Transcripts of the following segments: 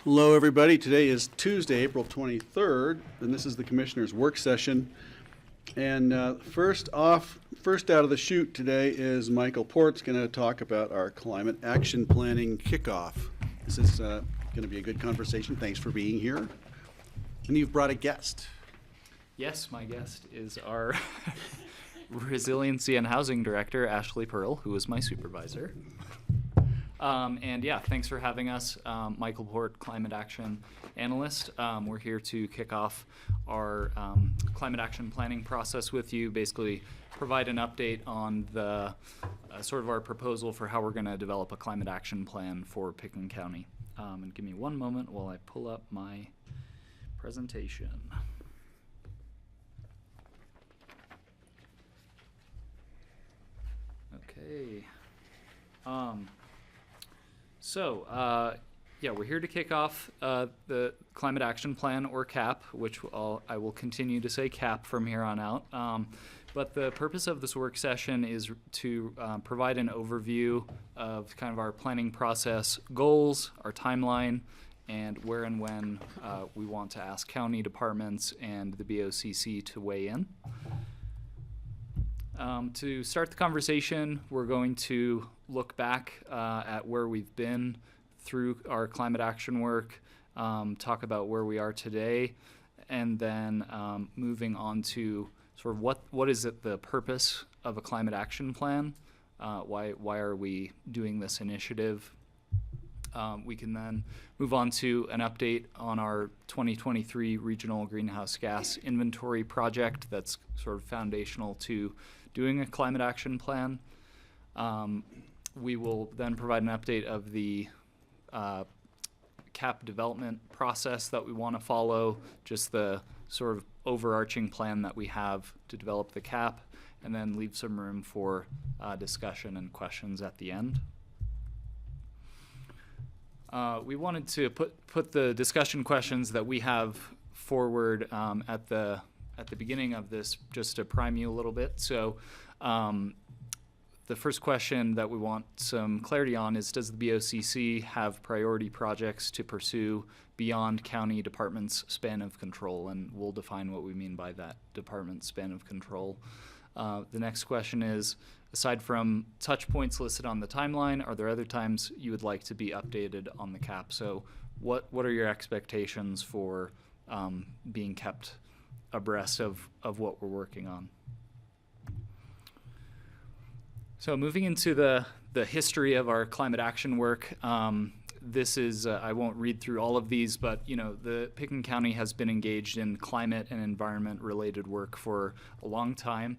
Hello, everybody. Today is Tuesday, April 23rd, and this is the Commissioner's Work Session. And first out of the chute today is Michael Port's going to talk about our climate action planning kickoff. This is going to be a good conversation. Thanks for being here. And you've brought a guest. Yes, my guest is our Resiliency and Housing Director, Ashley Pearl, who is my supervisor. And yeah, thanks for having us. Michael Port, Climate Action Analyst. We're here to kick off our climate action planning process with you, basically provide an update on the sort of our proposal for how we're going to develop a climate action plan for Pickens County. And give me one moment while I pull up my presentation. Okay. Yeah, we're here to kick off the Climate Action Plan, or CAP, which I will continue to say CAP from here on out. But the purpose of this work session is to provide an overview of kind of our planning process goals, our timeline, and where and when we want to ask county departments and the BoCC to weigh in. To start the conversation, we're going to look back at where we've been through our climate action work, talk about where we are today, and then moving on to sort of what is it the purpose of a climate action plan, Why are we doing this initiative? We can then move on to an update on our 2023 regional greenhouse gas inventory project that's sort of foundational to doing a climate action plan. We will then provide an update of the CAP development process that we want to follow, just the sort of overarching plan that we have to develop the CAP, and then leave some room for discussion and questions at the end. We wanted to put the discussion questions that we have forward at the beginning of this, just to prime you a little bit. So the first question that we want some clarity on is, does the BoCC have priority projects to pursue beyond county department's span of control? And we'll define what we mean by that department span of control. The next question is, aside from touch points listed on the timeline, are there other times you would like to be updated on the CAP? So what are your expectations for being kept abreast of what we're working on? So moving into the history of our climate action work, this is, I won't read through all of these, but the Pickens County has been engaged in climate and environment related work for a long time.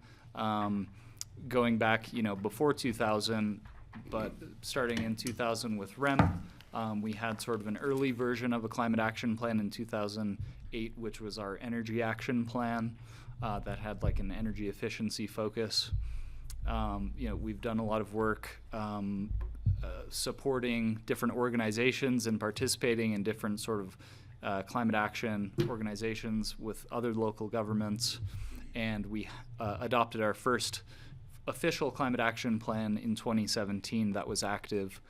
Going back, before 2000, but starting in 2000 with REM, we had sort of an early version of a climate action plan in 2008, which was our energy action plan that had like an energy efficiency focus. We've done a lot of work supporting different organizations and participating in different sort of climate action organizations with other local governments. And we adopted our first official climate action plan in 2017 that was active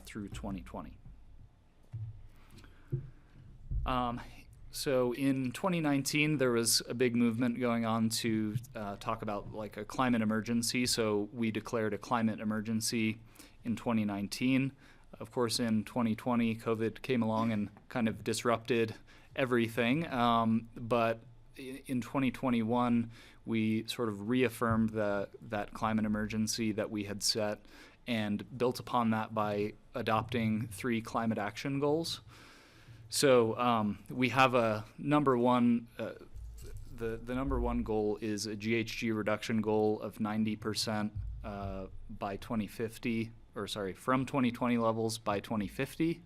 through 2020. So in 2019, there was a big movement going on to talk about like a climate emergency. So we declared a climate emergency in 2019. Of course, in 2020, COVID came along and kind of disrupted everything. But in 2021, we sort of reaffirmed that climate emergency that we had set and built upon that by adopting 3 climate action goals. So we have a number one, the number one goal is a GHG reduction goal of 90% by 2050, or sorry, from 2020 levels by 2050.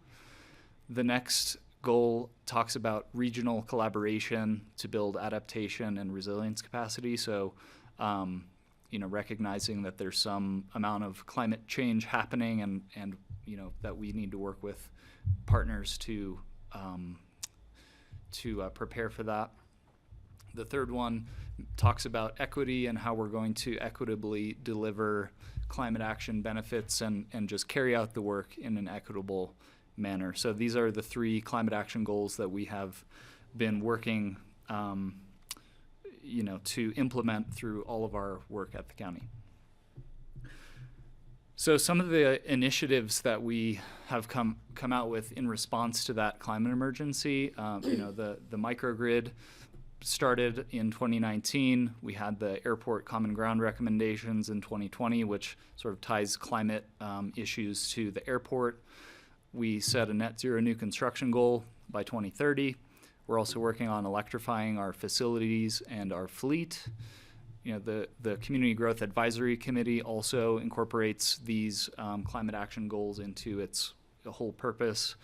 The next goal talks about regional collaboration to build adaptation and resilience capacity. So, recognizing that there's some amount of climate change happening and that we need to work with partners to prepare for that. The third one talks about equity and how we're going to equitably deliver climate action benefits and just carry out the work in an equitable manner. So these are the 3 climate action goals that we have been working to implement through all of our work at the county. So some of the initiatives that we have come out with in response to that climate emergency, the microgrid started in 2019. We had the airport common ground recommendations in 2020, which sort of ties climate issues to the airport. We set a net zero new construction goal by 2030. We're also working on electrifying our facilities and our fleet. The Community Growth Advisory Committee also incorporates these climate action goals into its whole purpose.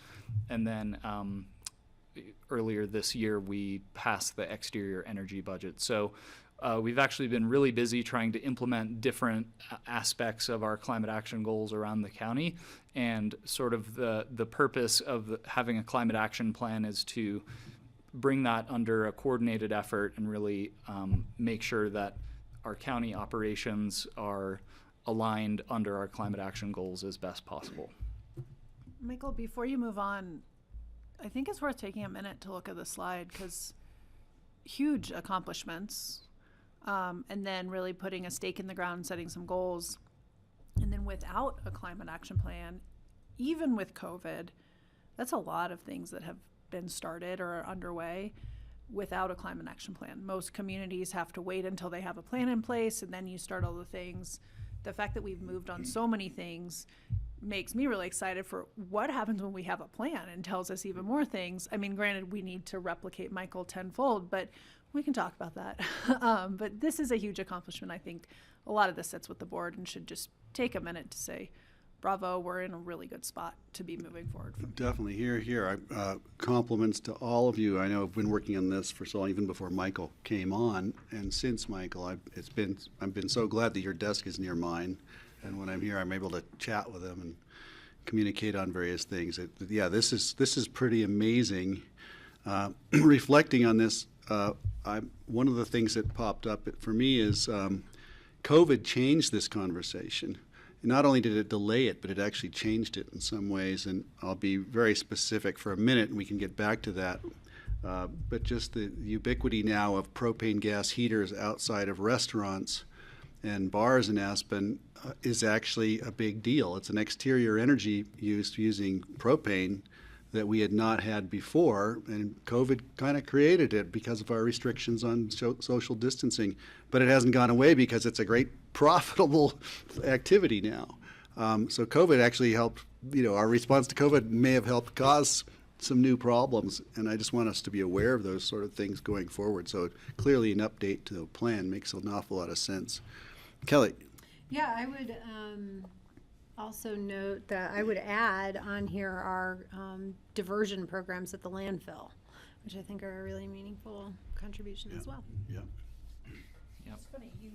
And then earlier this year, we passed the exterior energy budget. So we've actually been really busy trying to implement different aspects of our climate action goals around the county. And sort of the purpose of having a climate action plan is to bring that under a coordinated effort and really make sure that our county operations are aligned under our climate action goals as best possible. Michael, before you move on, I think it's worth taking a minute to look at the slide because huge accomplishments, and then really putting a stake in the ground, setting some goals. And then without a climate action plan, even with COVID, that's a lot of things that have been started or are underway without a climate action plan. Most communities have to wait until they have a plan in place, and then you start all the things the fact that we've moved on so many things makes me really excited for what happens when we have a plan and tells us even more things. I mean, granted, we need to replicate Michael tenfold, but we can talk about that. But this is a huge accomplishment. I think a lot of this sits with the board and should just take a minute to say, bravo, we're in a really good spot to be moving forward from. Definitely, here. Compliments to all of you. I know I've been working on this for so long, even before Michael came on, and since Michael, I've been so glad that your desk is near mine, and when I'm here, I'm able to chat with him and communicate on various things. This is pretty amazing. Reflecting on this, one of the things that popped up for me is COVID changed this conversation. Not only did it delay it, but it actually changed it in some ways, and I'll be very specific for a minute, and we can get back to that. But just the ubiquity now of propane gas heaters outside of restaurants and bars in Aspen is actually a big deal. It's an exterior energy use using propane that we had not had before, and COVID kind of created it because of our restrictions on social distancing. But it hasn't gone away because it's a great profitable activity now. So COVID actually helped, our response to COVID may have helped cause some new problems, and I just want us to be aware of those sort of things going forward. So clearly an update to the plan makes an awful lot of sense. Kelly. Yeah, I would also note that I would add on here our diversion programs at the landfill, which I think are a really meaningful contribution as well. Yeah. It's funny, you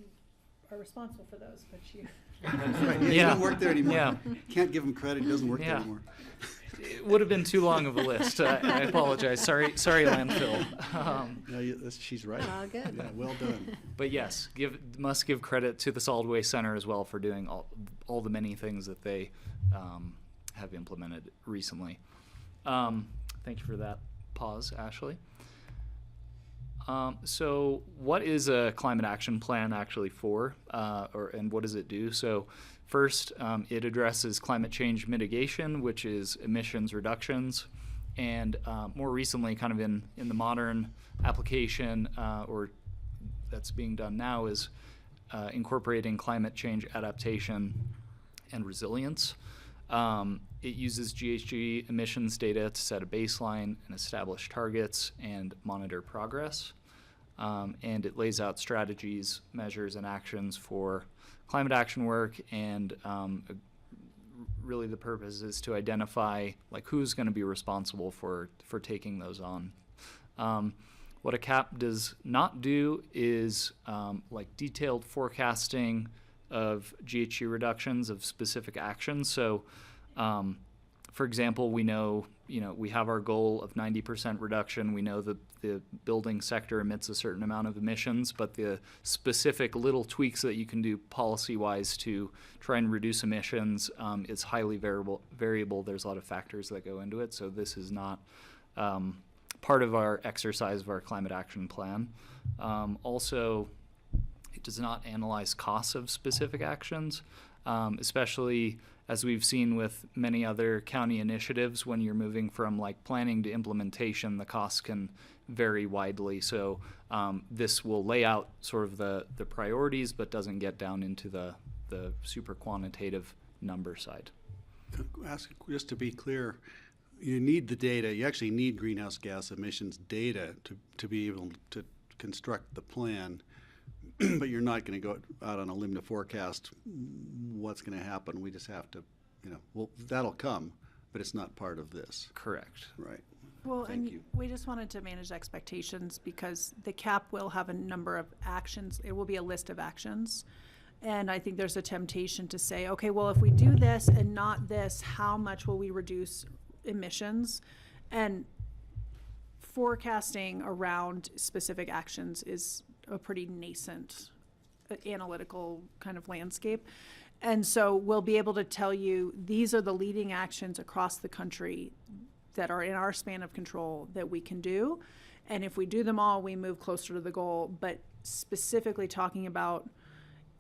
are responsible for those, but you. He doesn't work there anymore. Yeah. Can't give him credit. He doesn't work there Yeah. anymore. It would have been too long of a list. I apologize. Sorry, landfill. No, she's right. Oh, good. Yeah, well done. But yes, must give credit to the Solid Waste Center as well for doing all the many things that they have implemented recently. Thank you for that pause, Ashley. So what is a climate action plan actually for, and what does it do? So first, it addresses climate change mitigation, which is emissions reductions, and more recently, kind of in the modern application, or that's being done now, is incorporating climate change adaptation and resilience. It uses GHG emissions data to set a baseline and establish targets and monitor progress. And it lays out strategies, measures, and actions for climate action work. And really the purpose is to identify who's going to be responsible for taking those on. What a CAP does not do is detailed forecasting of GHG reductions of specific actions. So, for example, we know, we have our goal of 90% reduction. We know that the building sector emits a certain amount of emissions, but the specific little tweaks that you can do policy-wise to try and reduce emissions is highly variable. There's a lot of factors that go into it. So this is not part of our exercise of our climate action plan. Also, it does not analyze costs of specific actions, especially as we've seen with many other county initiatives. When you're moving from planning to implementation, the costs can vary widely. So this will lay out sort of the priorities, but doesn't get down into the super quantitative number side. Just to be clear, you need the data. You actually need greenhouse gas emissions data to be able to construct the plan. But you're not going to go out on a limb to forecast what's going to happen. We just have to, that'll come, but it's not part of this. Correct. Right. Well, Thank you. we just wanted to manage expectations because the CAP will have a number of actions. It will be a list of actions. And I think there's a temptation to say, okay, well, if we do this and not this, how much will we reduce emissions? And forecasting around specific actions is a pretty nascent analytical kind of landscape. And so we'll be able to tell you these are the leading actions across the country that are in our span of control that we can do. And if we do them all, we move closer to the goal. But specifically talking about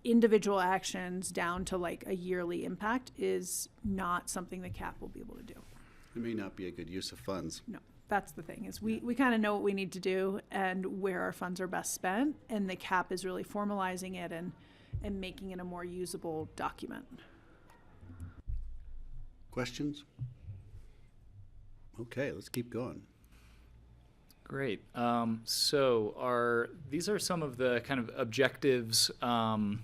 individual actions down to a yearly impact is not something the CAP will be able to do. It may not be a good use of funds. No. That's the thing, is we kind of know what we need to do and where our funds are best spent, and the CAP is really formalizing it and and making it a more usable document. Questions? Okay, let's keep going. Great. These are some of the kind of objectives and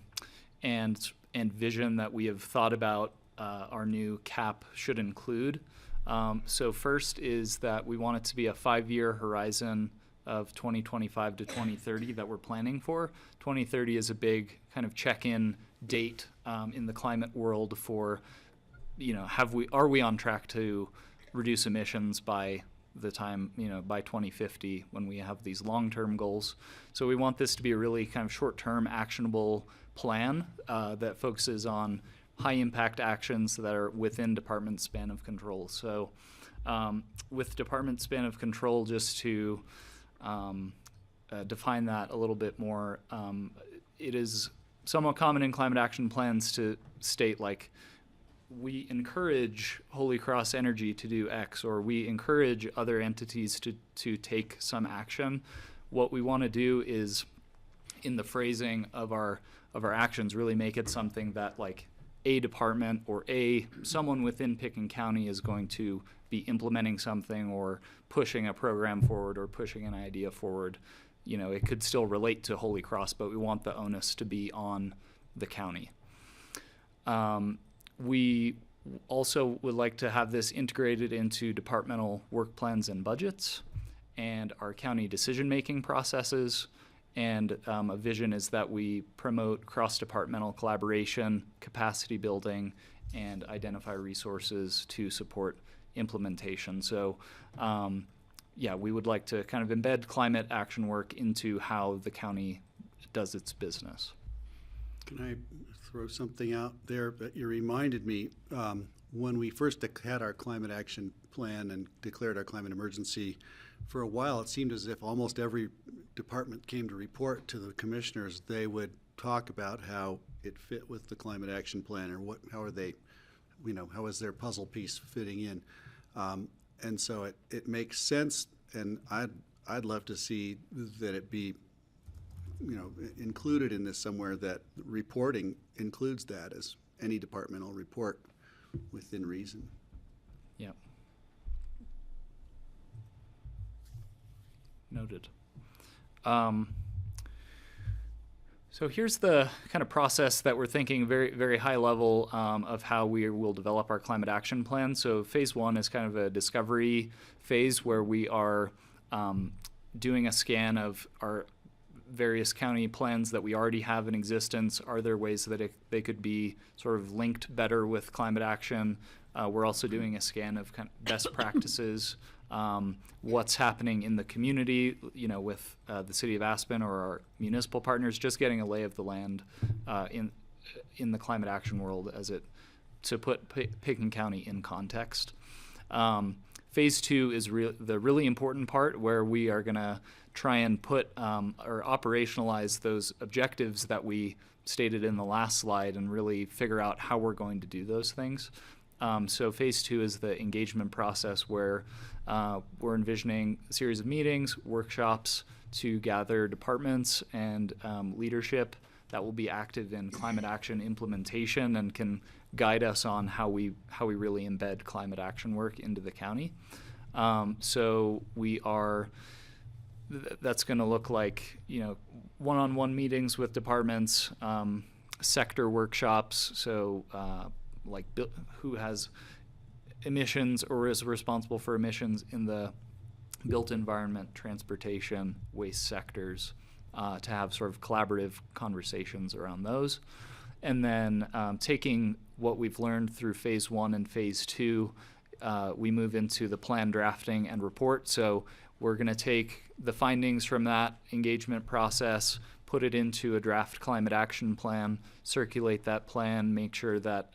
vision that we have thought about our new CAP should include. So first is that we want it to be a 5-year horizon of 2025 to 2030 that we're planning for. 2030 is a big kind of check-in date in the climate world for, are we on track to reduce emissions by the time, by 2050 when we have these long-term goals. So we want this to be a really kind of short-term actionable plan that focuses on high-impact actions that are within department span of control. So with department span of control, just to define that a little bit more, it is somewhat common in climate action plans to state like, we encourage Holy Cross Energy to do X, or we encourage other entities to take some action. What we want to do is, in the phrasing of our actions, really make it something that like a department or someone within Picken County is going to be implementing something or pushing a program forward or pushing an idea forward. It could still relate to Holy Cross, but we want the onus to be on the county. We also would like to have this integrated into departmental work plans and budgets and our county decision-making processes. And a vision is that we promote cross-departmental collaboration, capacity building, and identify resources to support implementation. So we would like to kind of embed climate action work into how the county does its business. Can I throw something out there that you reminded me? When we first had our climate action plan and declared our climate emergency, for a while it seemed as if almost every department came to report to the commissioners. They would talk about how it fit with the climate action plan, or how are they, how is their puzzle piece fitting in? And so it makes sense, and I'd love to see that it be included in this somewhere, that reporting includes that as any departmental report within reason. Yep. Noted. So here's the kind of process that we're thinking very, very high level of how we will develop our climate action plan. So phase 1 is kind of a discovery phase where we are doing a scan of our various county plans that we already have in existence. Are there ways that they could be sort of linked better with climate action? We're also doing a scan of kind of best practices, what's happening in the community, with the city of Aspen or our municipal partners, just getting a lay of the land in the climate action world to put Picken County in context. Phase 2 is the really important part, where we are going to try and put or operationalize those objectives that we stated in the last slide and really figure out how we're going to do those things. So phase 2 is the engagement process, where we're envisioning a series of meetings, workshops to gather departments and leadership that will be active in climate action implementation and can guide us on how we really embed climate action work into the county. So that's going to look like, one-on-one meetings with departments, sector workshops. So who has emissions or is responsible for emissions in the built environment, transportation, waste sectors, to have sort of collaborative conversations around those. And then taking what we've learned through phase 1 and phase 2, we move into the plan drafting and report. So we're going to take the findings from that engagement process, put it into a draft climate action plan, circulate that plan, make sure that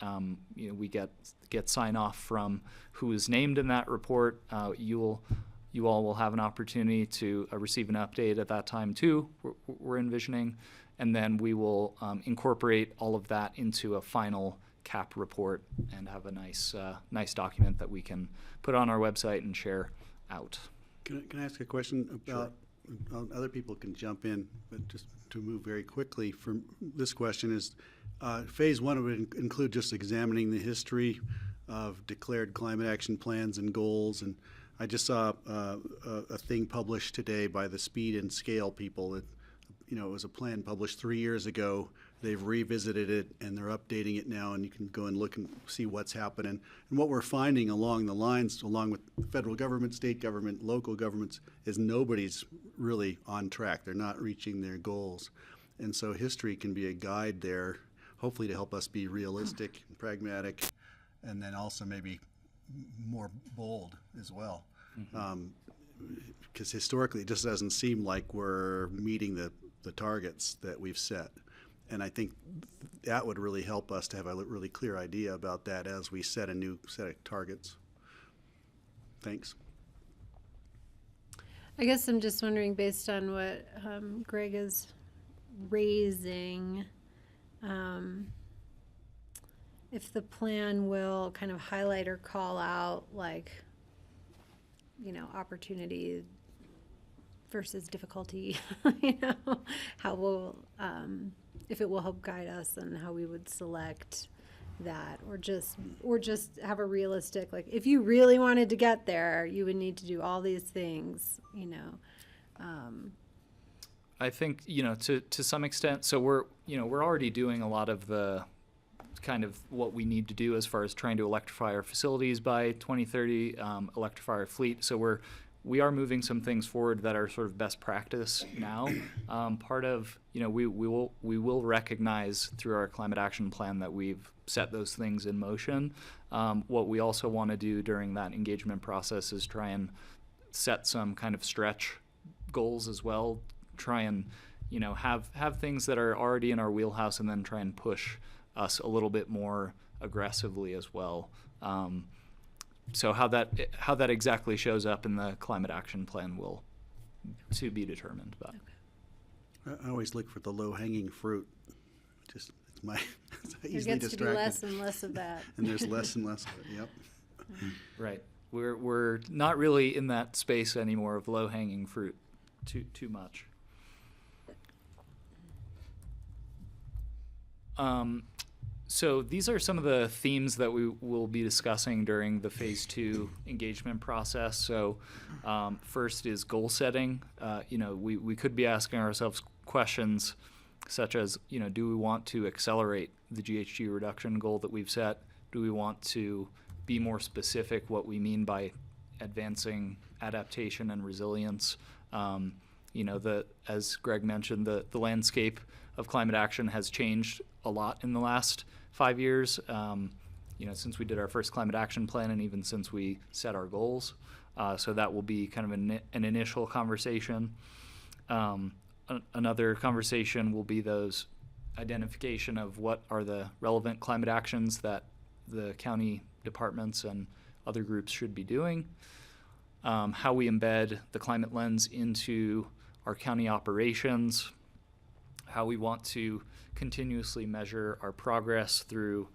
we get sign off from who is named in that report. You all will have an opportunity to receive an update at that time too, we're envisioning. And then we will incorporate all of that into a final CAP report and have a nice document that we can put on our website and share out. Can I ask a question about other people can jump in, but just to move very quickly, from this question is, phase one would include just examining the history of declared climate action plans and goals. And I just saw a thing published today by the Speed and Scale people that, it was a plan published 3 years ago. They've revisited it and they're updating it now, and you can go and look and see what's happening. And what we're finding along the lines, along with the federal government, state government, local governments, is nobody's really on track. They're not reaching their goals. And so history can be a guide there, hopefully to help us be realistic and pragmatic, and then also maybe more bold as well. Because historically it just doesn't seem like we're meeting the targets that we've set. And I think that would really help us to have a really clear idea about that as we set a new set of targets. Thanks. I guess I'm just wondering, based on what Greg is raising, if the plan will kind of highlight or call out, like, opportunity versus difficulty, how will, if it will help guide us and how we would select that, or just have a realistic, like, if you really wanted to get there, you would need to do all these things, I think, to some extent, so we're already doing a lot of the kind of what we need to do as far as trying to electrify our facilities by 2030, electrify our fleet. So we are moving some things forward that are sort of best practice now. Part of, we will recognize through our climate action plan that we've set those things in motion. What we also want to do during that engagement process is try and set some kind of stretch goals as well. Try and, have things that are already in our wheelhouse, and then try and push us a little bit more aggressively as well. So how that exactly shows up in the climate action plan will to be determined. But I always look for the low-hanging fruit. Just it's my there easily gets distracted. to be less and less of that. And there's less and less of it. Yep. right, we're not really in that space anymore of low-hanging fruit too much. So these are some of the themes that we will be discussing during the phase 2 engagement process. So first is goal setting. We could be asking ourselves questions such as, do we want to accelerate the GHG reduction goal that we've set? Do we want to be more specific what we mean by advancing adaptation and resilience? As Greg mentioned, the landscape of climate action has changed a lot in the last 5 years, since we did our first climate action plan and even since we set our goals. So that will be kind of an initial conversation. Another conversation will be those identification of what are the relevant climate actions that the county departments and other groups should be doing. How we embed the climate lens into our county operations, how we want to continuously measure our progress through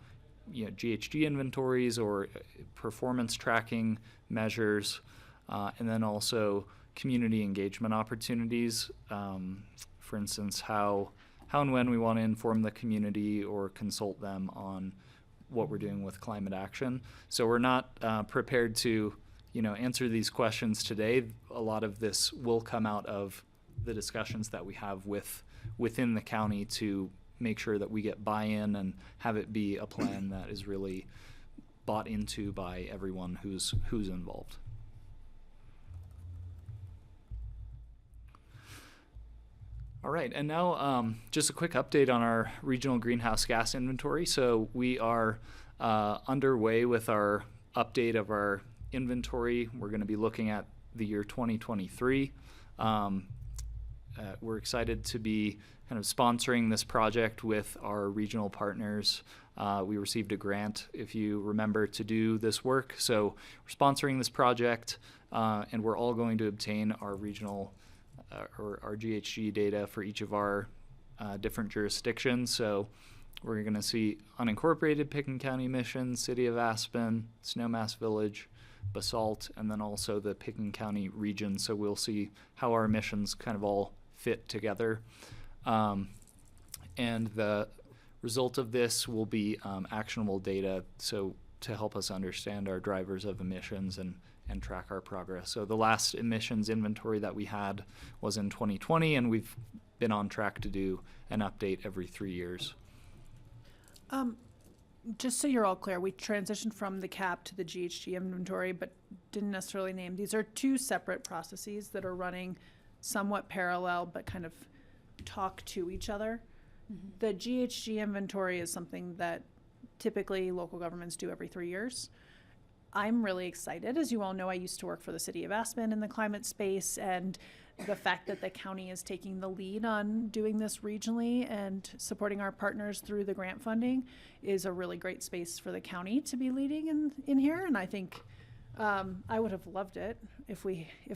GHG inventories or performance tracking measures, and then also community engagement opportunities. For instance, how and when we want to inform the community or consult them on what we're doing with climate action. So we're not prepared to answer these questions today. A lot of this will come out of the discussions that we have within the county to make sure that we get buy-in and have it be a plan that is really bought into by everyone who's involved. All right, and now just a quick update on our regional greenhouse gas inventory. So we are underway with our update of our inventory. We're going to be looking at the year 2023. We're excited to be kind of sponsoring this project with our regional partners. We received a grant, if you remember, to do this work. So we're sponsoring this project, and we're all going to obtain our regional or our GHG data for each of our different jurisdictions. So We're going to see unincorporated Picken County emissions, City of Aspen, Snowmass Village, Basalt, and then also the Picken County region. So we'll see how our emissions kind of all fit together. And the result of this will be actionable data, so to help us understand our drivers of emissions and track our progress. So the last emissions inventory that we had was in 2020, and we've been on track to do an update every 3 years. Just so you're all clear, we transitioned from the CAP to the GHG inventory, but didn't necessarily name. These are two separate processes that are running somewhat parallel, but kind of talk to each other. The GHG inventory is something that typically local governments do every 3 years. I'm really excited. As you all know, I used to work for the City of Aspen in the climate space, and the fact that the county is taking the lead on doing this regionally and supporting our partners through the grant funding is a really great space for the county to be leading in here. And I think I would have loved it if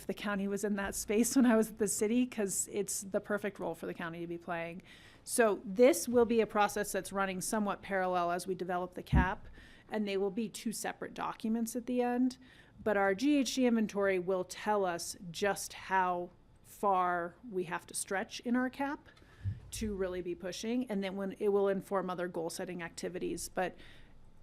the county was in that space when I was at the city, because it's the perfect role for the county to be playing. So this will be a process that's running somewhat parallel as we develop the CAP, and they will be two separate documents at the end. But our GHG inventory will tell us just how far we have to stretch in our CAP to really be pushing, and then when it will inform other goal setting activities. But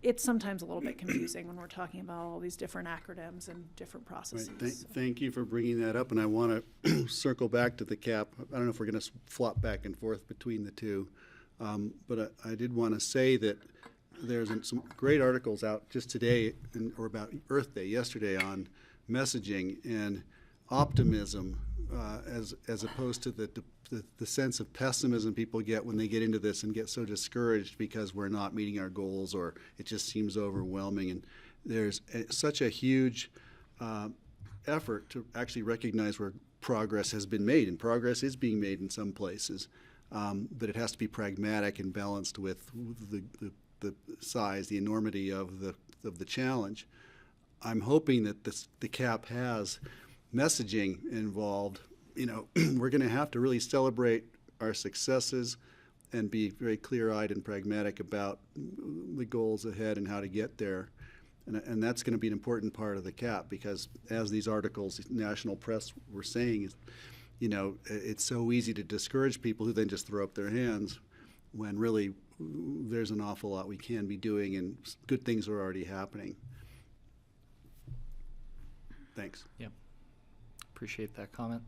it's sometimes a little bit confusing when we're talking about all these different acronyms and different processes. Right. Thank you for bringing that up, and I want to circle back to the CAP. I don't know if we're going to flop back and forth between the two, but I did want to say that there's some great articles out just today, or about Earth Day yesterday, on messaging and optimism, as opposed to the sense of pessimism people get when they get into this and get so discouraged because we're not meeting our goals or it just seems overwhelming. And there's such a huge effort to actually recognize where progress has been made, and progress is being made in some places, but it has to be pragmatic and balanced with the size, the enormity of the challenge. I'm hoping that the CAP has messaging involved. You know, we're going to have to really celebrate our successes and be very clear-eyed and pragmatic about the goals ahead and how to get there. And that's going to be an important part of the CAP, because as these articles, national press were saying, you know, it's so easy to discourage people who then just throw up their hands when really there's an awful lot we can be doing and good things are already happening. Thanks. Yep. Appreciate that comment.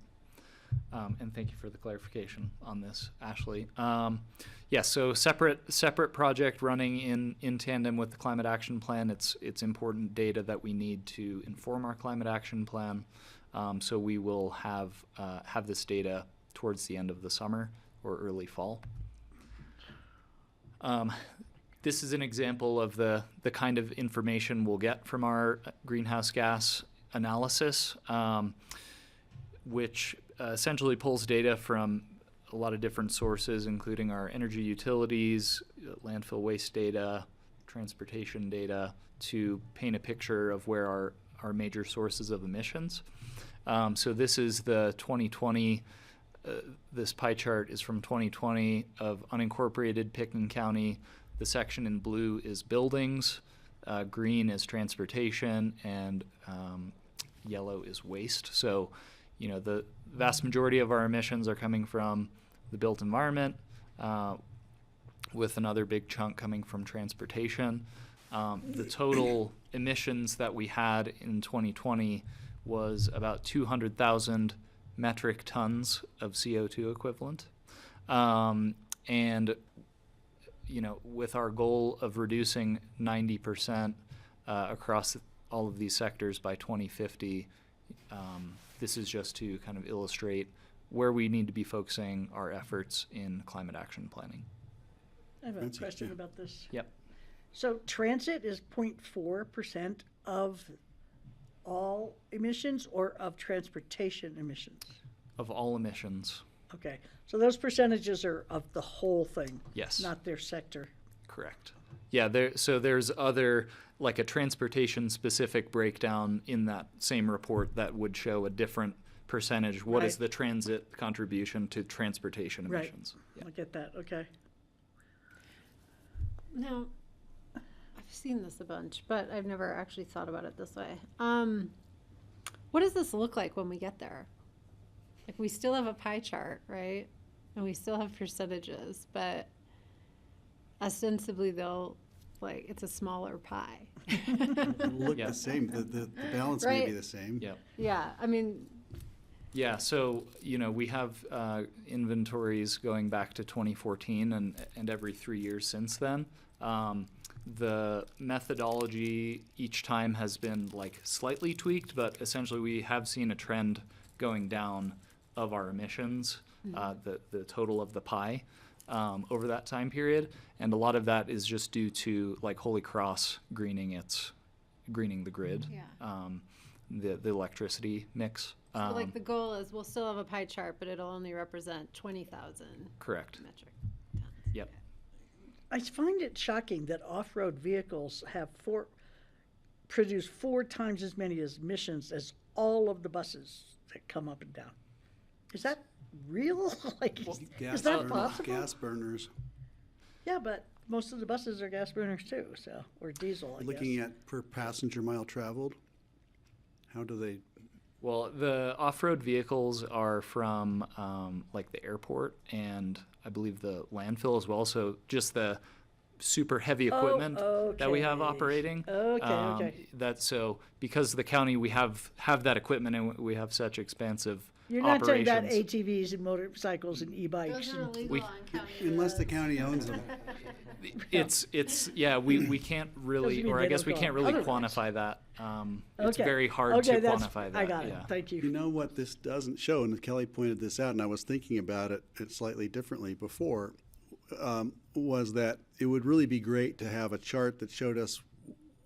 And thank you for the clarification on this, Ashley. So separate project running in tandem with the climate action plan. It's important data that we need to inform our climate action plan. So we will have this data towards the end of the summer or early fall. This is an example of the kind of information we'll get from our greenhouse gas analysis, which essentially pulls data from a lot of different sources, including our energy utilities, landfill waste data, transportation data, to paint a picture of where our major sources of emissions. So this is the 2020, this pie chart is from 2020 of unincorporated Picken County. The section in blue is buildings, green is transportation, and yellow is waste. So, you know, the vast majority of our emissions are coming from the built environment, with another big chunk coming from transportation. The total emissions that we had in 2020 was about 200,000 metric tons of CO2 equivalent. And, you know, with our goal of reducing 90% across all of these sectors by 2050, this is just to kind of illustrate where we need to be focusing our efforts in climate action planning. I have a question about this. Yep. So transit is 0.4% of all emissions or of transportation emissions? Of all emissions. Okay, so those percentages are of the whole thing? Yes. Not their sector? Correct. Yeah, there's other, like a transportation-specific breakdown in that same report that would show a different percentage. What is Right. the transit contribution to transportation Right. emissions? Yeah. I get that, okay. Now, I've seen this a bunch, but I've never actually thought about it this way. What does this look like when we get there? Like, we still have a pie chart, right? And we still have percentages, but ostensibly it's a smaller pie. It'll look Yeah. the same, the balance may be Right. the same. Yep. Yeah, I mean, Yeah, so, we have inventories going back to 2014 and every 3 years since then. The methodology each time has been slightly tweaked, but essentially we have seen a trend going down of our emissions, the total of the pie, over that time period. And a lot of that is just due to Holy Cross greening the grid, Yeah. the electricity mix. so the goal is we'll still have a pie chart, but it'll only represent 20,000 Correct. metric tons. Yep. I find it shocking that off-road vehicles produce 4 times as many emissions as all of the buses that come up and down. Is that real? Is that possible? Gas burners. Yeah, but most of the buses are gas burners too, or diesel, I guess. Looking at per passenger mile traveled, how do they, Well, the off-road vehicles are from the airport and I believe the landfill as well. So just the super heavy equipment that we have okay. operating. Okay. That's so because the county we have that equipment and we have such expansive You're not talking operations. about ATVs and motorcycles and e-bikes. Those are illegal We- on county unless the roads. county owns them? We can't really, Doesn't mean or I they guess don't we go can't really otherwise. quantify that. It's Okay. very hard Okay, to that's- quantify that. I got it. Yeah. Thank you. You know what this doesn't show, and Kelly pointed this out, and I was thinking about it slightly differently before, was that it would really be great to have a chart that showed us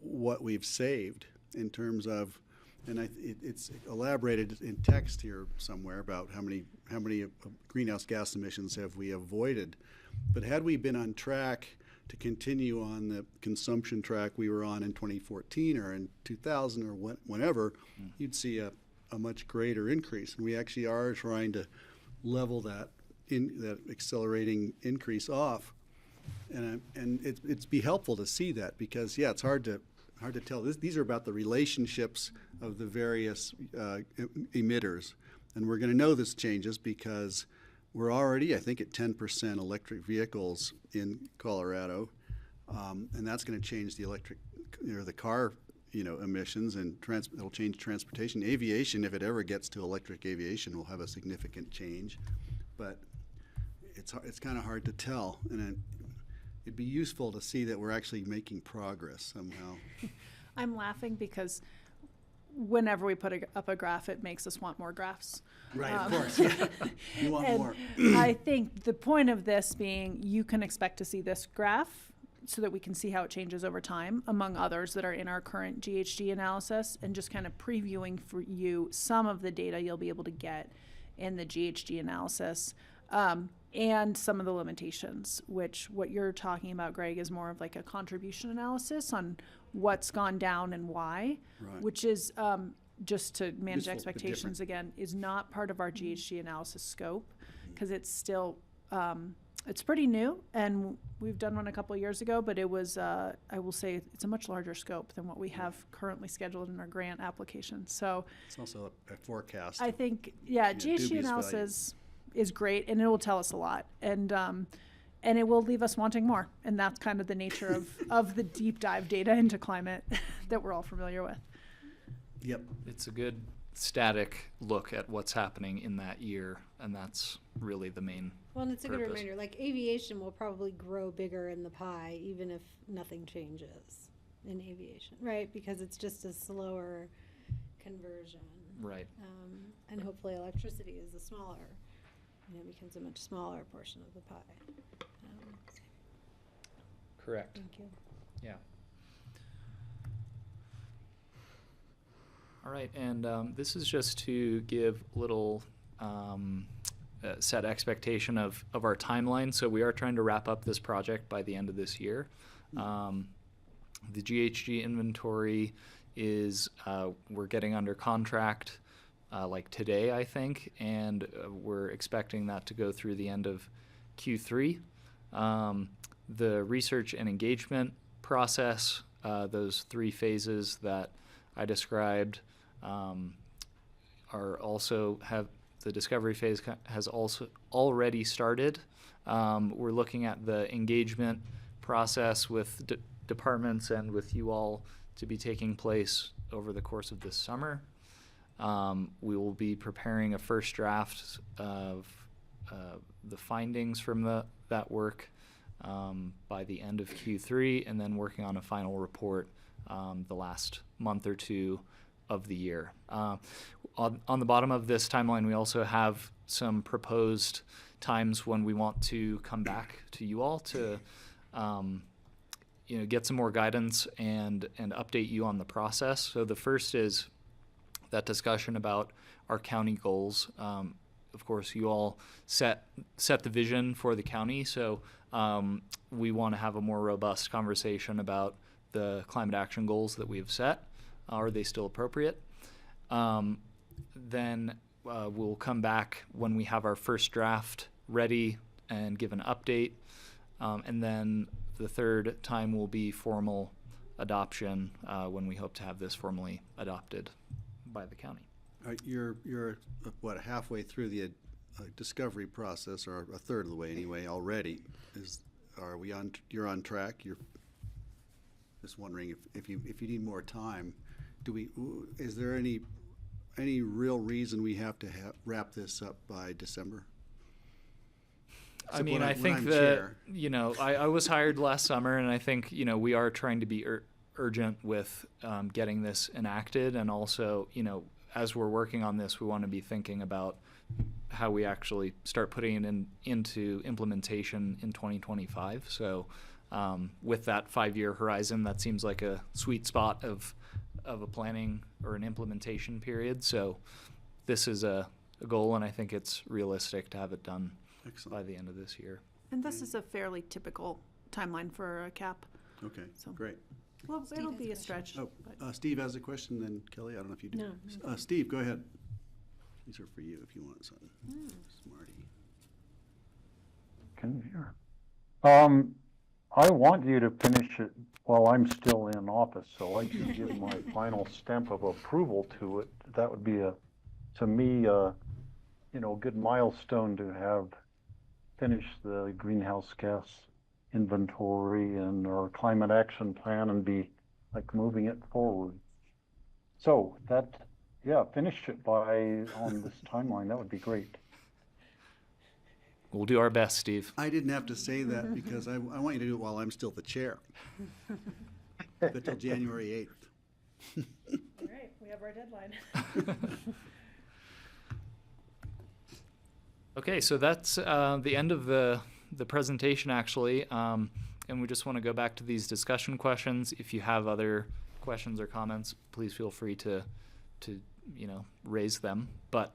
what we've saved in terms of, and it's elaborated in text here somewhere about how many greenhouse gas emissions have we avoided. But had we been on track to continue on the consumption track we were on in 2014 or in 2000 or whenever, you'd see a much greater increase. And we actually are trying to level that accelerating increase off. And it's be helpful to see that because, yeah, it's hard to tell. These are about the relationships of the various emitters. And we're going to know this changes because we're already, I think, at 10% electric vehicles in Colorado, and that's going to change the the car, emissions, and it'll change transportation. Aviation, if it ever gets to electric aviation, will have a significant change, but it's kind of hard to tell, and it'd be useful to see that we're actually making progress somehow. I'm laughing because whenever we put up a graph, it makes us want more graphs. Right, of course. Yeah. You want And more. I think the point of this being you can expect to see this graph so that we can see how it changes over time, among others that are in our current GHG analysis, and just kind of previewing for you some of the data you'll be able to get in the GHG analysis, and some of the limitations, which what you're talking about, Greg, is more of like a contribution analysis on what's gone down and why, Right. which is just to manage Useful, but expectations again, is not part of our GHG analysis scope because it's still, it's pretty new and we've done one a couple of years ago, but it was, I will say it's a much larger scope than what we have currently scheduled in our grant application. So It's also a forecast. I think, yeah, dubious GHG value. analysis is great and it will tell us a lot. And it will leave us wanting more. And that's kind of the nature of the deep dive data into climate that we're all familiar with. Yep. It's a good static look at what's happening in that year, and that's really the main Well, and it's a good purpose. reminder, aviation will probably grow bigger in the pie, even if nothing changes in aviation, right? Because it's just a slower conversion. Right. And hopefully electricity is a smaller, becomes a much smaller portion of the pie. Correct. Thank you. Yeah. All right, and this is just to give little set expectation of our timeline. So we are trying to wrap up this project by the end of this year. The GHG inventory is we're getting under contract today, I think, and we're expecting that to go through the end of Q3. the research and engagement process, those 3 phases that I described, are also the discovery phase has also already started. We're looking at the engagement process with departments and with you all to be taking place over the course of this summer. We will be preparing a first draft of the findings from that work by the end of Q3, and then working on a final report the last month or 2 of the year. On the bottom of this timeline, we also have some proposed times when we want to come back to you all to get some more guidance and update you on the process. So the first is that discussion about our county goals. Of course, you all set the vision for the county, so we want to have a more robust conversation about the climate action goals that we have set. Are they still appropriate? Then we'll come back when we have our first draft ready and give an update. And then the third time will be formal adoption when we hope to have this formally adopted by the county. You're what, halfway through the discovery process, or a third of the way anyway already. You're on track? You're just wondering if you need more time. Is there any real reason we have to wrap this up by December? I mean, I think that, I was hired last summer, and I think, we are trying to be urgent with getting this enacted. And also, as we're working on this, we want to be thinking about how we actually start putting it into implementation in 2025. So with that 5-year horizon, that seems like a sweet spot of a planning or an implementation period. So this is a goal, and I think it's realistic to have it done by the end of this year. And this is a fairly typical timeline for a cap. Okay, So- great. Well, Steve it'll has be a a stretch. Oh, but- Steve has a question, then Kelly, I don't know if you do. No. Steve, go ahead. These are for you if you want something. Smarty. Can you hear? I want you to finish it while I'm still in office, so I can give my final stamp of approval to it. That would be to me, good milestone to have finished the greenhouse gas inventory and our climate action plan and be like moving it forward. So finish it on this timeline. That would be great. We'll do our best, Steve. I didn't have to say that because I want you to do it while I'm still the chair. Until January 8th. All right, we have our deadline. Okay, so that's the end of the presentation, actually. And we just want to go back to these discussion questions. If you have other questions or comments, please feel free to raise them. But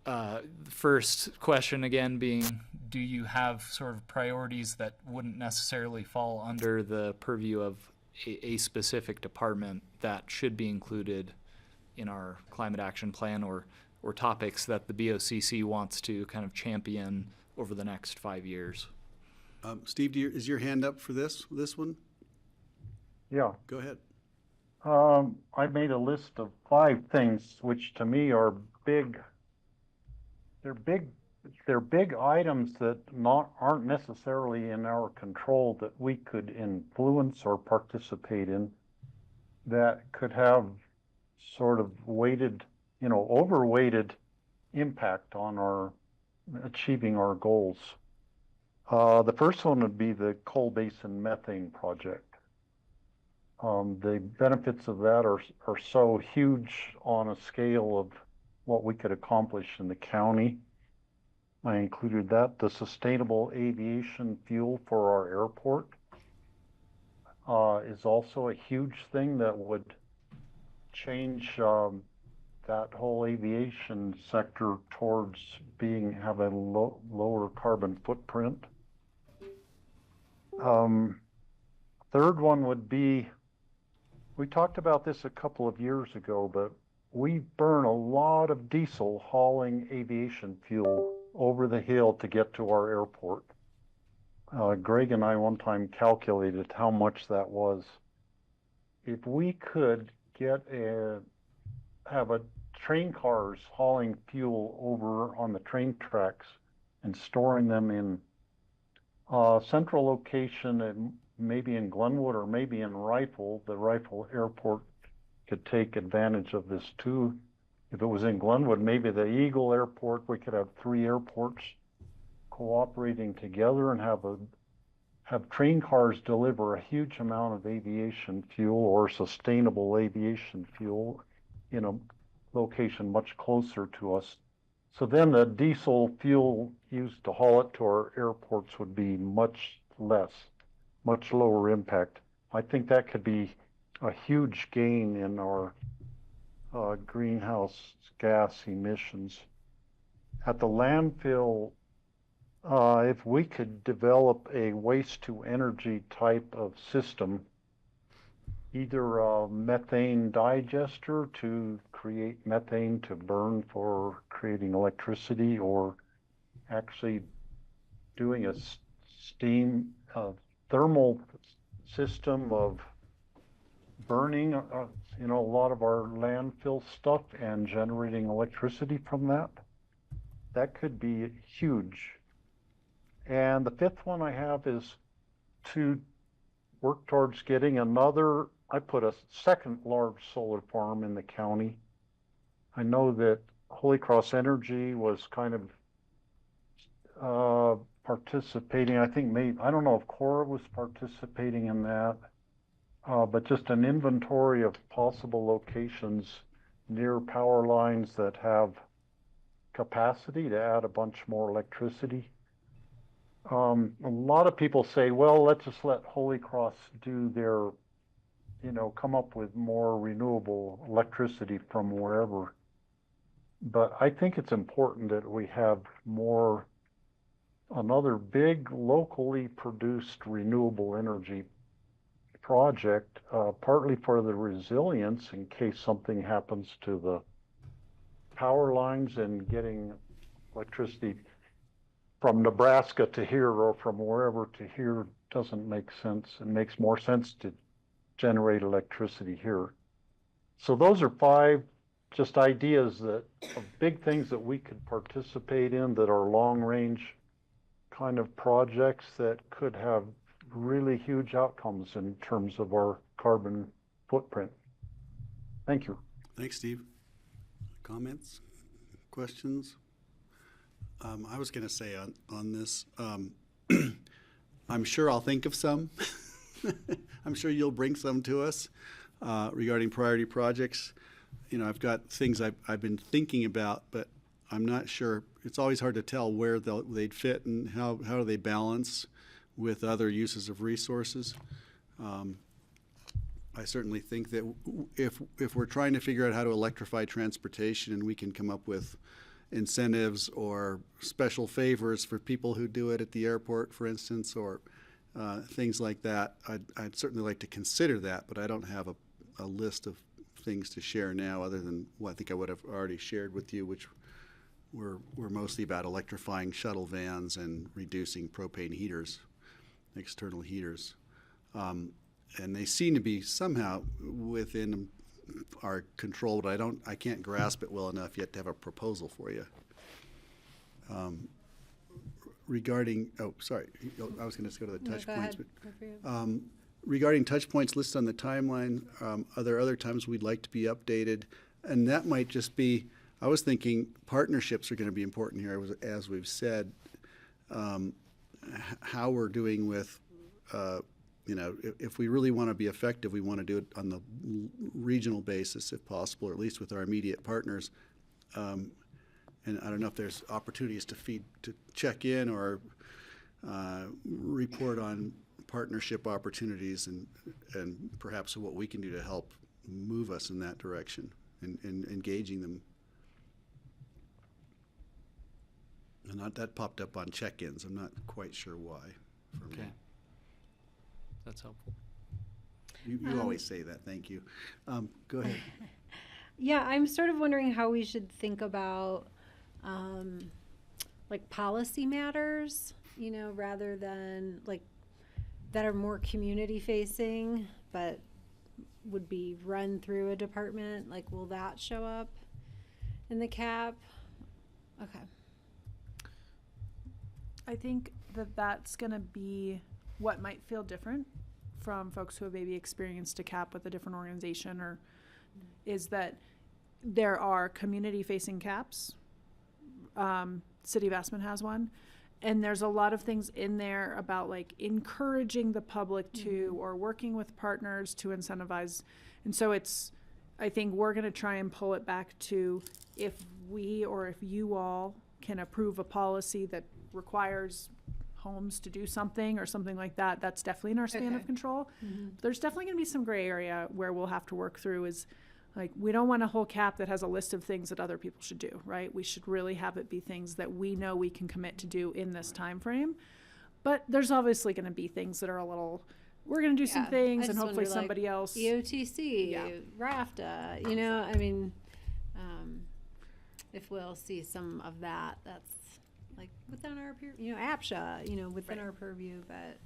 the first question again being, do you have sort of priorities that wouldn't necessarily fall under the purview of a specific department that should be included in our climate action plan, or topics that the BoCC wants to kind of champion over the next 5 years? Steve, is your hand up for this one? Yeah. Go ahead. I made a list of 5 things which to me are big. They're big items that aren't necessarily in our control that we could influence or participate in, that could have sort of overweighted impact on our achieving our goals. The first one would be the Coal Basin Methane Project. The benefits of that are so huge on a scale of what we could accomplish in the county. I included that. The sustainable aviation fuel for our airport is also a huge thing that would change that whole aviation sector towards have a lower carbon footprint. Third one would be, we talked about this a couple of years ago, but we burn a lot of diesel hauling aviation fuel over the hill to get to our airport. Greg and I one time calculated how much that was. If we could have a train cars hauling fuel over on the train tracks and storing them in a central location, and maybe in Glenwood or maybe in Rifle, the Rifle Airport could take advantage of this too. If it was in Glenwood, maybe the Eagle Airport, we could have 3 airports cooperating together and have train cars deliver a huge amount of aviation fuel or sustainable aviation fuel in a location much closer to us. So then the diesel fuel used to haul it to our airports would be much less, much lower impact. I think that could be a huge gain in our greenhouse gas emissions. At the landfill, if we could develop a waste to energy type of system, either a methane digester to create methane to burn for creating electricity, or actually doing a steam thermal system of burning a lot of our landfill stuff and generating electricity from that. That could be huge. And the 5th one I have is to work towards getting I put a 2nd large solar farm in the county. I know that Holy Cross Energy was kind of participating. I think I don't know if Cora was participating in that, but just an inventory of possible locations near power lines that have capacity to add a bunch more electricity. A lot of people say, well, let's just let Holy Cross do their, come up with more renewable electricity from wherever. But I think it's important that we have another big locally produced renewable energy project, partly for the resilience in case something happens to the power lines, and getting electricity from Nebraska to here or from wherever to here doesn't make sense. It makes more sense to generate electricity here. So those are 5 just ideas of big things that we could participate in that are long range kind of projects that could have really huge outcomes in terms of our carbon footprint. Thank you. Thanks, Steve. Comments, questions? I was going to say on this, I'm sure I'll think of some. I'm sure you'll bring some to us regarding priority projects. I've got things I've been thinking about, but I'm not sure. It's always hard to tell where they'd fit and how do they balance with other uses of resources. I certainly think that if we're trying to figure out how to electrify transportation and we can come up with incentives or special favors for people who do it at the airport, for instance, or things like that, I'd certainly like to consider that, but I don't have a list of things to share now other than what I think I would have already shared with you, which were mostly about electrifying shuttle vans and reducing propane heaters, external heaters. And they seem to be somehow within our control, but I can't grasp it well enough yet to have a proposal for you. Regarding, I was going to go to the touch points. But, regarding touch points listed on the timeline, are there other times we'd like to be updated? And that might just be, I was thinking partnerships are going to be important here, as we've said, how we're doing with, if we really want to be effective, we want to do it on the regional basis if possible, or at least with our immediate partners. And I don't know if there's opportunities to check in or report on partnership opportunities and perhaps what we can do to help move us in that direction and engaging them. And that popped up on check-ins. I'm not quite sure why for me. Okay. That's helpful. You always say that. Thank you. Go ahead. Yeah, I'm sort of wondering how we should think about like policy matters rather than like that are more community facing, but would be run through a department? Like, will that show up in the cap? Okay. I think that that's going to be what might feel different from folks who have maybe experienced a cap with a different organization, or is that there are community facing caps. City of Aspen has one. And there's a lot of things in there about like encouraging the public to, or working with partners to incentivize. And so I think we're going to try and pull it back to, if we or if you all can approve a policy that requires homes to do something or something like that, that's definitely in our span of control. There's definitely going to be some gray area where we'll have to work through is, like, we don't want a whole cap that has a list of things that other people should do, right? We should really have it be things that we know we can commit to do in this time frame. But there's obviously going to be things that are a little, we're going to do some things and hopefully somebody else. EOTC, RAFTA, if we'll see some of that, that's like within our APSHA, within our purview, but.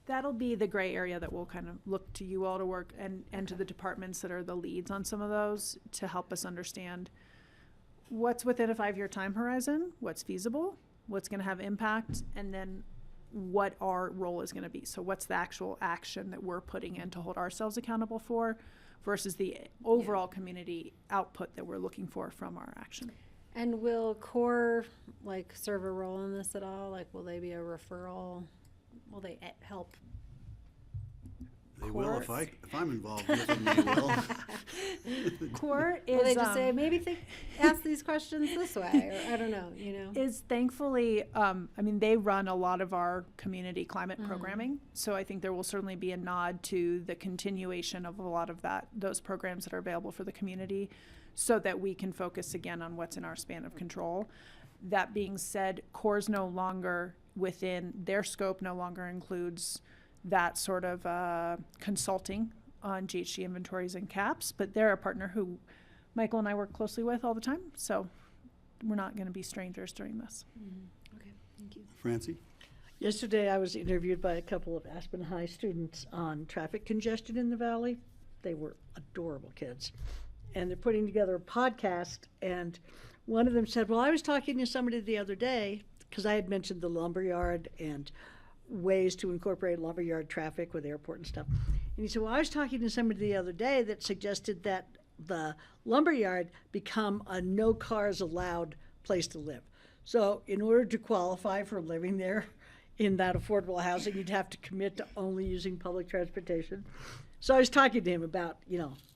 That'll be the gray area that we'll kind of look to you all to work and to the departments that are the leads on some of those to help us understand what's within a 5-year time horizon, what's feasible, what's going to have impact, and then what our role is going to be. So what's the actual action that we're putting in to hold ourselves accountable for versus the overall community output that we're looking for from our action. And will CORE serve a role in this at all? Like, will they be a referral? Will they help? They will if I'm involved with them. They will. CORE is. Will they just say maybe ask these questions this way, or I don't know. Is thankfully, they run a lot of our community climate programming, so I think there will certainly be a nod to the continuation of a lot of those programs that are available for the community, so that we can focus again on what's in our span of control. That being said, CORE's no longer within their scope, no longer includes that sort of consulting on GHG inventories and caps, but they're a partner who Michael and I work closely with all the time, so we're not going to be strangers during this. Okay, thank you. Francie? Yesterday, I was interviewed by a couple of Aspen High students on traffic congestion in the valley. They were adorable kids. And they're putting together a podcast, and one of them said, well, I was talking to somebody the other day, because I had mentioned the lumberyard and ways to incorporate lumberyard traffic with airport and stuff. And he said, well, I was talking to somebody the other day that suggested that the lumberyard become a no cars allowed place to live. So in order to qualify for living there in that affordable housing, you'd have to commit to only using public transportation. So I was talking to him about,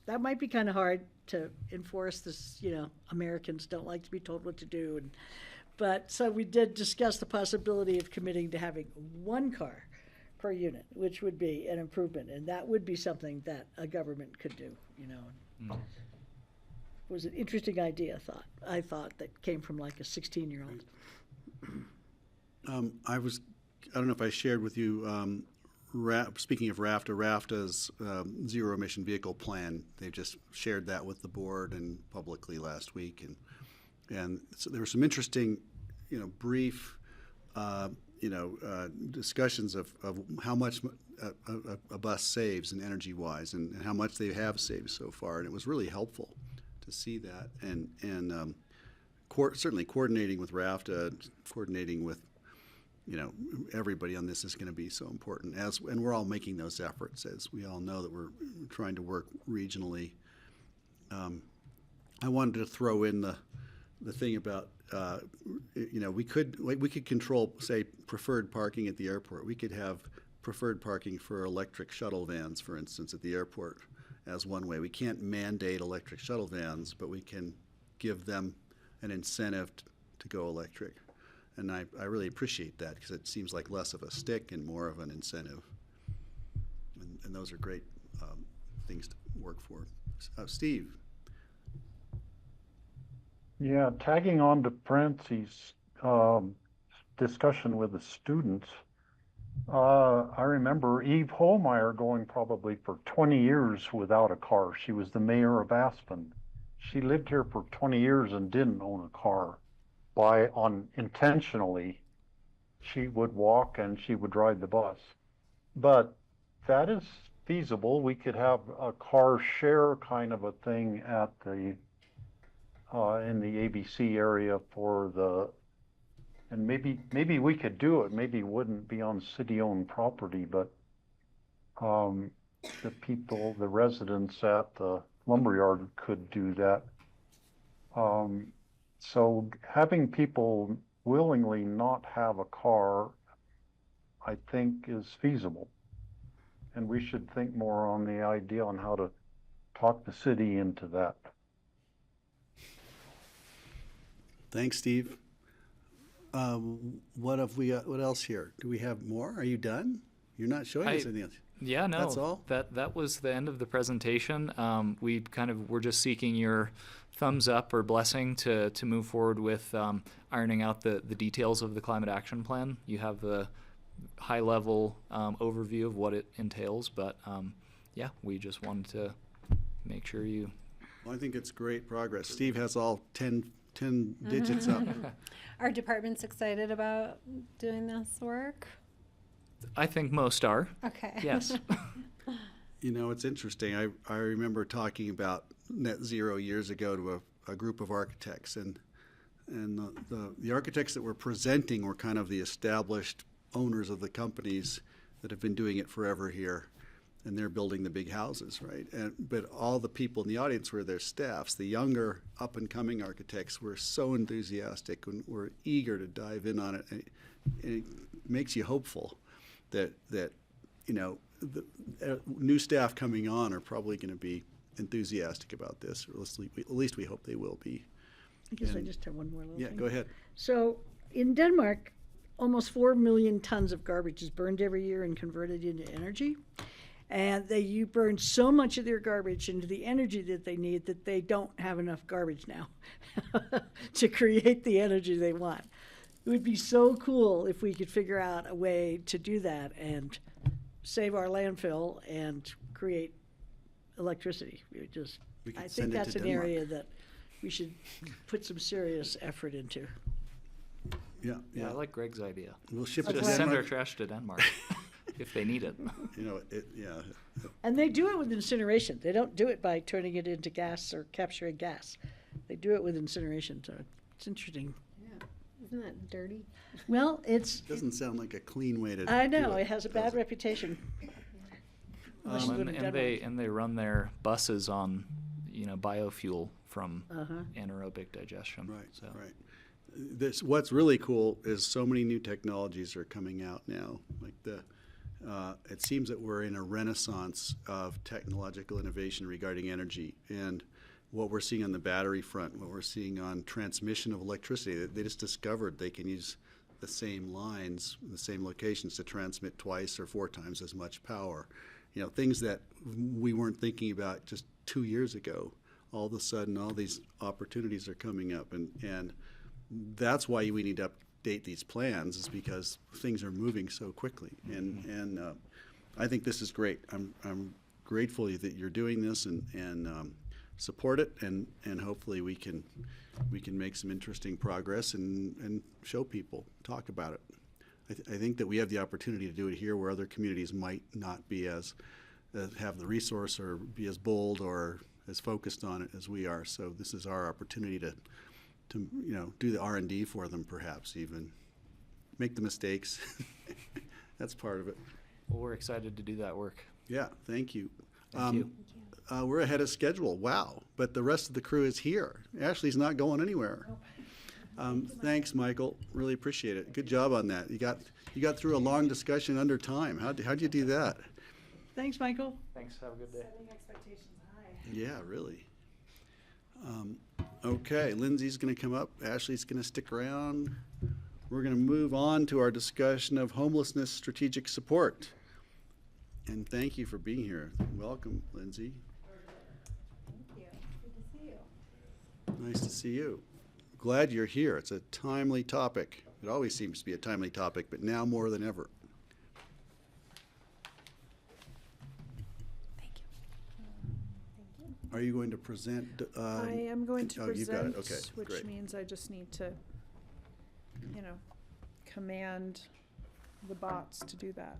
that might be kind of hard to enforce this, Americans don't like to be told what to do. But so we did discuss the possibility of committing to having one car per unit, which would be an improvement. And that would be something that a government could do, It was an interesting idea, I thought, that came from like a 16-year-old. I don't know if I shared with you, speaking of RAFTA's zero emission vehicle plan. They've just shared that with the board and publicly last week, and so there were some interesting, brief, discussions of how much a bus saves in energy-wise and how much they have saved so far, and it was really helpful to see that, and certainly coordinating with RAFTA, coordinating with everybody on this is going to be so important, and we're all making those efforts, as we all know that we're trying to work regionally. I wanted to throw in the thing about we could control, say, preferred parking at the airport. We could have preferred parking for electric shuttle vans, for instance, at the airport as one way. We can't mandate electric shuttle vans, but we can give them an incentive to go electric. And I really appreciate that, because it seems like less of a stick and more of an incentive. And those are great things to work for. Steve? Yeah, tagging on to Francie's discussion with the students, I remember Eve Holmeyer going probably for 20 years without a car. She was the mayor of Aspen. She lived here for 20 years and didn't own a car intentionally she would walk and she would ride the bus. But that is feasible. We could have a car share kind of a thing at the in the ABC area for the, and maybe we could do it. Maybe it wouldn't be on city-owned property, but the people, the residents at the lumberyard could do that. So having people willingly not have a car, I think, is feasible. And we should think more on the idea on how to talk the city into that. Thanks, Steve. What have we? What else here? Do we have more? Are you done? You're not showing us anything else. Yeah, no, That's all? That was the end of the presentation. We kind of were just seeking your thumbs up or blessing to move forward with ironing out the details of the climate action plan. You have the high level overview of what it entails, but yeah, we just wanted to make sure you. Well, I think it's great progress. Steve has all 10 digits up. Are departments excited about doing this work? I think most are. Okay. Yes. You know, it's interesting. I remember talking about net zero years ago to a group of architects, and the architects that were presenting were kind of the established owners of the companies that have been doing it forever here, and they're building the big houses, right? But all the people in the audience were their staffs. The younger, up-and-coming architects were so enthusiastic and were eager to dive in on it, and it makes you hopeful that you know, the new staff coming on are probably going to be enthusiastic about this, or at least we hope they will be. I guess I And- just have one more little Yeah, thing. go ahead. So in Denmark, almost 4 million tons of garbage is burned every year and converted into energy. And you burn so much of their garbage into the energy that they need that they don't have enough garbage now to create the energy they want. It would be so cool if we could figure out a way to do that and save our landfill and create electricity. We could I send think it that's to an Denmark. area that we should put some serious effort into. Yeah, Yeah, I like Greg's idea. We'll ship it to Just send our Denmark. trash to Denmark if they need it. You know, yeah. And they do it with incineration. They don't do it by turning it into gas or capturing gas. They do it with incineration, so it's interesting. Yeah. Isn't that dirty? Well, it's, Doesn't sound like a clean way to I do know, it has a bad does it? reputation. Unless you live in And Denmark. they run their buses on, you know, biofuel from Uh-huh. anaerobic digestion. Right, So. right. What's really cool is so many new technologies are coming out now. Like it seems that we're in a renaissance of technological innovation regarding energy, and what we're seeing on the battery front, what we're seeing on transmission of electricity. They just discovered they can use the same lines, the same locations to transmit twice or 4 times as much power. You know, things that we weren't thinking about just 2 years ago. All of a sudden, all these opportunities are coming up, and that's why we need to update these plans, is because things are moving so quickly. And I think this is great. I'm grateful that you're doing this and support it, and hopefully we can make some interesting progress and show people, talk about it. I think that we have the opportunity to do it here where other communities might not be as have the resource or be as bold or as focused on it as we are. So this is our opportunity to you know, do the R&D for them, perhaps even make the mistakes. That's part of it. Well, we're excited to do that work. Yeah, thank you. Thank you. We're ahead of schedule. Wow! But the rest of the crew is here. Ashley's not going anywhere. Thanks, Michael. Really appreciate it. Good job on that. You got through a long discussion under time. How'd you do that? Thanks, Michael. Thanks. Have a good day. Yeah, really. Okay, Lindsay's going to come up. Ashley's going to stick around. We're going to move on to our discussion of homelessness strategic support. And thank you for being here. Welcome, Lindsay. Thank you. Good to see you. Nice to see you. Glad you're here. It's a timely topic. It always seems to be a timely topic, but now more than ever. Are you going to present? I am going to oh, you've got present, it. Okay, which great. means I just need to, you know, command the bots to do that.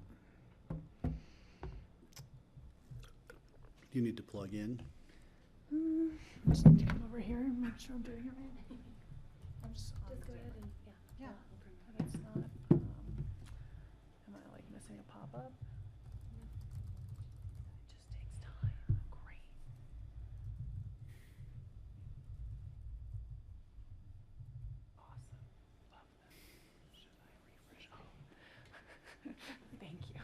You need to plug in. Just come over here and make sure I'm doing it right. I'm just on Just go Zoom. ahead and, Yeah, but it's not, am I like missing a pop-up? It just takes time. Great. Awesome. Love that. Should I refresh? Oh. Thank you.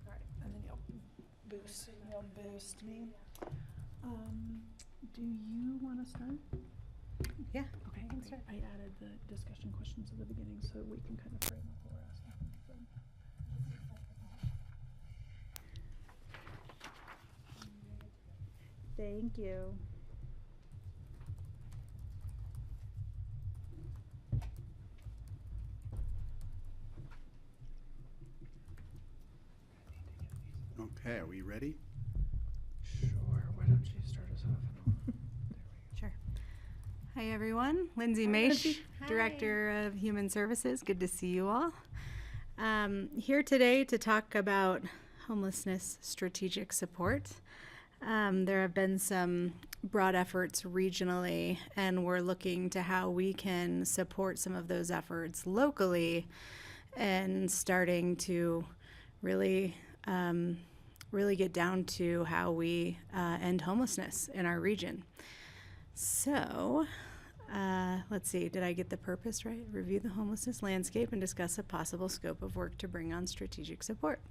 All right, and then you'll boost me. Do you want to start? Yeah. Okay, great. I added the discussion questions at the beginning so we can kind of frame up what we're asking. So. Thank you. Okay, are we ready? Sure. Why don't you start us off? Sure. Hi, everyone. Lindsay Hi, Maish, Lindsay. Director of Human Services. Good to see you all. Here today to talk about homelessness strategic support. There have been some broad efforts regionally, and we're looking to how we can support some of those efforts locally and starting to really get down to how we end homelessness in our region. So, let's see, did I get the purpose right? Review the homelessness landscape and discuss a possible scope of work to bring on strategic support.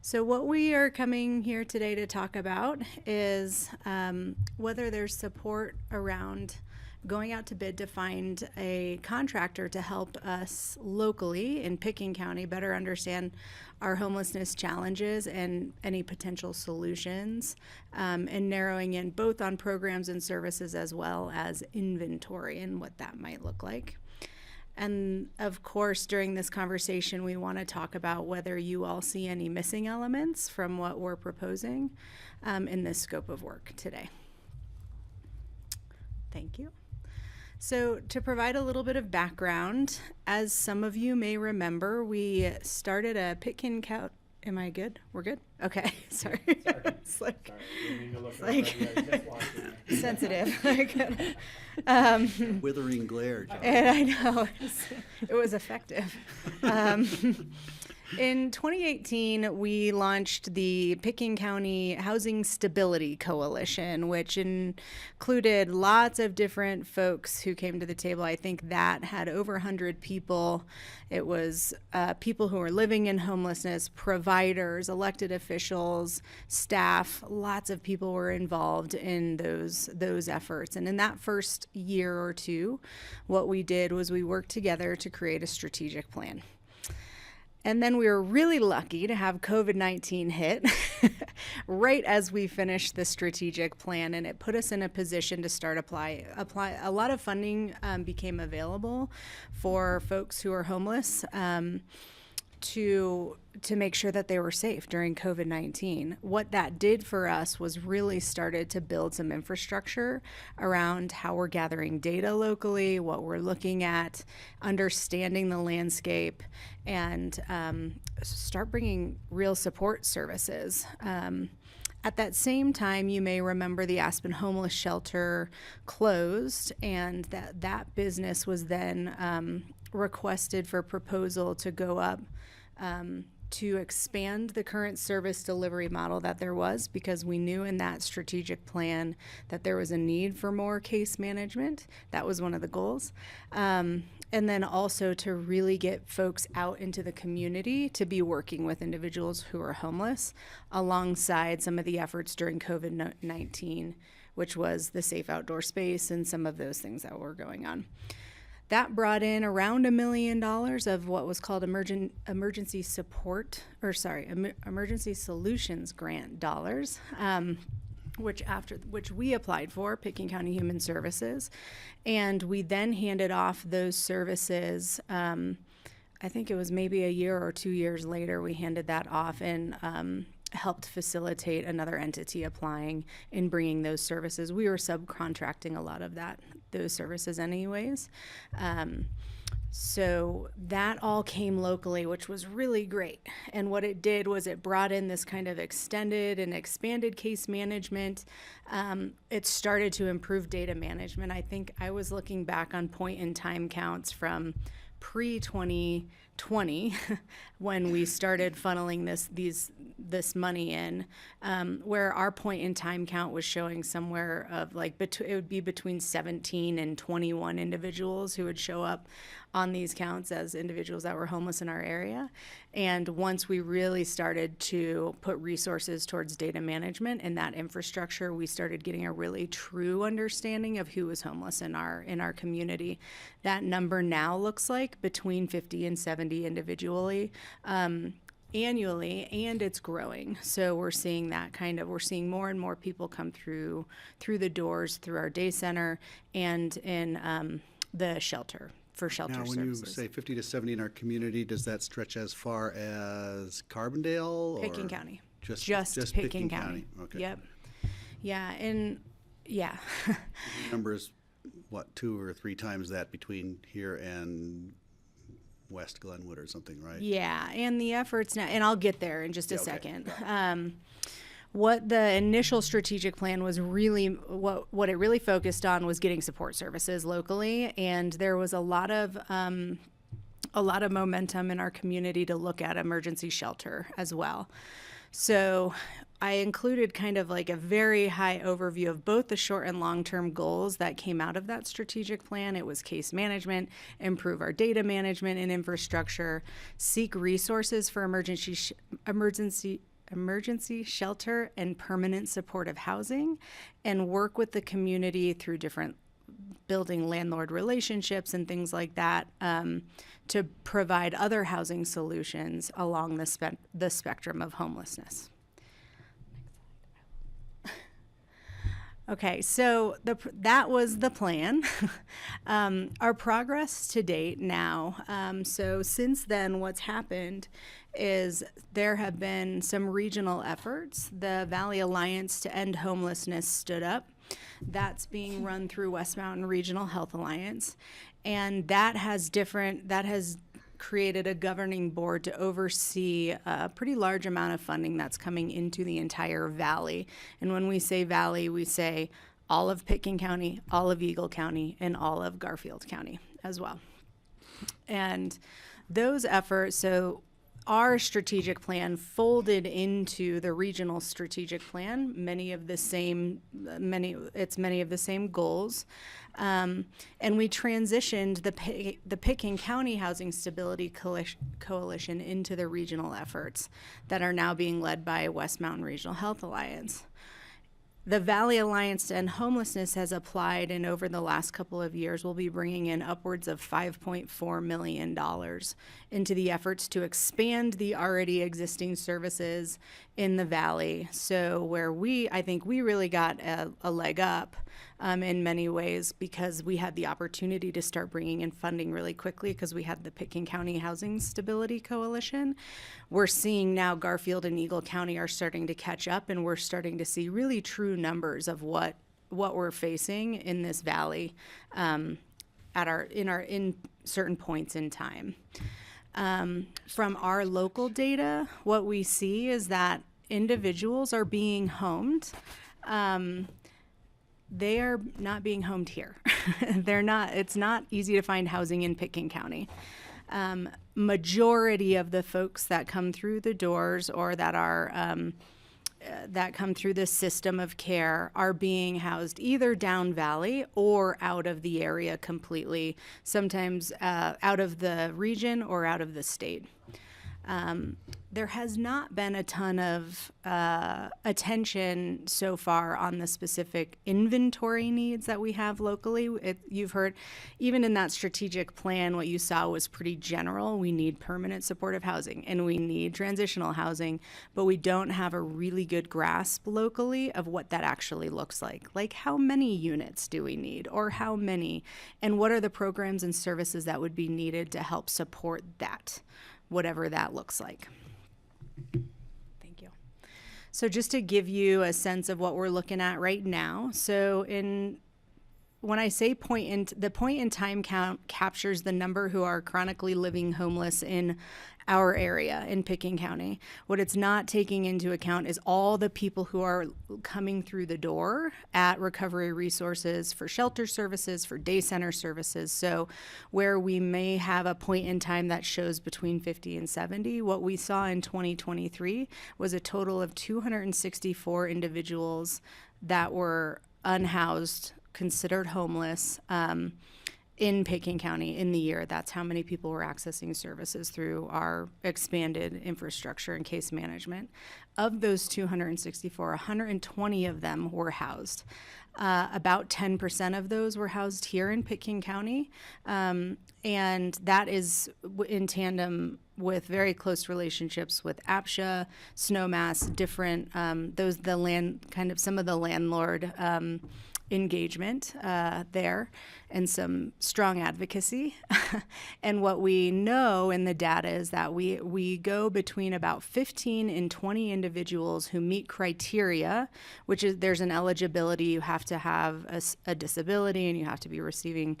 So what we are coming here today to talk about is whether there's support around going out to bid to find a contractor to help us locally in Pickens County better understand our homelessness challenges and any potential solutions, and narrowing in both on programs and services as well as inventory and what that might look like. And of course, during this conversation, we want to talk about whether you all see any missing elements from what we're proposing in this scope of work today. Thank you. So to provide a little bit of background, as some of you may remember, we started a Pickens County. Am I good? We're good? Okay, sorry. It's like, sensitive. Withering glare, John. And I know, it was effective. In 2018, we launched the Pickens County Housing Stability Coalition, which included lots of different folks who came to the table. I think that had over 100 people. It was people who were living in homelessness, providers, elected officials, staff. Lots of people were involved in those efforts. And in that first year or two, what we did was we worked together to create a strategic plan. And then we were really lucky to have COVID-19 hit right as we finished the strategic plan, and it put us in a position to start apply. A lot of funding became available for folks who are homeless to make sure that they were safe during COVID-19. What that did for us was really started to build some infrastructure around how we're gathering data locally, what we're looking at, understanding the landscape, and start bringing real support services. At that same time, you may remember the Aspen Homeless Shelter closed, and that business was then requested for proposal to go up to expand the current service delivery model that there was, because we knew in that strategic plan that there was a need for more case management. That was one of the goals. And then also to really get folks out into the community to be working with individuals who are homeless alongside some of the efforts during COVID-19, which was the safe outdoor space and some of those things that were going on. That brought in around $1 million of what was called emergency solutions grant dollars, which we applied for, Pickens County Human Services, and we then handed off those services. I think it was maybe a year or 2 years later, we handed that off and helped facilitate another entity applying and bringing those services. We were subcontracting a lot of those services anyways. So that all came locally, which was really great. And what it did was it brought in this kind of extended and expanded case management. It started to improve data management. I think I was looking back on point in time counts from pre-2020 when we started funneling this money in, where our point in time count was showing somewhere of like it would be between 17 and 21 individuals who would show up on these counts as individuals that were homeless in our area. And once we really started to put resources towards data management and that infrastructure, we started getting a really true understanding of who was homeless in our community. That number now looks like between 50 and 70 individually. Annually, and it's growing. So we're seeing we're seeing more and more people come through the doors through our day center and in the shelter for shelter Now, when services. you say 50 to 70 in our community, does that stretch as far as Carbondale? Picking or County. Just Picking County. Okay. Yep. Yeah, and yeah. Numbers, what, 2 or 3 times that between here and West Glenwood or something, right? Yeah, and the efforts now, and I'll get there in just a Yeah, okay. second. What the initial strategic plan was really, what it really focused on was getting support services locally, and there was a lot of momentum in our community to look at emergency shelter as well. So I included kind of like a very high overview of both the short and long-term goals that came out of that strategic plan. It was case management, improve our data management and infrastructure, seek resources for emergency shelter and permanent supportive housing, and work with the community through different building landlord relationships and things like that to provide other housing solutions along the spectrum of homelessness. Okay, so that was the plan. Our progress to date now. So since then, what's happened is there have been some regional efforts. The Valley Alliance to End Homelessness stood up. That's being run through West Mountain Regional Health Alliance, and that has created a governing board to oversee a pretty large amount of funding that's coming into the entire valley. And when we say valley, we say all of Pitkin County, all of Eagle County, and all of Garfield County as well. And those efforts, so our strategic plan folded into the regional strategic plan, many of the same goals. And we transitioned the Pitkin County Housing Stability Coalition into the regional efforts that are now being led by West Mountain Regional Health Alliance. The Valley Alliance to End Homelessness has applied, and over the last couple of years, we'll be bringing in upwards of $5.4 million into the efforts to expand the already existing services in the Valley. So where I think we really got a leg up in many ways because we had the opportunity to start bringing in funding really quickly because we had the Pitkin County Housing Stability Coalition. We're seeing now Garfield and Eagle County are starting to catch up, and we're starting to see really true numbers of what we're facing in this valley in certain points in time. From our local data, what we see is that individuals are being homed. They are not being homed here. It's not easy to find housing in Pitkin County. Majority of the folks that come through the doors or that come through this system of care are being housed either down valley or out of the area completely, sometimes out of the region or out of the state. There has not been a ton of attention so far on the specific inventory needs that we have locally. You've heard, even in that strategic plan, what you saw was pretty general. We need permanent supportive housing and we need transitional housing, but we don't have a really good grasp locally of what that actually looks like. Like, how many units do we need, or how many, and what are the programs and services that would be needed to help support that, whatever that looks like. Thank you. So just to give you a sense of what we're looking at right now. So when I say the point in time count captures the number who are chronically living homeless in our area in Pickens County. What it's not taking into account is all the people who are coming through the door at Recovery Resources for shelter services, for day center services. So where we may have a point in time that shows between 50 and 70, what we saw in 2023 was a total of 264 individuals that were unhoused, considered homeless, in Pickens County in the year. That's how many people were accessing services through our expanded infrastructure and case management. Of those 264, 120 of them were housed. About 10% of those were housed here in Pickens County, and that is in tandem with very close relationships with APSHA, Snowmass, different some of the landlord engagement there, and some strong advocacy. And what we know in the data is that we go between about 15 and 20 individuals who meet criteria, which is there's an eligibility. You have to have a disability, and you have to be receiving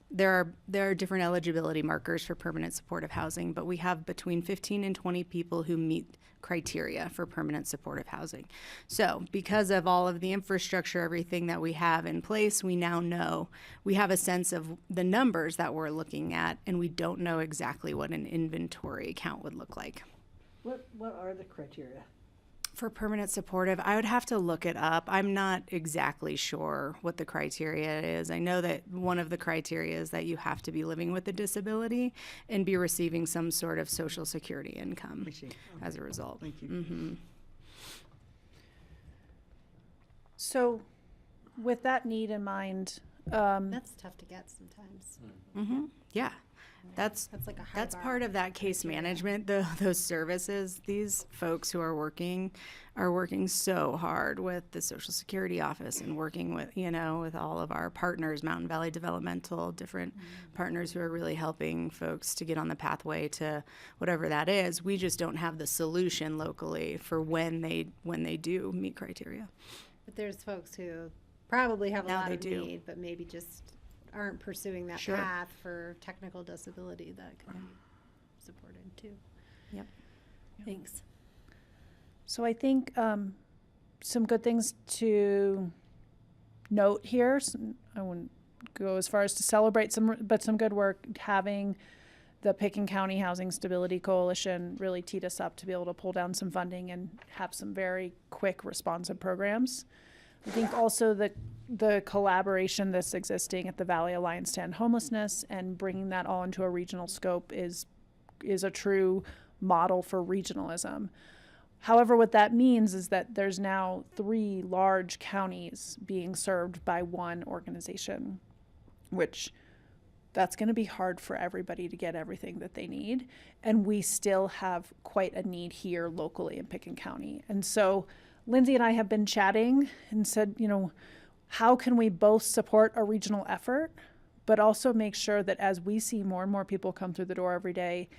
there are different eligibility markers for permanent supportive housing, but we have between 15 and 20 people who meet criteria for permanent supportive housing. So because of all of the infrastructure, everything that we have in place, we now know, we have a sense of the numbers that we're looking at, and we don't know exactly what an inventory count would look like. What are the criteria? For permanent supportive, I would have to look it up. I'm not exactly sure what the criteria is. I know that one of the criteria is that you have to be living with a disability and be receiving some sort of Social Security income as a result. Thank you. Mm-hmm. So with that need in mind, That's tough to get sometimes. Mm-hmm. Yeah. That's like a high that's bar. part of that case management, those services. These folks who are working so hard with the Social Security office and working with, with all of our partners, Mountain Valley Developmental, different partners who are really helping folks to get on the pathway to whatever that is. We just don't have the solution locally for when they do meet criteria. But there's folks who probably have a Now lot they of do. need, but maybe just aren't pursuing that Sure. path for technical disability that can be supported too. Yep. Thanks. So I think some good things to note here. I wouldn't go as far as to celebrate but some good work. Having the Pickens County Housing Stability Coalition really teed us up to be able to pull down some funding and have some very quick responsive programs. I think also the collaboration that's existing at the Valley Alliance to End Homelessness and bringing that all into a regional scope is a true model for regionalism. However, what that means is that there's now 3 large counties being served by one organization, which that's going to be hard for everybody to get everything that they need. And we still have quite a need here locally in Pickens County. And so Lindsay and I have been chatting and said, how can we both support a regional effort, but also make sure that as we see more and more people come through the door every day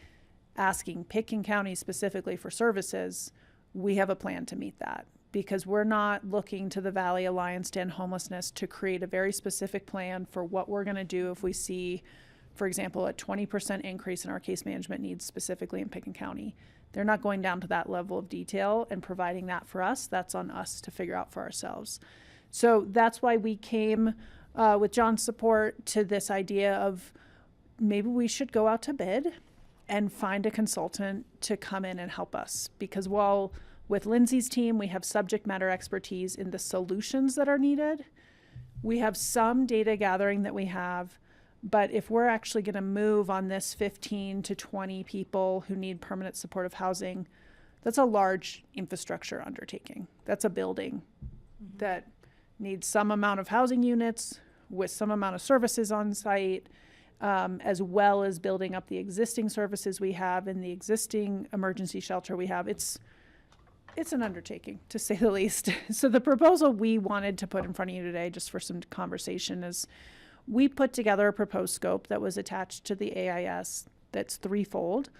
asking Pickens County specifically for services, we have a plan to meet that. Because we're not looking to the Valley Alliance to End Homelessness to create a very specific plan for what we're going to do if we see, for example, a 20% increase in our case management needs specifically in Pickens County. They're not going down to that level of detail and providing that for us. That's on us to figure out for ourselves. So that's why we came with John's support to this idea of maybe we should go out to bid and find a consultant to come in and help us. Because while with Lindsay's team, we have subject matter expertise in the solutions that are needed, we have some data gathering that we have. But if we're actually going to move on this 15 to 20 people who need permanent supportive housing, that's a large infrastructure undertaking. That's a building that needs some amount of housing units with some amount of services on site, as well as building up the existing services we have in the existing emergency shelter we have. It's an undertaking, to say the least. So the proposal we wanted to put in front of you today, just for some conversation, is we put together a proposed scope that was attached to the AIS that's threefold.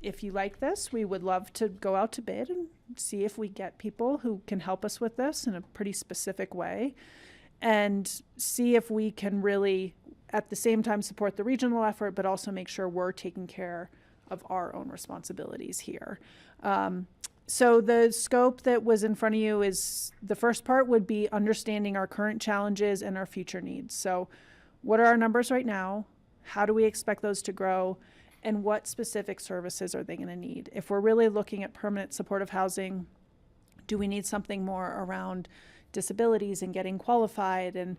if you like this, we would love to go out to bid and see if we get people who can help us with this in a pretty specific way, and see if we can really, at the same time, support the regional effort, but also make sure we're taking care of our own responsibilities here. So the scope that was in front of you is, the first part would be understanding our current challenges and our future needs. So what are our numbers right now? How do we expect those to grow? And what specific services are they going to need? If we're really looking at permanent supportive housing, do we need something more around disabilities and getting qualified and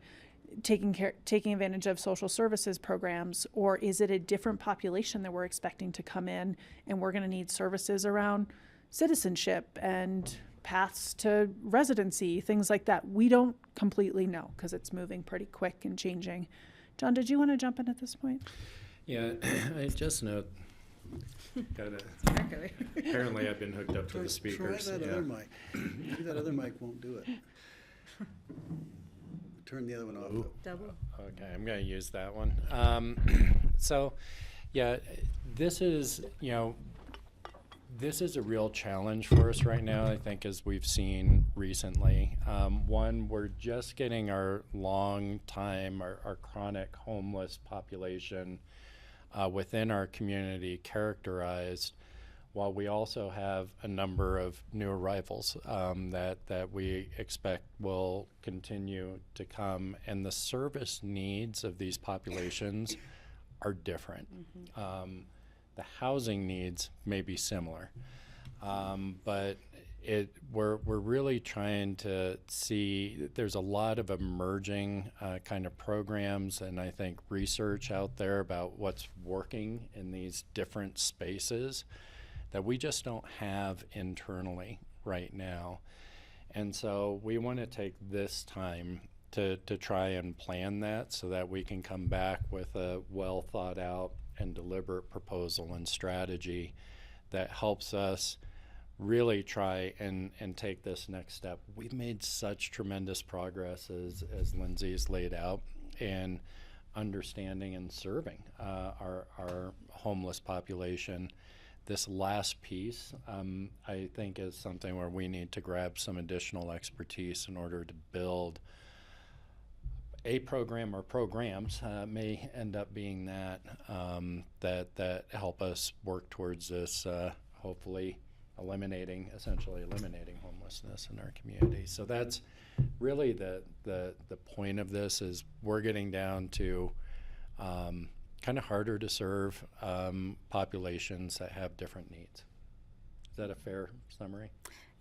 taking advantage of social services programs? Or is it a different population that we're expecting to come in, and we're going to need services around citizenship and paths to residency, things like that? We don't completely know because it's moving pretty quick and changing. John, did you want to jump in at this point? Yeah, I just note, apparently I've been hooked up to the speakers. Try that yeah. other mic. Maybe that other mic won't do it. Turn the other one off. though. Double. Okay, I'm going to use that one. So, yeah, this is, this is a real challenge for us right now, I think, as we've seen recently. One, we're just getting our our chronic homeless population within our community characterized, while we also have a number of new arrivals that we expect will continue to come, and the service needs of these populations are different. The housing needs may be similar, but we're really trying to see that there's a lot of emerging kind of programs and I think research out there about what's working in these different spaces that we just don't have internally right now. And so we want to take this time to try and plan that so that we can come back with a well thought out and deliberate proposal and strategy that helps us really try and take this next step. We've made such tremendous progress as Lindsay's laid out in understanding and serving our homeless population. This last piece, I think, is something where we need to grab some additional expertise in order to build a program or programs, may end up being that help us work towards this, hopefully essentially eliminating homelessness in our community. So that's really the point of this, is we're getting down to kind of harder to serve populations that have different needs. Is that a fair summary?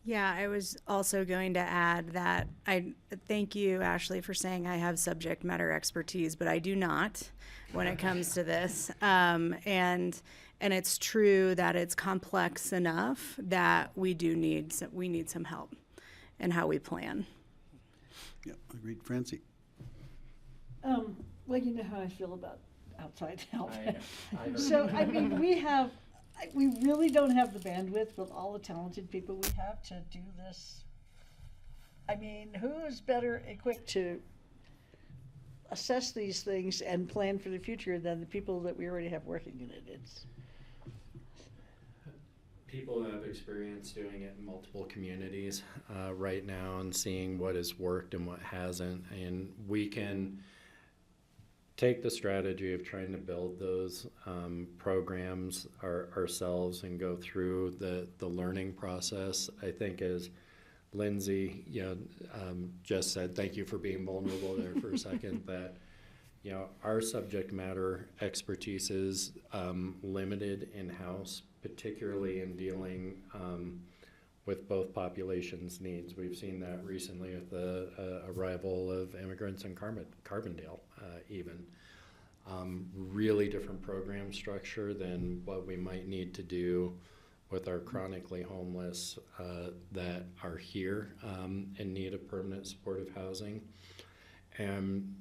Yeah, I was also going to add that I thank you, Ashley, for saying I have subject matter expertise, but I do not when it comes to this. And it's true that it's complex enough that we need some help in how we plan. Yeah, agreed. Francie? Well, you know how I feel about outside help. I know. So, I mean, we really don't have the bandwidth with all the talented people we have to do this. I mean, who is better equipped to assess these things and plan for the future than the people that we already have working in it? It's people have experience doing it in multiple communities right now and seeing what has worked and what hasn't, and we can take the strategy of trying to build those programs ourselves and go through the learning process. I think, as Lindsay just said, thank you for being vulnerable there for a second, that our subject matter expertise is limited in-house, particularly in dealing with both populations' needs. We've seen that recently with the arrival of immigrants in Carbondale, even. Really different program structure than what we might need to do with our chronically homeless that are here in need of permanent supportive housing. And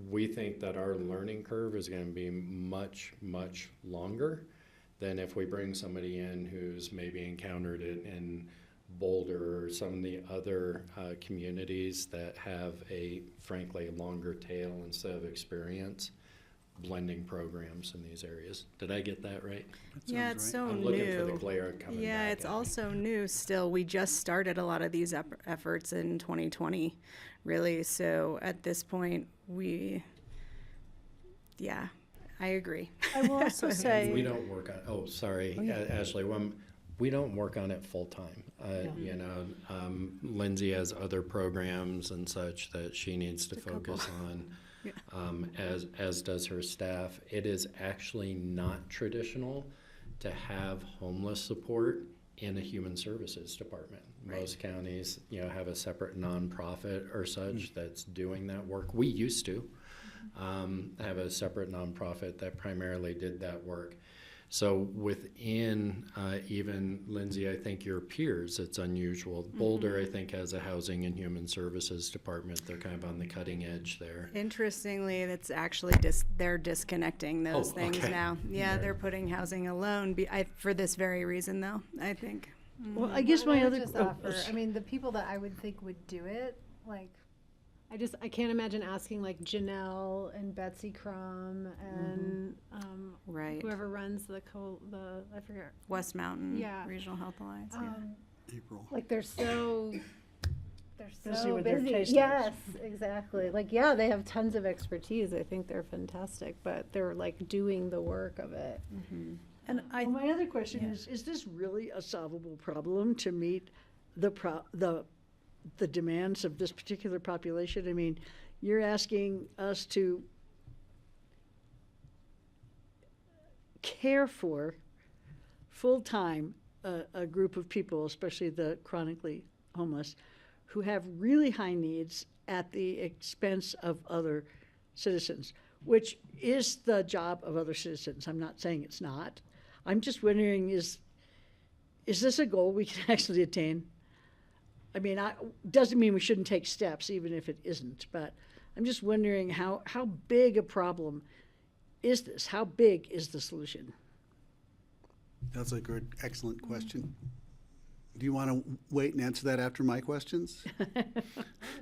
we think that our learning curve is going to be much, much longer than if we bring somebody in who's maybe encountered it in Boulder or some of the other communities that have a, frankly, longer tail instead of experience. blending programs in these areas. Did I get that right? Yeah, sounds it's right. so I'm new. looking for the glare coming back. Yeah, it's at me. also new still. We just started a lot of these efforts in 2020, really. So at this point, I agree. I will also say. We don't work on, oh, sorry, Ashley, we don't work on it full-time. You know, Lindsay has other programs and such that she needs to focus on, as does her staff. It is actually not traditional to have homeless support in a human services department. Most counties, have a separate nonprofit or such that's doing that work. We used to have a separate nonprofit that primarily did that work. So within even, Lindsay, I think your peers, it's unusual. Boulder, I think, has a housing and human services department. They're kind of on the cutting edge there. Interestingly, that's actually they're disconnecting those things okay. now. Yeah, they're putting housing alone for this very reason, though, I think. Well, I guess my I would other. just oh, offer, I mean, the people that I would think would do it, like, I can't imagine asking like Janelle and Betsy Crum and Right. whoever runs I forget. West Mountain Yeah. Regional Health Alliance. April. Like they're so Busy with their busy. case Yes, exactly. Like, yeah, they have tons of expertise. I think they're fantastic, but they're like doing the work of it. And Well, my other question is this really a solvable problem to meet the demands of this particular population? I mean, you're asking us to care for full-time a group of people, especially the chronically homeless, who have really high needs at the expense of other citizens, which is the job of other citizens. I'm not saying it's not. I'm just wondering, is this a goal we can actually attain? I mean, doesn't mean we shouldn't take steps, even if it isn't, but I'm just wondering how big a problem is this? How big is the solution? That's a good, excellent question. Do you want to wait and answer that after my questions?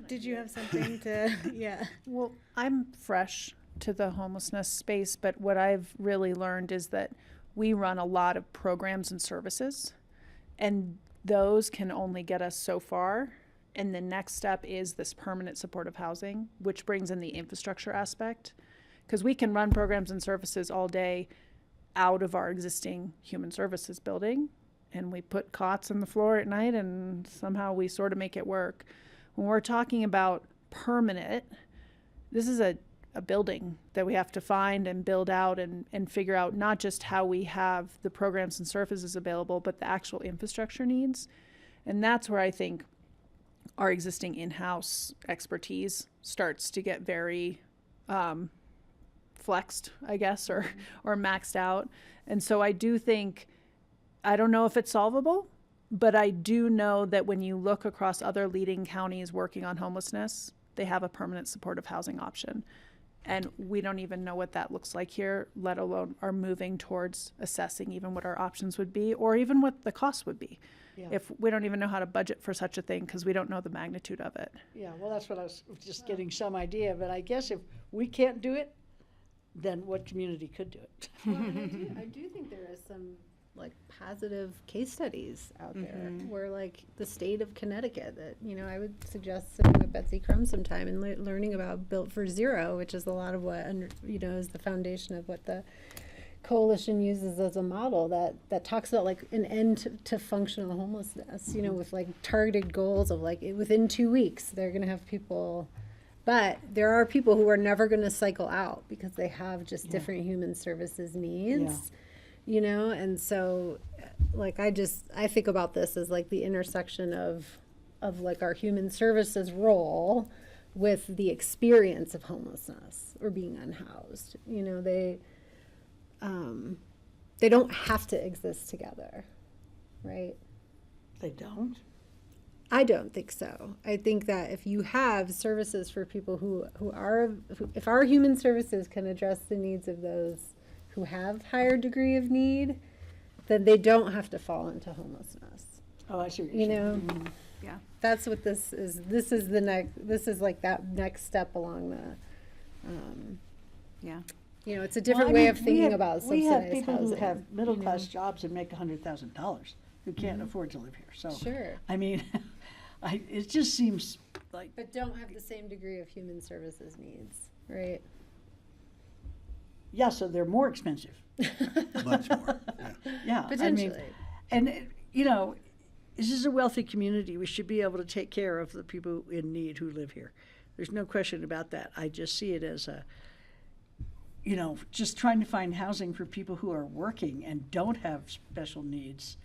Did you have something to, yeah. Well, I'm fresh to the homelessness space, but what I've really learned is that we run a lot of programs and services, and those can only get us so far. And the next step is this permanent supportive housing, which brings in the infrastructure aspect. Because we can run programs and services all day out of our existing human services building, and we put cots on the floor at night, and somehow we sort of make it work. When we're talking about permanent, this is a building that we have to find and build out and figure out not just how we have the programs and services available, but the actual infrastructure needs. And that's where I think our existing in-house expertise starts to get very flexed, I guess, or maxed out. And so I do think, I don't know if it's solvable, but I do know that when you look across other leading counties working on homelessness, they have a permanent supportive housing option. And we don't even know what that looks like here, let alone are moving towards assessing even what our options would be, or even what the cost would be. Yeah. If we don't even know how to budget for such a thing because we don't know the magnitude of it. Yeah, well, that's what I was just getting some idea, but I guess if we can't do it, then what community could do it? Well, and I do think there is some like positive case studies out there where like the state of Connecticut that, I would suggest sitting with Betsy Crum sometime and learning about Built for Zero, which is a lot of what, is the foundation of what the coalition uses as a model that talks about like an end to functional homelessness, with like targeted goals of like within 2 weeks, they're going to have people. But there are people who are never going to cycle out because they have just different human services needs, and so like I think about this as like the intersection of like our human services role with the experience of homelessness or being unhoused. They don't have to exist together, right? They don't? I don't think so. I think that if you have services for people if our human services can address the needs of those who have higher degree of need, then they don't have to fall into homelessness. Oh, I see what you're saying. Yeah. That's what this is. This is like that next step along the, Yeah. You know, it's a Well, different I way mean, of thinking about we have subsidized people who housing. have middle-class know. jobs and make $100,000 who can't afford to live here, so. Sure. I mean, it just seems like, But don't have the same degree of human services needs, right? yeah, so they're more expensive. Much more. Yeah. Yeah, I mean, Potentially. and, you know, this is a wealthy community. We should be able to take care of the people in need who live here. There's no question about that. I just see it as a, you know, just trying to find housing for people who are working and don't have special needs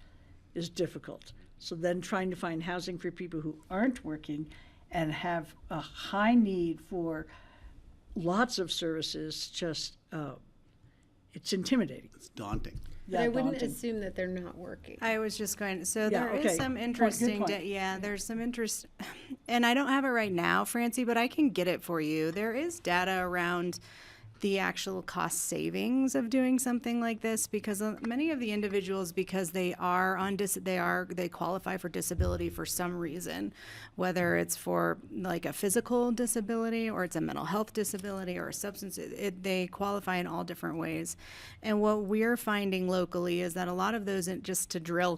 is difficult. So then trying to find housing for people who aren't working and have a high need for lots of services, just, it's intimidating. It's daunting. But I wouldn't daunting. assume that they're not working. I was just going, so Yeah, there is okay. some Good interesting, point. yeah, there's some interest, and I don't have it right now, Francie, but I can get it for you. There is data around the actual cost savings of doing something like this, because many of the individuals, because they are on they qualify for disability for some reason, whether it's for like a physical disability or it's a mental health disability or a substance, they qualify in all different ways. And what we're finding locally is that a lot of those, just to drill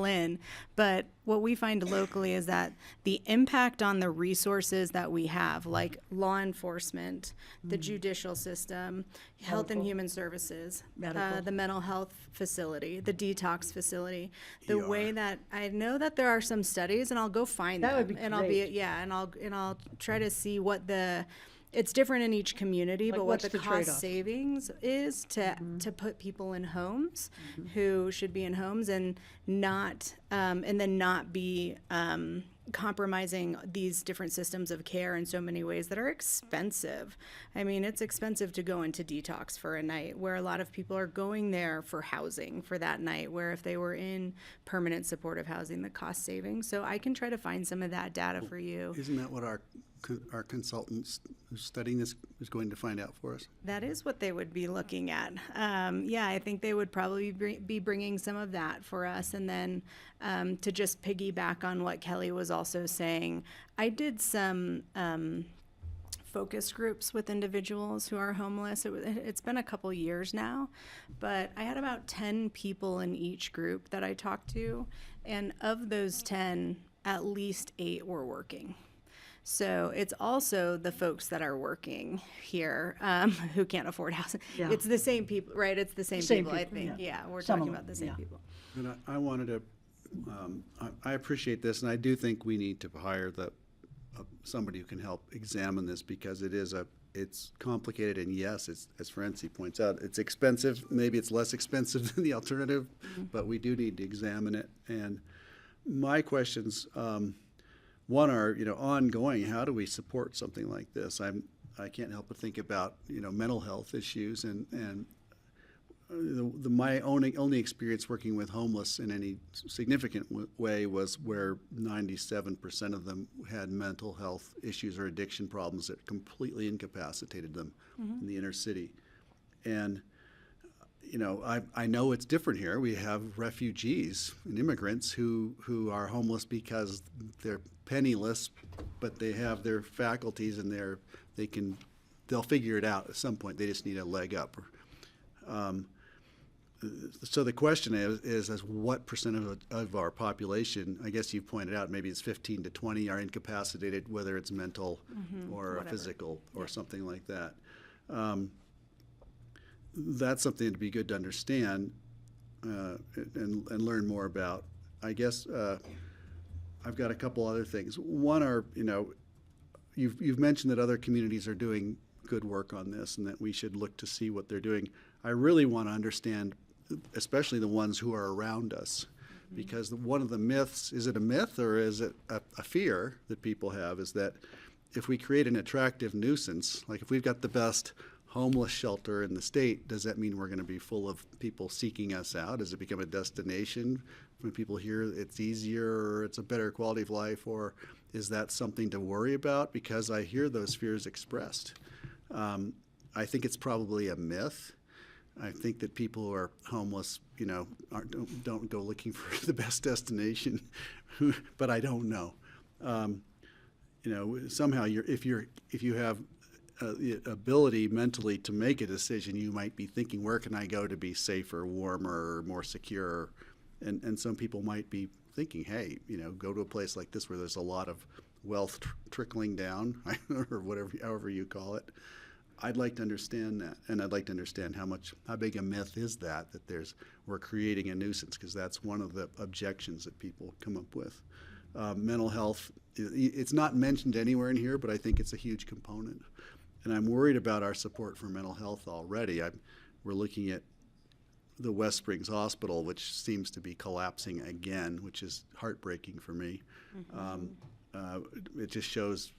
in, but what we find locally is that the impact on the resources that we have, like law enforcement, the judicial system, health and Medical. human services, Medical. the mental health facility, the detox facility, the ER. way that I know that there are some studies, and I'll go find That them, would be and great. and I'll try to see what it's different in each community, Like, but what what's the the cost trade-off? savings is to put people in homes who should be in homes and not and then not be compromising these different systems of care in so many ways that are expensive. I mean, it's expensive to go into detox for a night, where a lot of people are going there for housing for that night, where if they were in permanent supportive housing, the cost savings. So I can try to find some of that data for you. Isn't that what our consultants who's studying this is going to find out for us? That is what they would be looking at. Yeah, I think they would probably be bringing some of that for us. And then to just piggyback on what Kelly was also saying, I did some focus groups with individuals who are homeless. It's been a couple years now, but I had about 10 people in each group that I talked to. And of those 10, at least 8 were working. So it's also the folks that are working here who can't afford housing. Yeah. It's the same people, right? It's the same people, I people, think. yeah. Yeah, we're Some talking of about the them, same yeah. people. And I wanted to, I appreciate this, and I do think we need to hire somebody who can help examine this, because it's complicated, and yes, it's, as Francie points out, it's expensive. Maybe it's less expensive than the alternative, but we do need to examine it. And my questions, one are, ongoing. How do we support something like this? I can't help but think about, mental health issues, and my only experience working with homeless in any significant way was where 97% of them had mental health issues or addiction problems that completely incapacitated them in the inner city. And I know it's different here. We have refugees and immigrants who are homeless because they're penniless, but they have their faculties and they'll figure it out at some point. They just need a leg up. So the question is what percent of our population, I guess you pointed out, maybe it's 15 to 20 are incapacitated, whether it's mental or whatever. physical or something like that. That's something to be good to understand and learn more about. I guess I've got a couple other things. One are, you've mentioned that other communities are doing good work on this and that we should look to see what they're doing. I really want to understand, especially the ones who are around us, because one of the myths, is it a myth or is it a fear that people have, is that if we create an attractive nuisance, like if we've got the best homeless shelter in the state, does that mean we're going to be full of people seeking us out? Does it become a destination when people hear it's easier or it's a better quality of life, or is that something to worry about? Because I hear those fears expressed. I think it's probably a myth. I think that people who are homeless, don't go looking for the best destination, but I don't know. Somehow if you have the ability mentally to make a decision, you might be thinking, where can I go to be safer, warmer, more secure? And some people might be thinking, hey, go to a place like this where there's a lot of wealth trickling down, or whatever, however you call it. I'd like to understand that, and I'd like to understand how big a myth is that we're creating a nuisance, because that's one of the objections that people come up with. Mental health, it's not mentioned anywhere in here, but I think it's a huge component. And I'm worried about our support for mental health already. We're looking at the West Springs Hospital, which seems to be collapsing again, which is heartbreaking for me. It just shows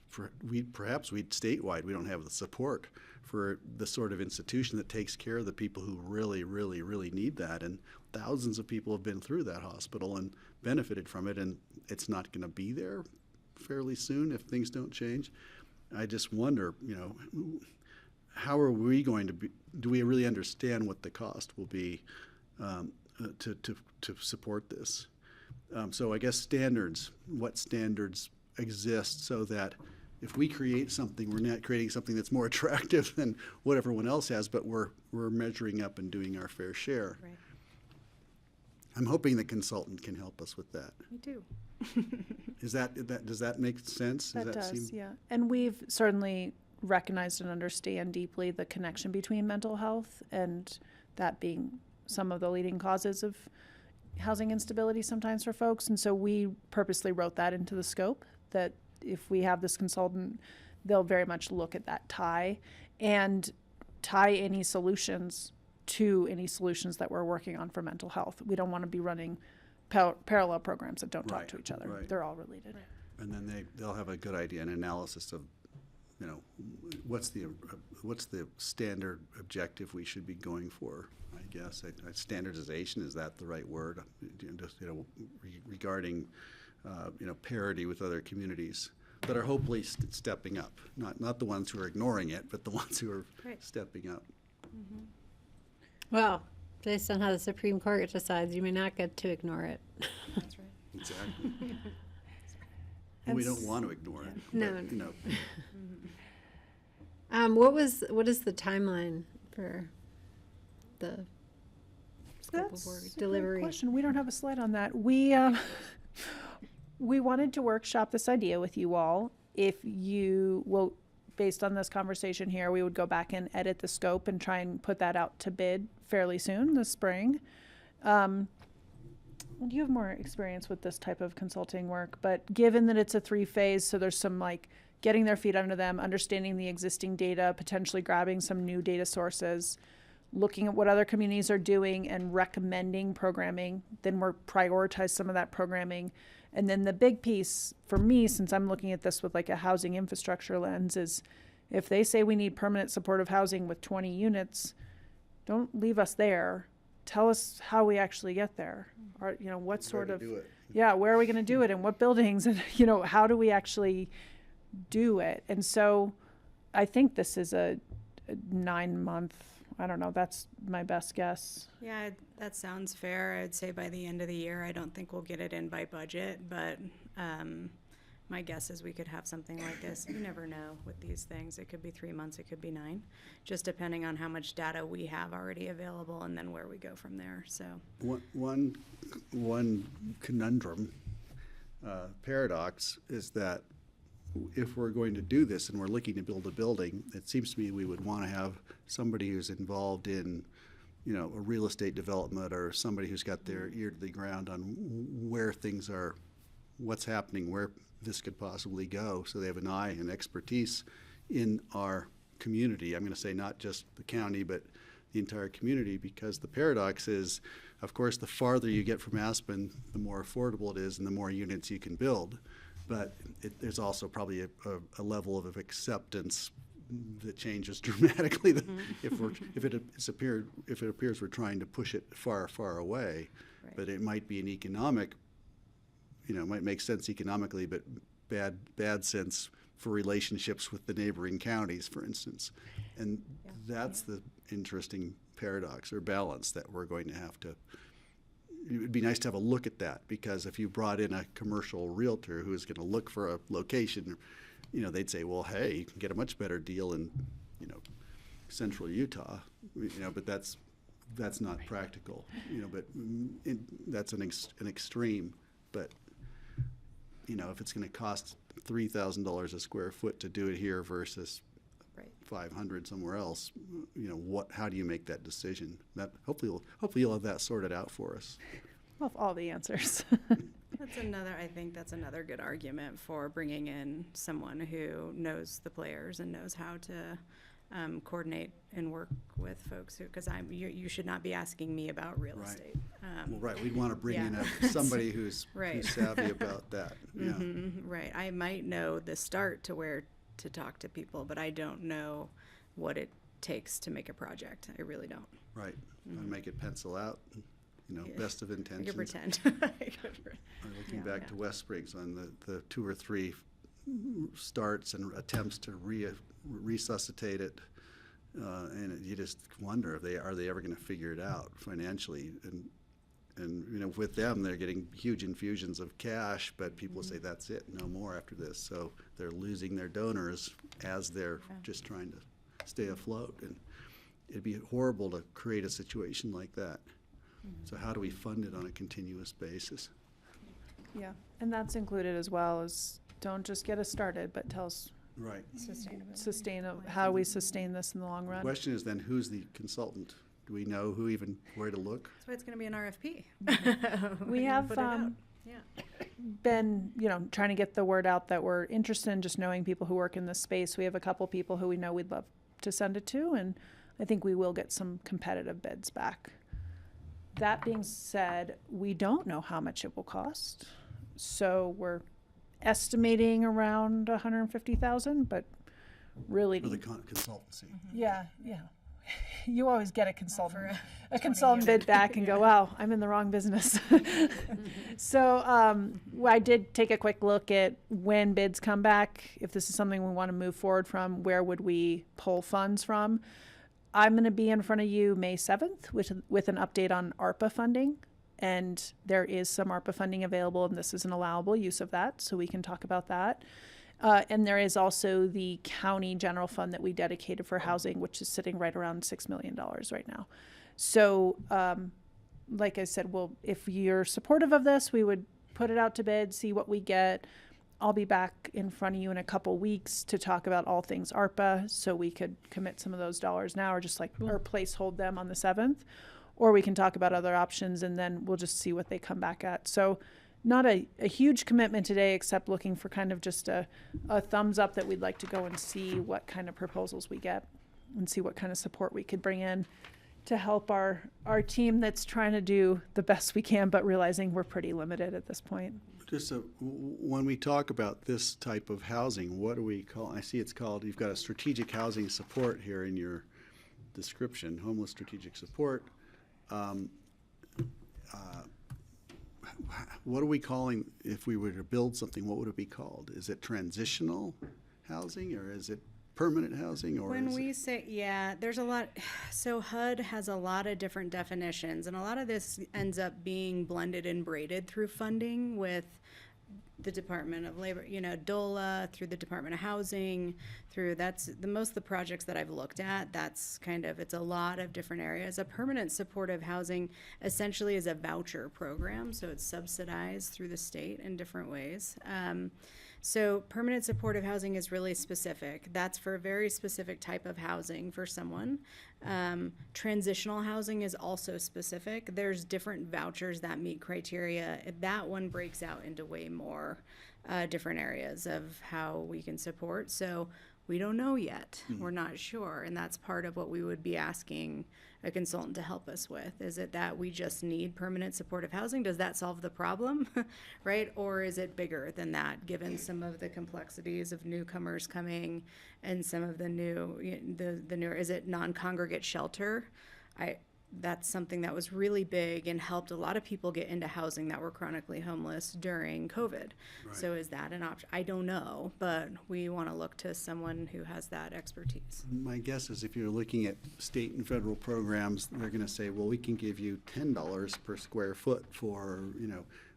perhaps statewide we don't have the support for the sort of institution that takes care of the people who really, really, really need that. And thousands of people have been through that hospital and benefited from it, and it's not going to be there fairly soon if things don't change. I just wonder, how are we going to be? Do we really understand what the cost will be to support this? So I guess standards. What standards exist so that if we create something, we're not creating something that's more attractive than what everyone else has, but we're measuring up and doing our fair share. Right. I'm hoping the consultant can help us with that. Me too. Does that make sense? That does, yeah. And we've certainly recognized and understand deeply the connection between mental health and that being some of the leading causes of housing instability sometimes for folks. And so we purposely wrote that into the scope, that if we have this consultant, they'll very much look at that tie and tie any solutions to any solutions that we're working on for mental health. We don't want to be running parallel programs that don't talk to each other. Right. They're all related. Right. And then they'll have a good idea, an analysis of, what's the standard objective we should be going for. I guess standardization, is that the right word? Just regarding parity with other communities that are hopefully stepping up. Not the ones who are ignoring it, but the ones who are stepping up. Mm-hmm. Well, based on how the Supreme Court decides, you may not get to ignore it. That's right. Exactly. And we don't want to ignore it. No. But, What is the timeline for the scope of work delivery? Good question. We don't have a slide on that. We wanted to workshop this idea with you all. If you will, based on this conversation here, we would go back and edit the scope and try and put that out to bid fairly soon this spring. You have more experience with this type of consulting work, but given that it's a 3-phase, so there's some getting their feet under them, understanding the existing data, potentially grabbing some new data sources, looking at what other communities are doing and recommending programming, then we're prioritize some of that programming. And then the big piece for me, since I'm looking at this with a housing infrastructure lens, is if they say we need permanent supportive housing with 20 units, don't leave us there. Tell us how we actually get there. Or, what sort of, where are we going to do it and what buildings, and, how do we actually do it? And so I think this is a 9-month, I don't know, that's my best guess. Yeah, that sounds fair. I'd say by the end of the year. I don't think we'll get it in by budget, but my guess is we could have something like this. You never know with these things. It could be 3 months, it could be 9, just depending on how much data we have already available and then where we go from there. So one conundrum, paradox, is that if we're going to do this and we're looking to build a building, it seems to me we would want to have somebody who's involved in, a real estate development, or somebody who's got their ear to the ground on where things are, what's happening, where this could possibly go, so they have an eye and expertise in our community. I'm going to say not just the county, but the entire community, because the paradox is, of course, the farther you get from Aspen, the more affordable it is and the more units you can build. But there's also probably a level of acceptance that changes dramatically if it appears we're trying to push it far, far away. Right. But it might be an economic, it might make sense economically, but bad sense for relationships with the neighboring counties, for instance. And that's the interesting paradox or balance that we're going to have to. It would be nice to have a look at that, because if you brought in a commercial realtor who is going to look for a location, they'd say, well, hey, you can get a much better deal in, central Utah, but that's not practical, but that's an extreme. But, if it's going to cost $3,000 a square foot to do it here versus Right. 500 somewhere else, how do you make that decision? That hopefully you'll have that sorted out for us. Well, all the answers. I think that's another good argument for bringing in someone who knows the players and knows how to coordinate and work with folks because you should not be asking me about real Right. estate. Well, right, we'd want to bring in yeah. somebody who's Right. savvy about that. Yeah. Right. I might know the start to where to talk to people, but I don't know what it takes to make a project. I really don't. Right. And make it pencil out, Yeah. best of I intentions. could pretend. Or looking Yeah. back to West Springs on the 2 or 3 starts and attempts to resuscitate it, and you just wonder if are they ever going to figure it out financially, and with them they're getting huge infusions of cash, but people say that's it, no more after this, so they're losing their donors as they're just trying to stay afloat, and it'd be horrible to create a situation like that. So how do we fund it on a continuous basis? Yeah, and that's included as well as don't just get us started, but tell us Right. how we sustain this in the long The run. question is then, who's the consultant? Do we know where to look? That's why it's going to be an RFP. We have Put it out. Yeah. been, trying to get the word out that we're interested in just knowing people who work in this space. We have a couple people who we know we'd love to send it to, and I think we will get some competitive bids back. That being said, we don't know how much it will cost, so we're estimating around 150,000, but really, For the consultancy. yeah. You always get a consultant bid back and go, wow, I'm in the wrong business. So I did take a quick look at when bids come back. If this is something we want to move forward from, where would we pull funds from? I'm going to be in front of you May 7th with an update on ARPA funding. And there is some ARPA funding available, and this is an allowable use of that, so we can talk about that. And there is also the county general fund that we dedicated for housing, which is sitting right around $6 million right now. So, like I said, if you're supportive of this, we would put it out to bid, see what we get. I'll be back in front of you in a couple weeks to talk about all things ARPA, so we could commit some of those dollars now, or just or placehold them on the 7th, or we can talk about other options, and then we'll just see what they come back at. So. Not a huge commitment today, except looking for kind of just a thumbs up that we'd like to go and see what kind of proposals we get and see what kind of support we could bring in to help our team that's trying to do the best we can, but realizing we're pretty limited at this point. Just when we talk about this type of housing, what do we call? I see it's called. You've got a strategic housing support here in your description, homeless strategic support. What are we calling, if we were to build something, what would it be called? Is it transitional housing, or is it permanent housing, or When is we it? say, there's a lot. So HUD has a lot of different definitions, and a lot of this ends up being blended and braided through funding with the Department of Labor, DOLA, through the Department of Housing, that's most of the projects that I've looked at, that's it's a lot of different areas. A permanent supportive housing essentially is a voucher program, so it's subsidized through the state in different ways. So permanent supportive housing is really specific. That's for a very specific type of housing for someone. Transitional housing is also specific. There's different vouchers that meet criteria. That one breaks out into way more different areas of how we can support. So we don't know yet. We're not sure. And that's part of what we would be asking a consultant to help us with. Is it that we just need permanent supportive housing? Does that solve the problem, right? Or is it bigger than that, given some of the complexities of newcomers coming and some of the newer, is it non-congregate shelter? That's something that was really big and helped a lot of people get into housing that were chronically homeless during COVID. So is that an option? I don't know, but we want to look to someone who has that expertise. My guess is if you're looking at state and federal programs, they're going to say, well, we can give you $10 per square foot for,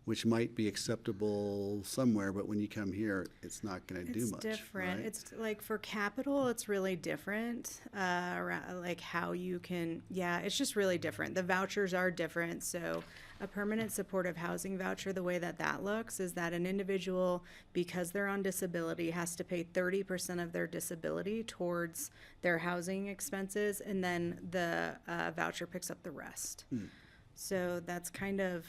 which might be acceptable somewhere, but when you come here, it's not going to do It's much. different. right? It's like for capital, it's really different. Like how you can, yeah, it's just really different. The vouchers are different. So a permanent supportive housing voucher, the way that that looks is that an individual, because they're on disability, has to pay 30% of their disability towards their housing expenses, and then the voucher picks up the rest. So that's kind of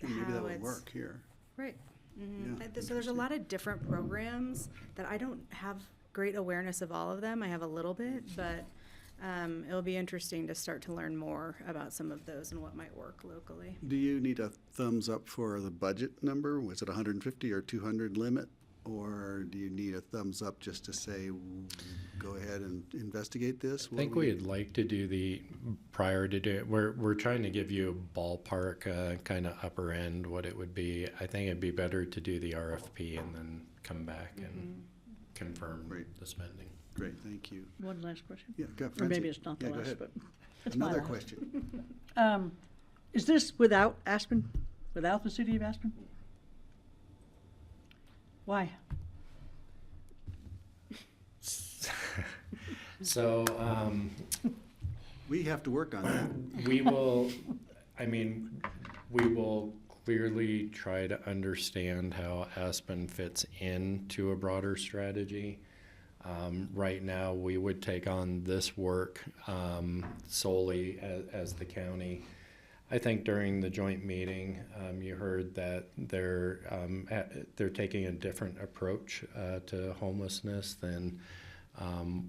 Maybe that how would it's work here. right. Yeah, So there's a lot of different programs that I don't have great awareness of all of them. I have a little bit, but it'll be interesting to start to learn more about some of those and what might work locally. Do you need a thumbs up for the budget number? Was it 150 or 200 limit? Or do you need a thumbs up just to say, go ahead and investigate this? I think we'd like to do the, prior to do it, we're trying to give you a ballpark, kind of upper end, what it would be. I think it'd be better to do the RFP and then come back and confirm Great. the spending. Great, thank you. One last question. Yeah, go, Or Francie. maybe it's not the Yeah, go last, ahead. but it's my Another last. question. Is this without Aspen? Without the city of Aspen? Why? So, We have to work on that. we will, I mean, we will clearly try to understand how Aspen fits into a broader strategy. Right now, we would take on this work solely as the county. I think during the joint meeting, you heard that they're taking a different approach to homelessness than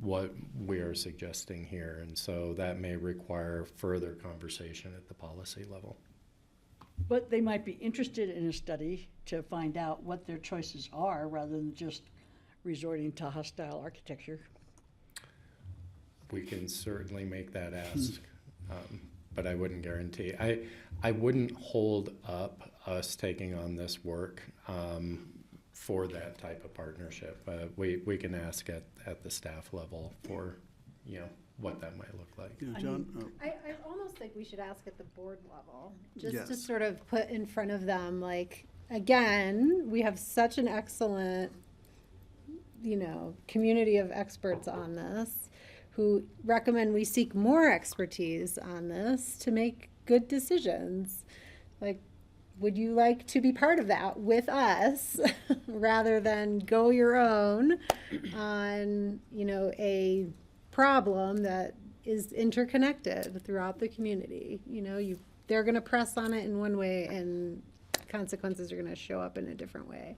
what we are suggesting here, and so that may require further conversation at the policy level. But they might be interested in a study to find out what their choices are rather than just resorting to hostile architecture. We can certainly make that ask, but I wouldn't guarantee. I wouldn't hold up us taking on this work for that type of partnership. We can ask at the staff level for, what that might look like. Yeah, John? Oh, I almost think we should ask at the board level, just to Yes. sort of put in front of them, like, again, we have such an excellent, community of experts on this who recommend we seek more expertise on this to make good decisions. Like, would you like to be part of that with us rather than go your own on, a problem that is interconnected throughout the community? They're going to press on it in one way and consequences are going to show up in a different way.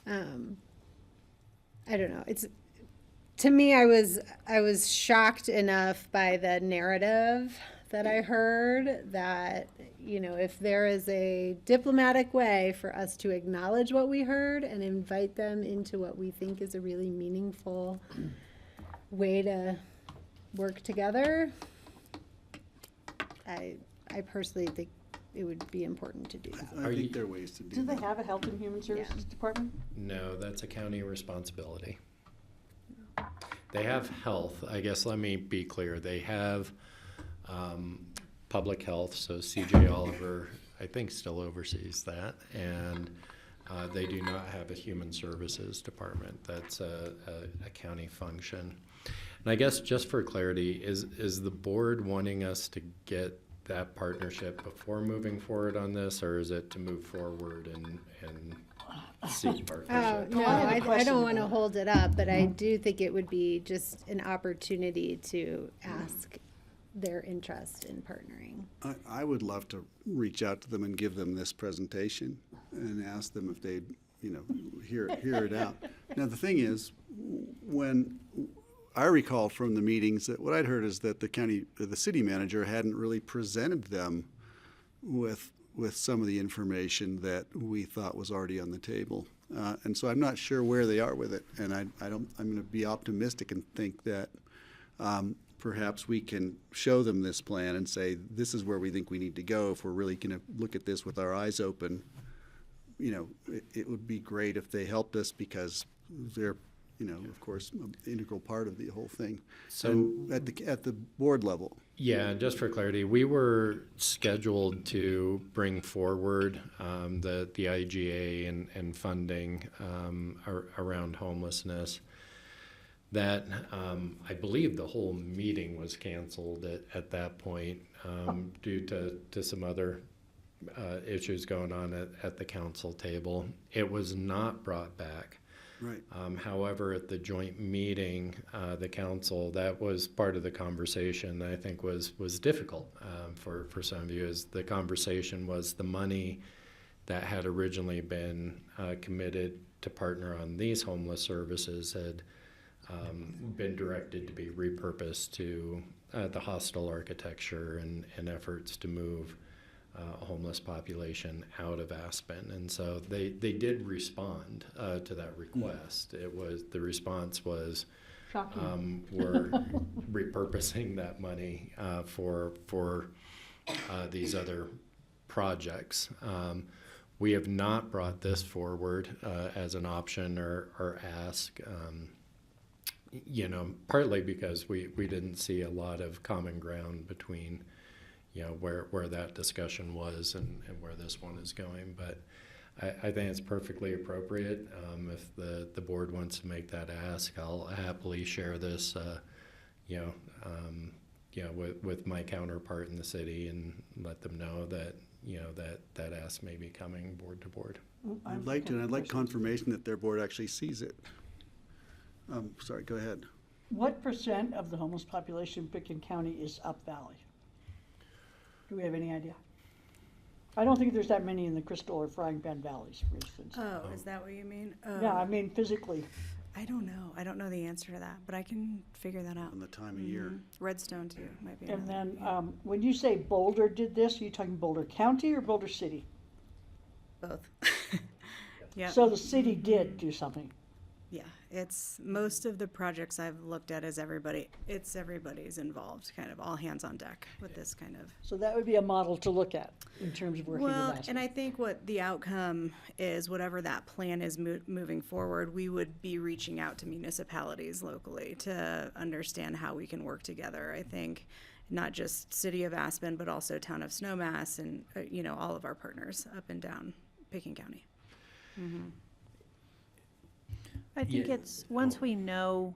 I don't know. To me, I was shocked enough by the narrative that I heard that, if there is a diplomatic way for us to acknowledge what we heard and invite them into what we think is a really meaningful way to work together, I personally think it would be important to do that. I Are think you- there are ways to do Do they that. have a Health and Human Services department? No, that's a county responsibility. They have health, I guess, let me be clear, they have public health, so CJ Oliver, I think, still oversees that, and they do not have a human services department. That's a county function. And I guess just for clarity, is the board wanting us to get that partnership before moving forward on this, or is it to move forward and seek Oh, partnership? no, I have a I question don't want to about- hold it up, but I do think it would be just an opportunity to ask their interest in partnering. I would love to reach out to them and give them this presentation and ask them if they'd, hear it out. Now, the thing is, when I recall from the meetings that what I'd heard is that the city manager hadn't really presented them with some of the information that we thought was already on the table. And so I'm not sure where they are with it. And I'm going to be optimistic and think that perhaps we can show them this plan and say, this is where we think we need to go. If we're really going to look at this with our eyes open, it would be great if they helped us because they're of course, an integral part of the whole thing. So- And at the board level. Yeah, and just for clarity, we were scheduled to bring forward the IGA and funding around homelessness. That I believe the whole meeting was canceled at that point due to some other issues going on at the council table. It was not brought back. Right. However, at the joint meeting, the council, that was part of the conversation that I think was difficult for some of you, is the conversation was the money that had originally been committed to partner on these homeless services had been directed to be repurposed to the hostile architecture and efforts to move a homeless population out of Aspen. And so they did respond to that request. The response was we're repurposing that money for these other projects. We have not brought this forward as an option or ask, partly because we didn't see a lot of common ground between where that discussion was and where this one is going. But I think it's perfectly appropriate. If the board wants to make that ask, I'll happily share this, with my counterpart in the city and let them know that, that ask may be coming board to board. I'd like to, and I'd like confirmation that their board actually sees it. Sorry, go ahead. What % of the homeless population in Pickens County is up valley? Do we have any idea? I don't think there's that many in the Crystal or Frying Pan Valleys, for instance. Oh, is that what you mean? Yeah, I mean physically. I don't know. I don't know the answer to that, but I can figure that out. On the time of year. Redstone too, might be. And another, then yeah. when you say Boulder did this, are you talking Boulder County or Boulder City? Both. Yeah. So the city did do something. Yeah, it's most of the projects I've looked at is everybody's involved, kind of all hands on deck with this kind of. So that would be a model to look at in terms of working with Well, Aspen. and I think what the outcome is, whatever that plan is moving forward, we would be reaching out to municipalities locally to understand how we can work together. I think not just City of Aspen, but also Town of Snowmass and, all of our partners up and down Pickens County. Mm-hmm. I think Yeah. it's, once we know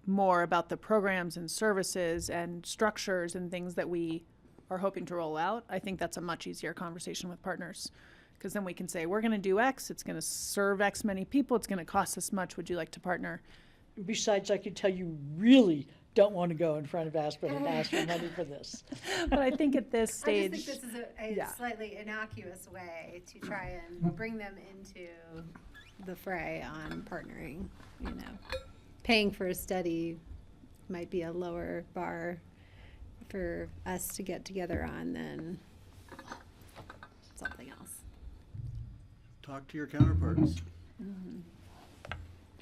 more about the programs and services and structures and things that we are hoping to roll out, I think that's a much easier conversation with partners. Because then we can say, we're going to do X, it's going to serve X many people, it's going to cost this much, would you like to partner? Besides, I could tell you really don't want to go in front of Aspen and ask for money for this. But I think at this I just stage, think this is a yeah. slightly innocuous way to try and bring them into the fray on partnering, Paying for a study might be a lower bar for us to get together on than something else. Talk to your counterparts.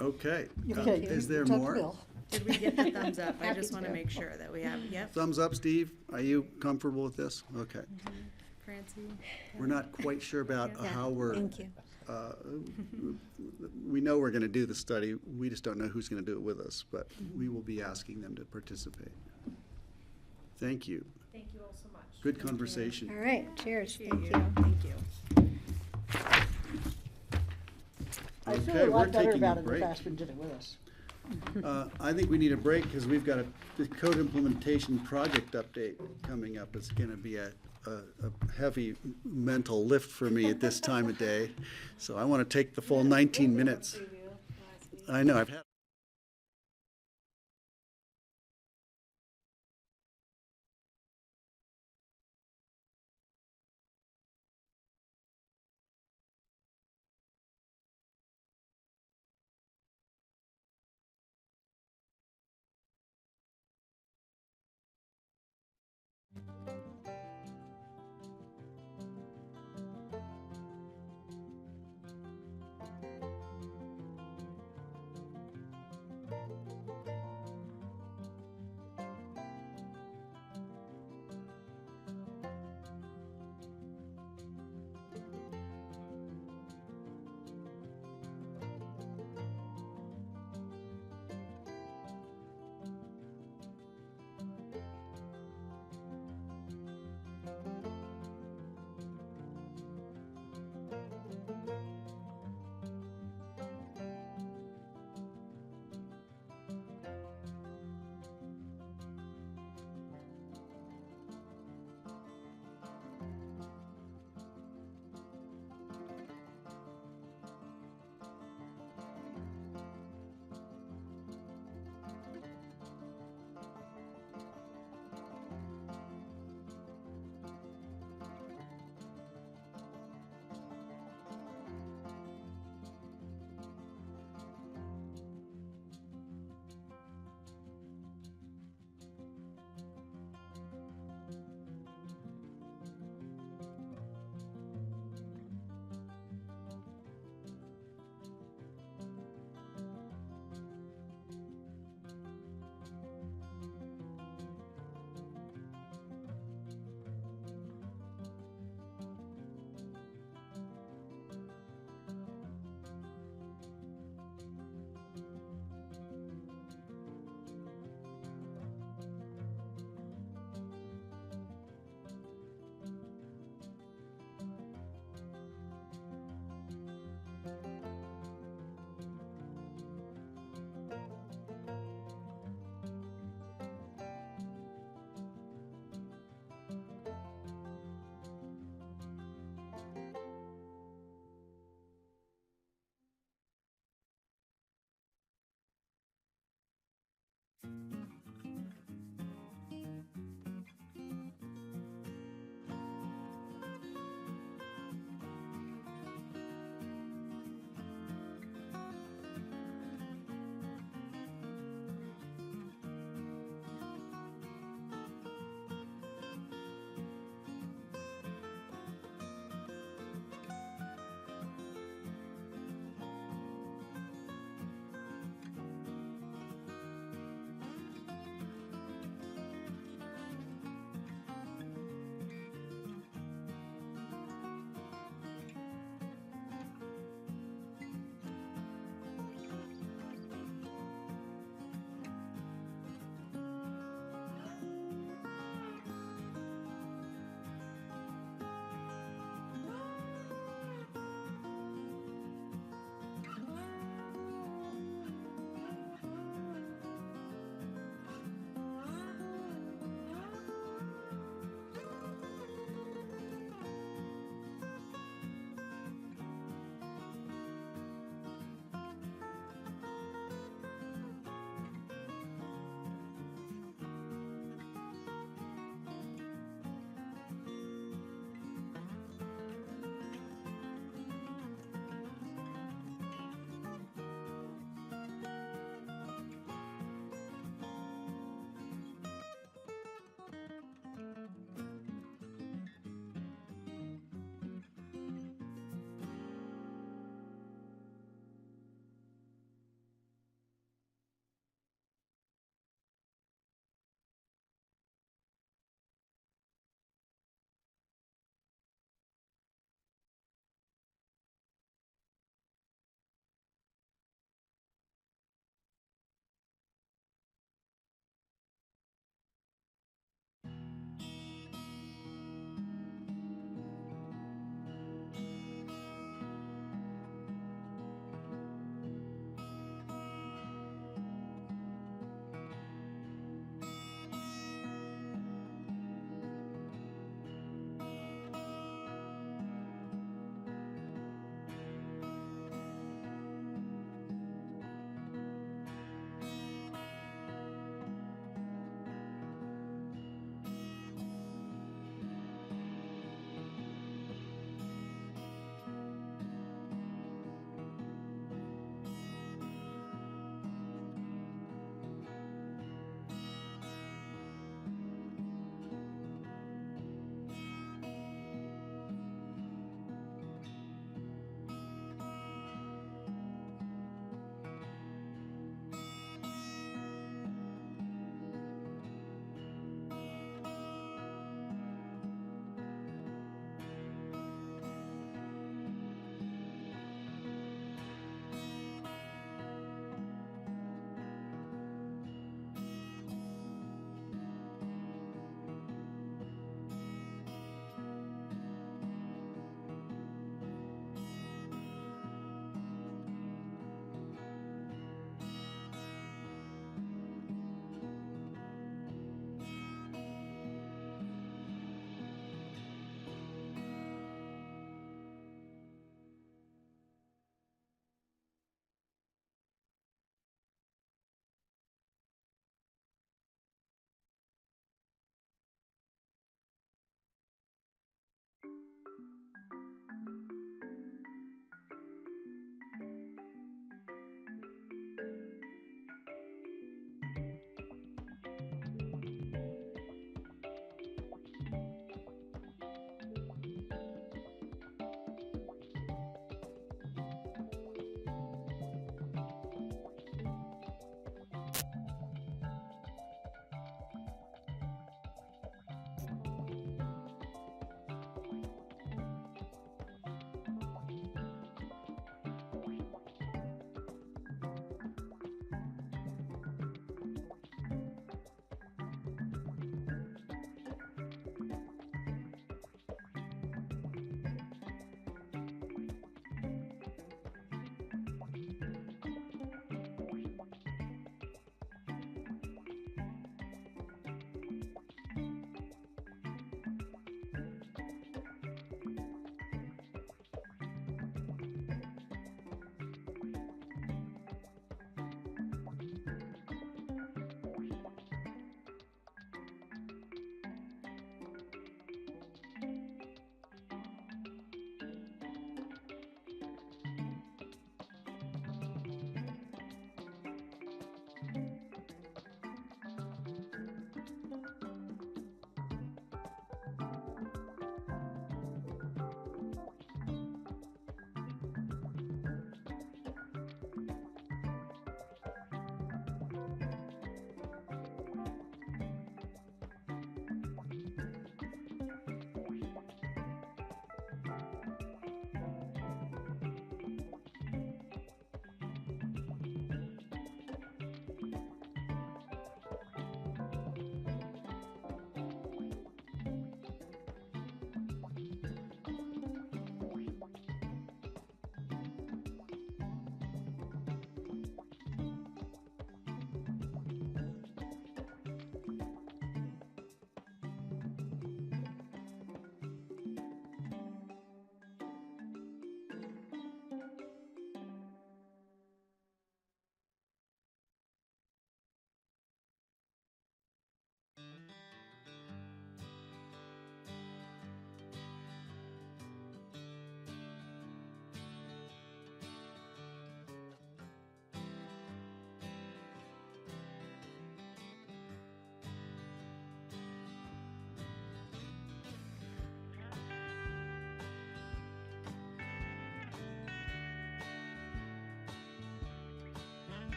Okay. Okay, Is there talk to more? Bill. Did we get the thumbs up? I Happy just want to to. make sure that we have, yep. Thumbs up, Steve. Are you comfortable with this? Okay. Francie? We're not quite sure about Yeah, how we're, Thank you. we know we're going to do the study. We just don't know who's going to do it with us, but we will be asking them to participate. Thank you. Thank you all so much. Good conversation. All right, cheers. Appreciate Thank you. you. Thank you. I feel Okay, a we're lot better taking a about it if break. Aspen did it with us. I think we need a break because we've got the code implementation project update coming up. It's going to be a heavy mental lift for me at this time of day. So I want to take the full 19 minutes. I know, I've had.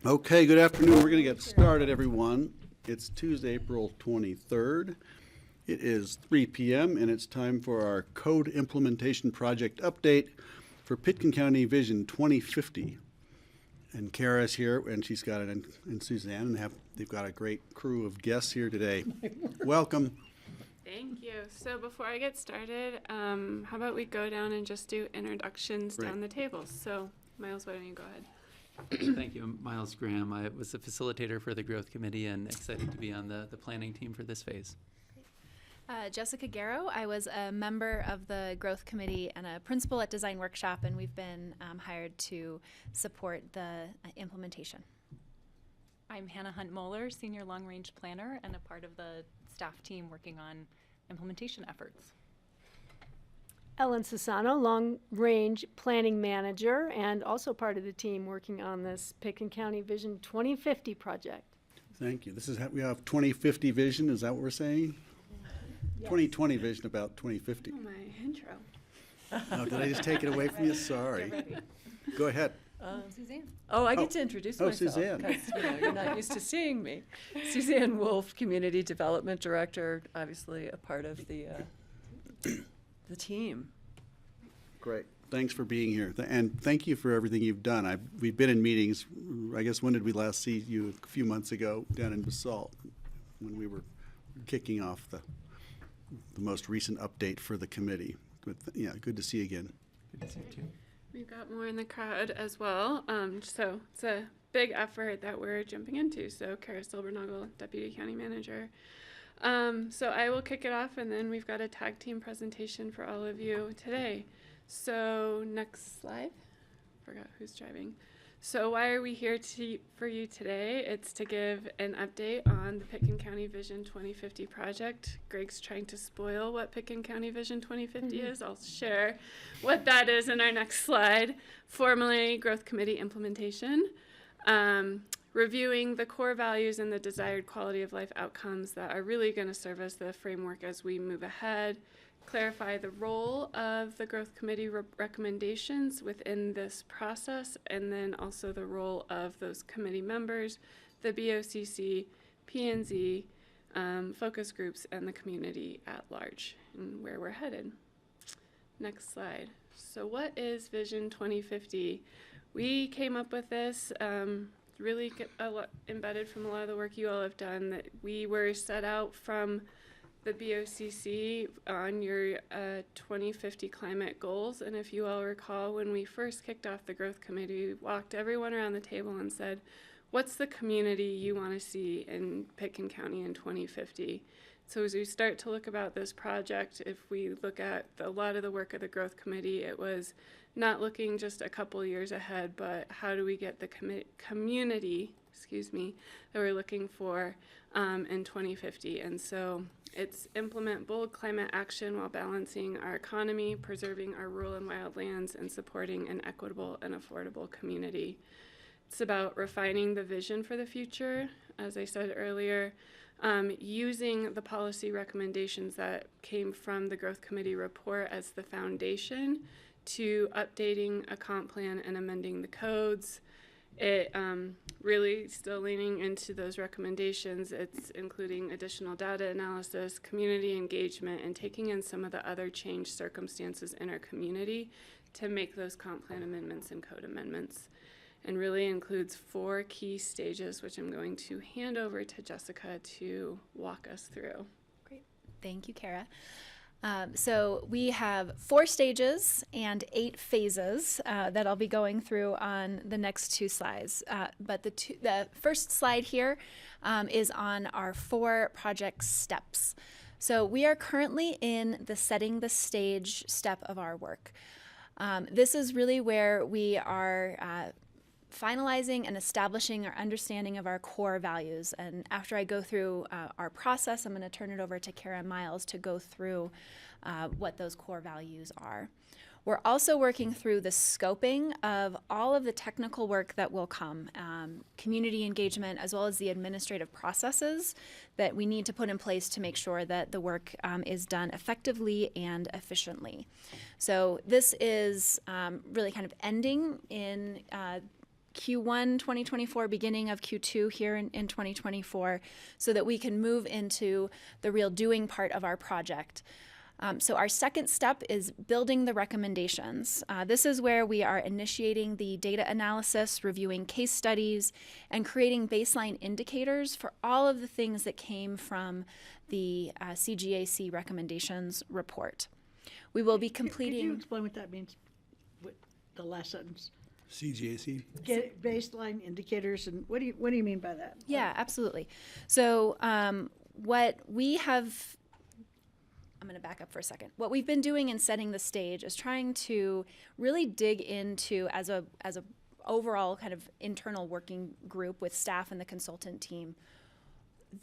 Okay, good afternoon. We're going to get started, everyone. It's Tuesday, April 23rd. It is 3 p.m. and it's time for our code implementation project update for Pitkin County Vision 2050. And Kara's here, and she's got it, and Suzanne, and they've got a great crew of guests here today. Welcome. Thank you. So before I get started, how about we go down and just do introductions Right. down the tables? So Miles, why don't you go ahead? Thank you. I'm Miles Graham. I was the facilitator for the Growth Committee and excited to be on the planning team for this phase. Jessica Garrow. I was a member of the Growth Committee and a principal at Design Workshop, and we've been hired to support the implementation. I'm Hannah Hunt-Moeller, Senior Long Range Planner and a part of the staff team working on implementation efforts. Ellen Sassano, Long Range Planning Manager, and also part of the team working on this Pitkin County Vision 2050 project. Thank you. This is we have 2050 vision. Is that what we're saying? Yes. 2020 vision about 2050. Oh, my intro. Oh, did I just take it away from you? Sorry. Go ahead. Suzanne. Oh, I get to introduce myself. Suzanne. 'Cause, you're not used to seeing me. Suzanne Wolf, Community Development Director, obviously a part of the team. Great. Thanks for being here. And thank you for everything you've done. We've been in meetings. I guess when did we last see you? A few months ago down in Basalt when we were kicking off the most recent update for the committee. But yeah, good to see you again. Good to see you too. We've got more in the crowd as well. So it's a big effort that we're jumping into. So Kara Silbernagel, Deputy County Manager. So I will kick it off, and then we've got a tag team presentation for all of you today. So next slide. Forgot who's driving. So why are we here for you today? It's to give an update on the Pitkin County Vision 2050 project. Greg's trying to spoil what Pitkin County Vision 2050 is. I'll share what that is in our next slide. Formally, Growth Committee implementation. Reviewing the core values and the desired quality of life outcomes that are really going to serve as the framework as we move ahead. Clarify the role of the Growth Committee recommendations within this process, and then also the role of those committee members, the BoCC, P&Z, focus groups, and the community at large, and where we're headed. Next slide. So what is Vision 2050? We came up with this, really embedded from a lot of the work you all have done, that we were set out from the BoCC on your 2050 climate goals. And if you all recall, when we first kicked off the Growth Committee, we walked everyone around the table and said, what's the community you want to see in Pitkin County in 2050? So as we start to look about this project, if we look at a lot of the work of the Growth Committee, it was not looking just a couple years ahead, but how do we get the community, that we're looking for in 2050. And so it's implement bold climate action while balancing our economy, preserving our rural and wild lands, and supporting an equitable and affordable community. It's about refining the vision for the future, as I said earlier, using the policy recommendations that came from the Growth Committee report as the foundation to updating a comp plan and amending the codes. It really still leaning into those recommendations. It's including additional data analysis, community engagement, and taking in some of the other changed circumstances in our community to make those comp plan amendments and code amendments. And really includes 4 key stages, which I'm going to hand over to Jessica to walk us through. Great. Thank you, Kara. So we have 4 stages and 8 phases that I'll be going through on the next 2 slides. But the first slide here is on our 4 project steps. So we are currently in the setting the stage step of our work. This is really where we are finalizing and establishing our understanding of our core values. And after I go through our process, I'm going to turn it over to Kara and Miles to go through what those core values are. We're also working through the scoping of all of the technical work that will come, community engagement, as well as the administrative processes that we need to put in place to make sure that the work is done effectively and efficiently. So this is really kind of ending in Q1 2024, beginning of Q2 here in 2024, so that we can move into the real doing part of our project. So our second step is building the recommendations. This is where we are initiating the data analysis, reviewing case studies, and creating baseline indicators for all of the things that came from the CGAC recommendations report. We will be completing... Could you explain what that means, what the last sentence? CGAC. Get baseline indicators, and what do you mean by that? Yeah, absolutely. So what we have... I'm going to back up for a second. What we've been doing in setting the stage is trying to really dig into, as a overall kind of internal working group with staff and the consultant team,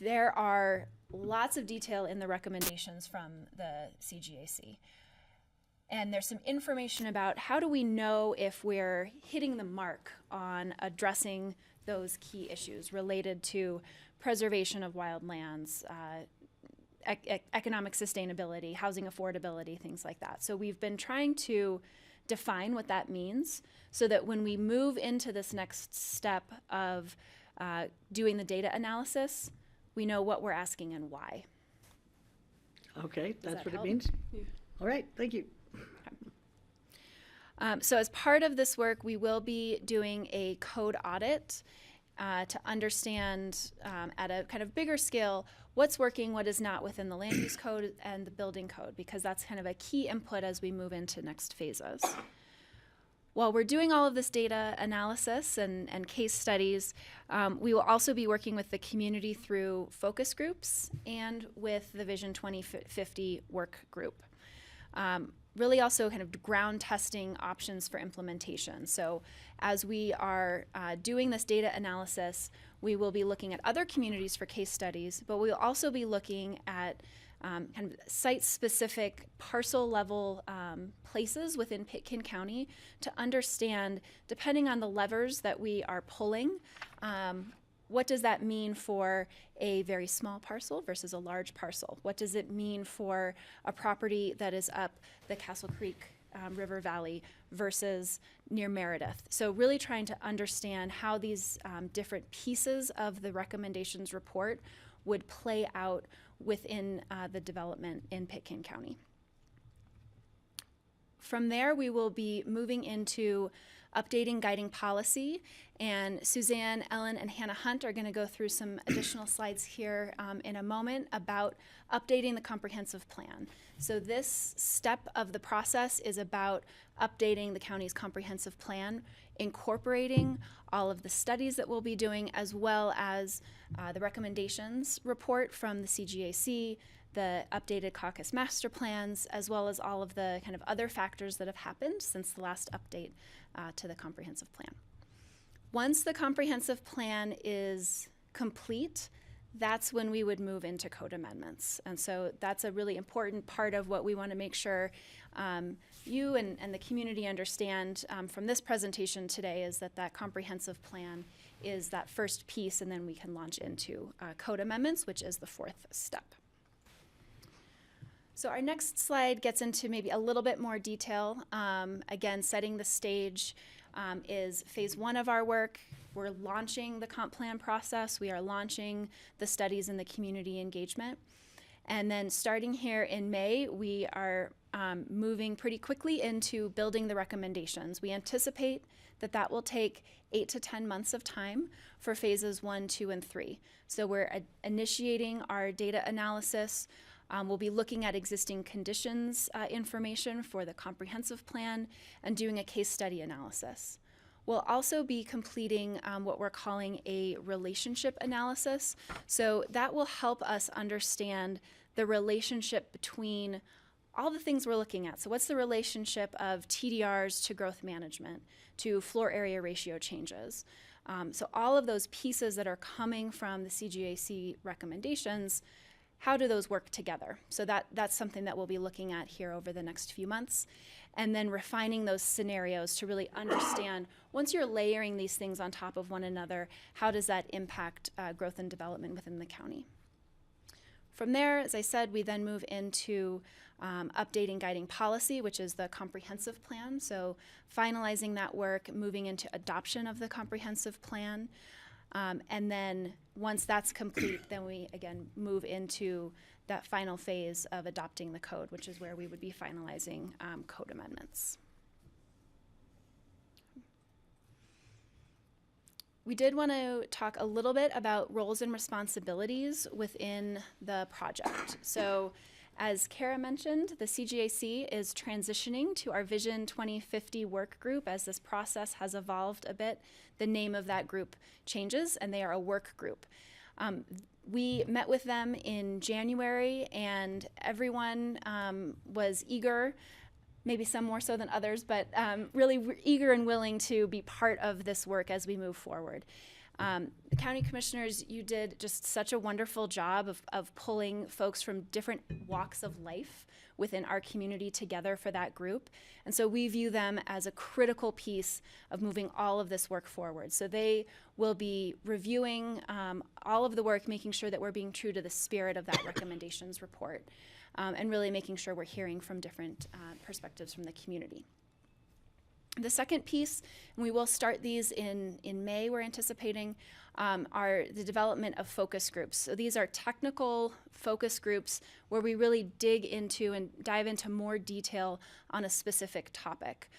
there are lots of detail in the recommendations from the CGAC. And there's some information about how do we know if we're hitting the mark on addressing those key issues related to preservation of wild lands, economic sustainability, housing affordability, things like that. So we've been trying to define what that means so that when we move into this next step of doing the data analysis, we know what we're asking and why. Okay, that's that what help? it means? Yeah. All right, thank you. So as part of this work, we will be doing a code audit to understand at a kind of bigger scale what's working, what is not within the land use code and the building code, because that's kind of a key input as we move into next phases. While we're doing all of this data analysis and case studies, we will also be working with the community through focus groups and with the Vision 2050 work group. Really also kind of ground testing options for implementation. So as we are doing this data analysis, we will be looking at other communities for case studies, but we'll also be looking at kind of site-specific parcel-level places within Pitkin County to understand, depending on the levers that we are pulling, what does that mean for a very small parcel versus a large parcel? What does it mean for a property that is up the Castle Creek River Valley versus near Meredith? So really trying to understand how these different pieces of the recommendations report would play out within the development in Pitkin County. From there, we will be moving into updating guiding policy, and Suzanne, Ellen, and Hannah Hunt are going to go through some additional slides here in a moment about updating the comprehensive plan. So this step of the process is about updating the county's comprehensive plan, incorporating all of the studies that we'll be doing, as well as the recommendations report from the CGAC, the updated caucus master plans, as well as all of the kind of other factors that have happened since the last update to the comprehensive plan. Once the comprehensive plan is complete, that's when we would move into code amendments. And so that's a really important part of what we want to make sure you and the community understand from this presentation today, is that that comprehensive plan is that first piece, and then we can launch into code amendments, which is the fourth step. So our next slide gets into maybe a little bit more detail. Again, setting the stage is phase one of our work. We're launching the comp plan process. We are launching the studies and the community engagement. And then starting here in May, we are moving pretty quickly into building the recommendations. We anticipate that that will take 8 to 10 months of time for phases 1, 2, and 3. So we're initiating our data analysis. We'll be looking at existing conditions information for the comprehensive plan and doing a case study analysis. We'll also be completing what we're calling a relationship analysis. So that will help us understand the relationship between all the things we're looking at. So what's the relationship of TDRs to growth management, to floor area ratio changes? So all of those pieces that are coming from the CGAC recommendations, how do those work together? So that's something that we'll be looking at here over the next few months. And then refining those scenarios to really understand, once you're layering these things on top of one another, how does that impact growth and development within the county? From there, as I said, we then move into updating guiding policy, which is the comprehensive plan. So finalizing that work, moving into adoption of the comprehensive plan. And then once that's complete, then we again move into that final phase of adopting the code, which is where we would be finalizing code amendments. We did want to talk a little bit about roles and responsibilities within the project. So as Kara mentioned, the CGAC is transitioning to our Vision 2050 work group. As this process has evolved a bit, the name of that group changes, and they are a work group. We met with them in January, and everyone was eager, maybe some more so than others, but really eager and willing to be part of this work as we move forward. The county commissioners, you did just such a wonderful job of pulling folks from different walks of life within our community together for that group. And so we view them as a critical piece of moving all of this work forward. So they will be reviewing all of the work, making sure that we're being true to the spirit of that recommendations report, and really making sure we're hearing from different perspectives from the community. The second piece, and we will start these in May, we're anticipating, are the development of focus groups. So these are technical focus groups where we really dig into and dive into more detail on a specific topic.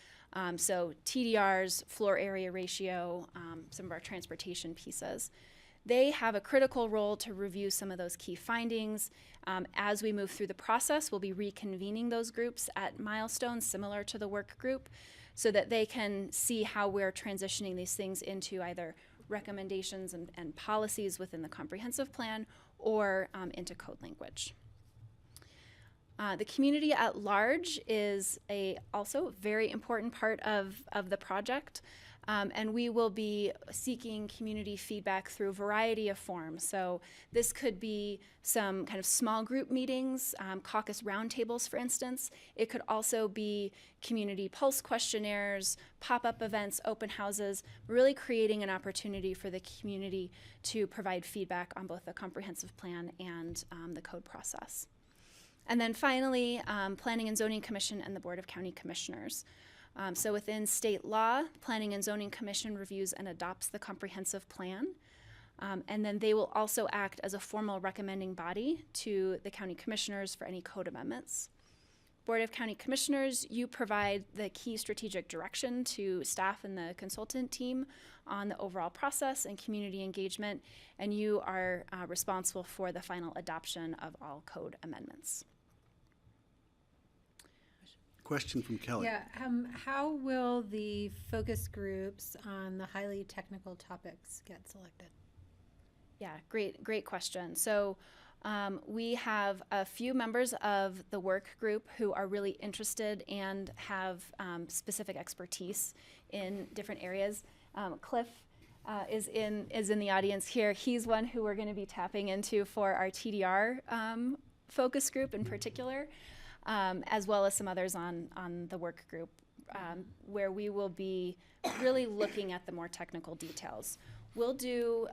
So TDRs, floor area ratio, some of our transportation pieces. They have a critical role to review some of those key findings. As we move through the process, we'll be reconvening those groups at milestones similar to the work group, so that they can see how we're transitioning these things into either recommendations and policies within the comprehensive plan or into code language. The community at large is also very important part of the project. And we will be seeking community feedback through a variety of forms. So this could be some kind of small group meetings, caucus roundtables, for instance. It could also be community pulse questionnaires, pop-up events, open houses, really creating an opportunity for the community to provide feedback on both the comprehensive plan and the code process. And then finally, Planning and Zoning Commission and the Board of County Commissioners. So within state law, Planning and Zoning Commission reviews and adopts the comprehensive plan. And then they will also act as a formal recommending body to the county commissioners for any code amendments. Board of County Commissioners, you provide the key strategic direction to staff and the consultant team on the overall process and community engagement, and you are responsible for the final adoption of all code amendments. Question from Kelly. Yeah, how will the focus groups on the highly technical topics get selected? Yeah, great question. So we have a few members of the work group who are really interested and have specific expertise in different areas. Cliff is in the audience here. He's one who we're going to be tapping into for our TDR focus group in particular. As well as some others on the work group, where we will be really looking at the more technical details. We'll do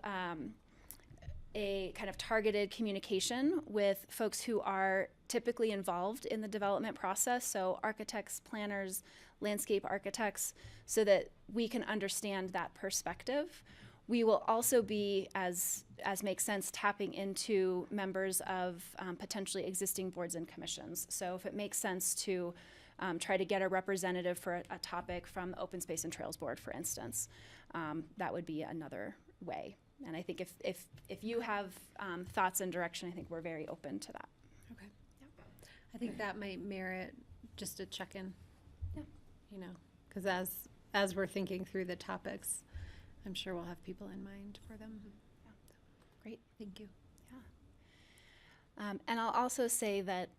a kind of targeted communication with folks who are typically involved in the development process, so architects, planners, landscape architects, so that we can understand that perspective. We will also be, as makes sense, tapping into members of potentially existing boards and commissions. So if it makes sense to try to get a representative for a topic from the Open Space and Trails Board, for instance, that would be another way. And I think if you have thoughts and direction, I think we're very open to that. Okay. Yep. I think that might merit just a check-in. Yeah. You know, because as we're thinking through the topics, I'm sure we'll have people in mind for them. Yeah. Great. Thank you. Yeah. And I'll also say that,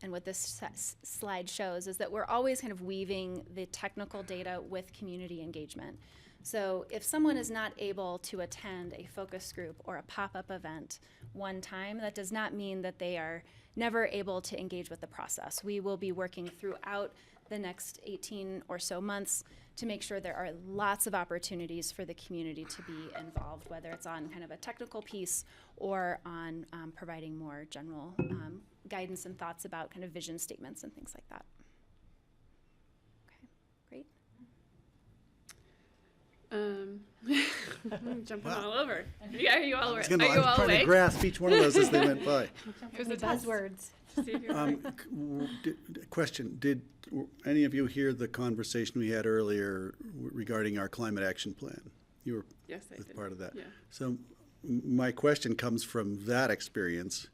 and what this slide shows is that we're always kind of weaving the technical data with community engagement. So if someone is not able to attend a focus group or a pop-up event one time, that does not mean that they are never able to engage with the process. We will be working throughout the next 18 or so months to make sure there are lots of opportunities for the community to be involved, whether it's on kind of a technical piece or on providing more general guidance and thoughts about kind of vision statements and things like that. Okay, great. Jumping all over. Are you all, I was are you all trying to awake? grasp each one of those as they went by. It was a test. Buzzwords. See if you're Question, did any of you hear the conversation we had earlier regarding our climate action plan? You were Yes, I did. part of that. Yeah. So my question comes from that experience.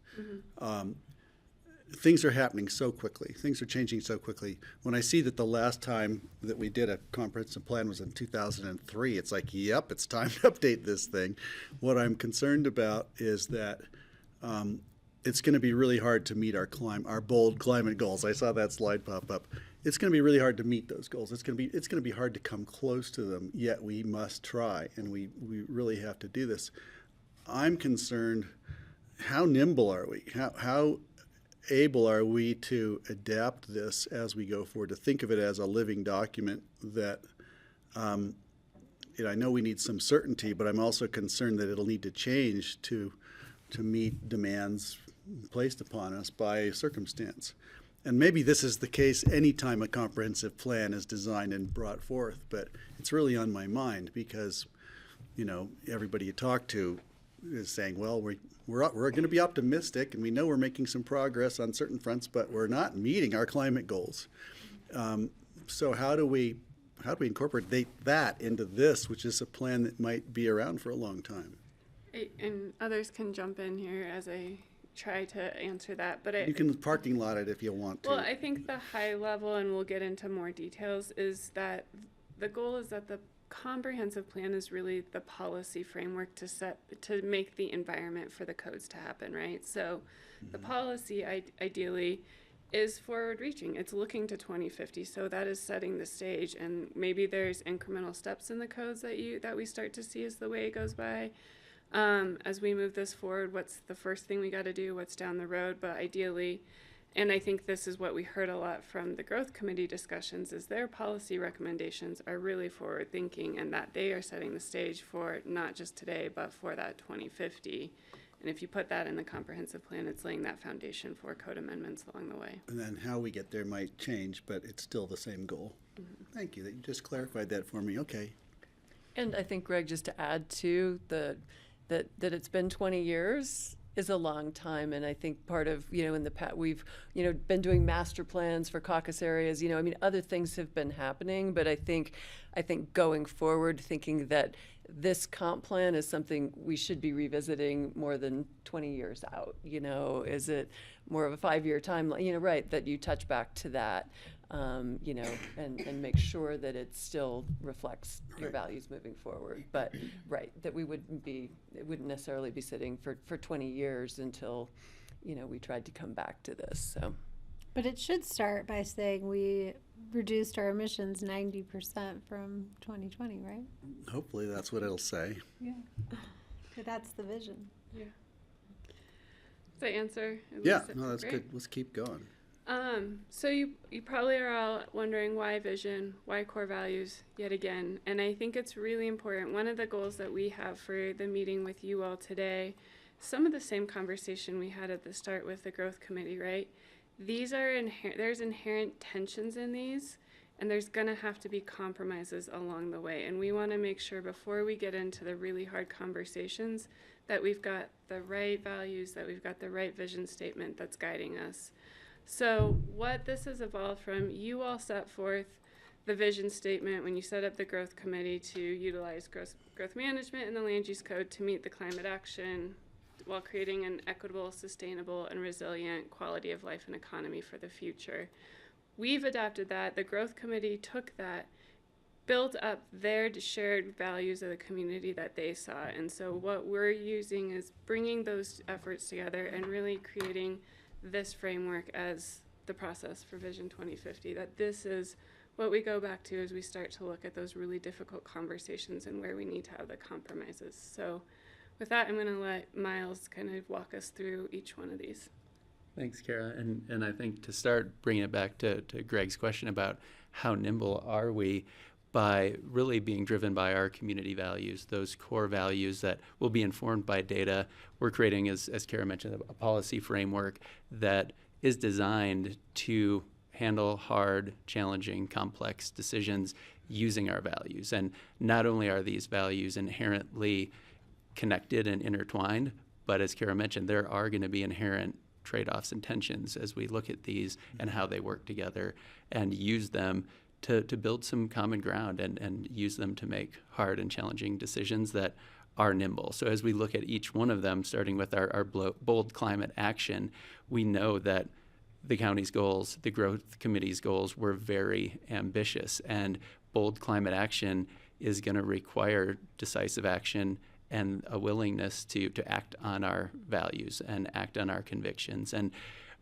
Things are happening so quickly. Things are changing so quickly. When I see that the last time that we did a comprehensive plan was in 2003, it's like, yep, it's time to update this thing. What I'm concerned about is that it's going to be really hard to meet our bold climate goals. I saw that slide pop up. It's going to be really hard to meet those goals. It's going to be hard to come close to them. Yet we must try, and we really have to do this. I'm concerned. How nimble are we? How able are we to adapt this as we go forward? To think of it as a living document that. I know we need some certainty, but I'm also concerned that it'll need to change to meet demands placed upon us by circumstance. And maybe this is the case anytime a comprehensive plan is designed and brought forth, but it's really on my mind because, everybody you talk to is saying, well, we're going to be optimistic and we know we're making some progress on certain fronts, but we're not meeting our climate goals. So how do we incorporate that into this, which is a plan that might be around for a long time? And others can jump in here as I try to answer that. But you can parking lot it if you want to. Well, I think the high level, and we'll get into more details, is that the goal is that the comprehensive plan is really the policy framework to make the environment for the codes to happen, right? So the policy ideally is forward reaching. It's looking to 2050. So that is setting the stage, and maybe there's incremental steps in the codes that we start to see as the way it goes by. As we move this forward, what's the first thing we got to do, what's down the road, but ideally, and I think this is what we heard a lot from the growth committee discussions, is their policy recommendations are really forward thinking, and that they are setting the stage for not just today, but for that 2050. And if you put that in the comprehensive plan, it's laying that foundation for code amendments along the way. And then how we get there might change, but it's still the same goal. Thank you that you just clarified that for me. Okay. And I think, Greg, just to add to that it's been 20 years is a long time. And I think part of, in the past, we've, been doing master plans for caucus areas, other things have been happening, but I think going forward, thinking that this comp plan is something we should be revisiting more than 20 years out, is it more of a 5-year timeline, right, that you touch back to that, and make sure that it still reflects your values moving forward. But right, that it wouldn't necessarily be sitting for 20 years until, we tried to come back to this. So, But it should start by saying we reduced our emissions 90% from 2020, right? Hopefully that's what it'll say. Yeah. That's the vision. Yeah. Does that answer? Yeah, no, that's good. Let's keep going. So you probably are all wondering why vision, why core values yet again. And I think it's really important. One of the goals that we have for the meeting with you all today, some of the same conversation we had at the start with the growth committee, right? These are there's inherent tensions in these, and there's going to have to be compromises along the way. And we want to make sure before we get into the really hard conversations that we've got the right values, that we've got the right vision statement that's guiding us. So what this has evolved from, you all set forth the vision statement when you set up the growth committee to utilize growth management in the land use code to meet the climate action while creating an equitable, sustainable, and resilient quality of life and economy for the future. We've adapted that. The growth committee took that, built up their shared values of the community that they saw. And so what we're using is bringing those efforts together and really creating this framework as the process for Vision 2050, that this is what we go back to as we start to look at those really difficult conversations and where we need to have the compromises. So with that, I'm going to let Miles kind of walk us through each one of these. Thanks, Kara. And I think to start bringing it back to Greg's question about how nimble are we, by really being driven by our community values, those core values that will be informed by data. We're creating, as Kara mentioned, a policy framework that is designed to handle hard, challenging, complex decisions using our values. And not only are these values inherently connected and intertwined, but as Kara mentioned, there are going to be inherent trade-offs and tensions as we look at these and how they work together and use them to build some common ground and use them to make hard and challenging decisions that are nimble. So as we look at each one of them, starting with our bold climate action, we know that the county's goals, the growth committee's goals were very ambitious, and bold climate action is going to require decisive action and a willingness to act on our values and act on our convictions. And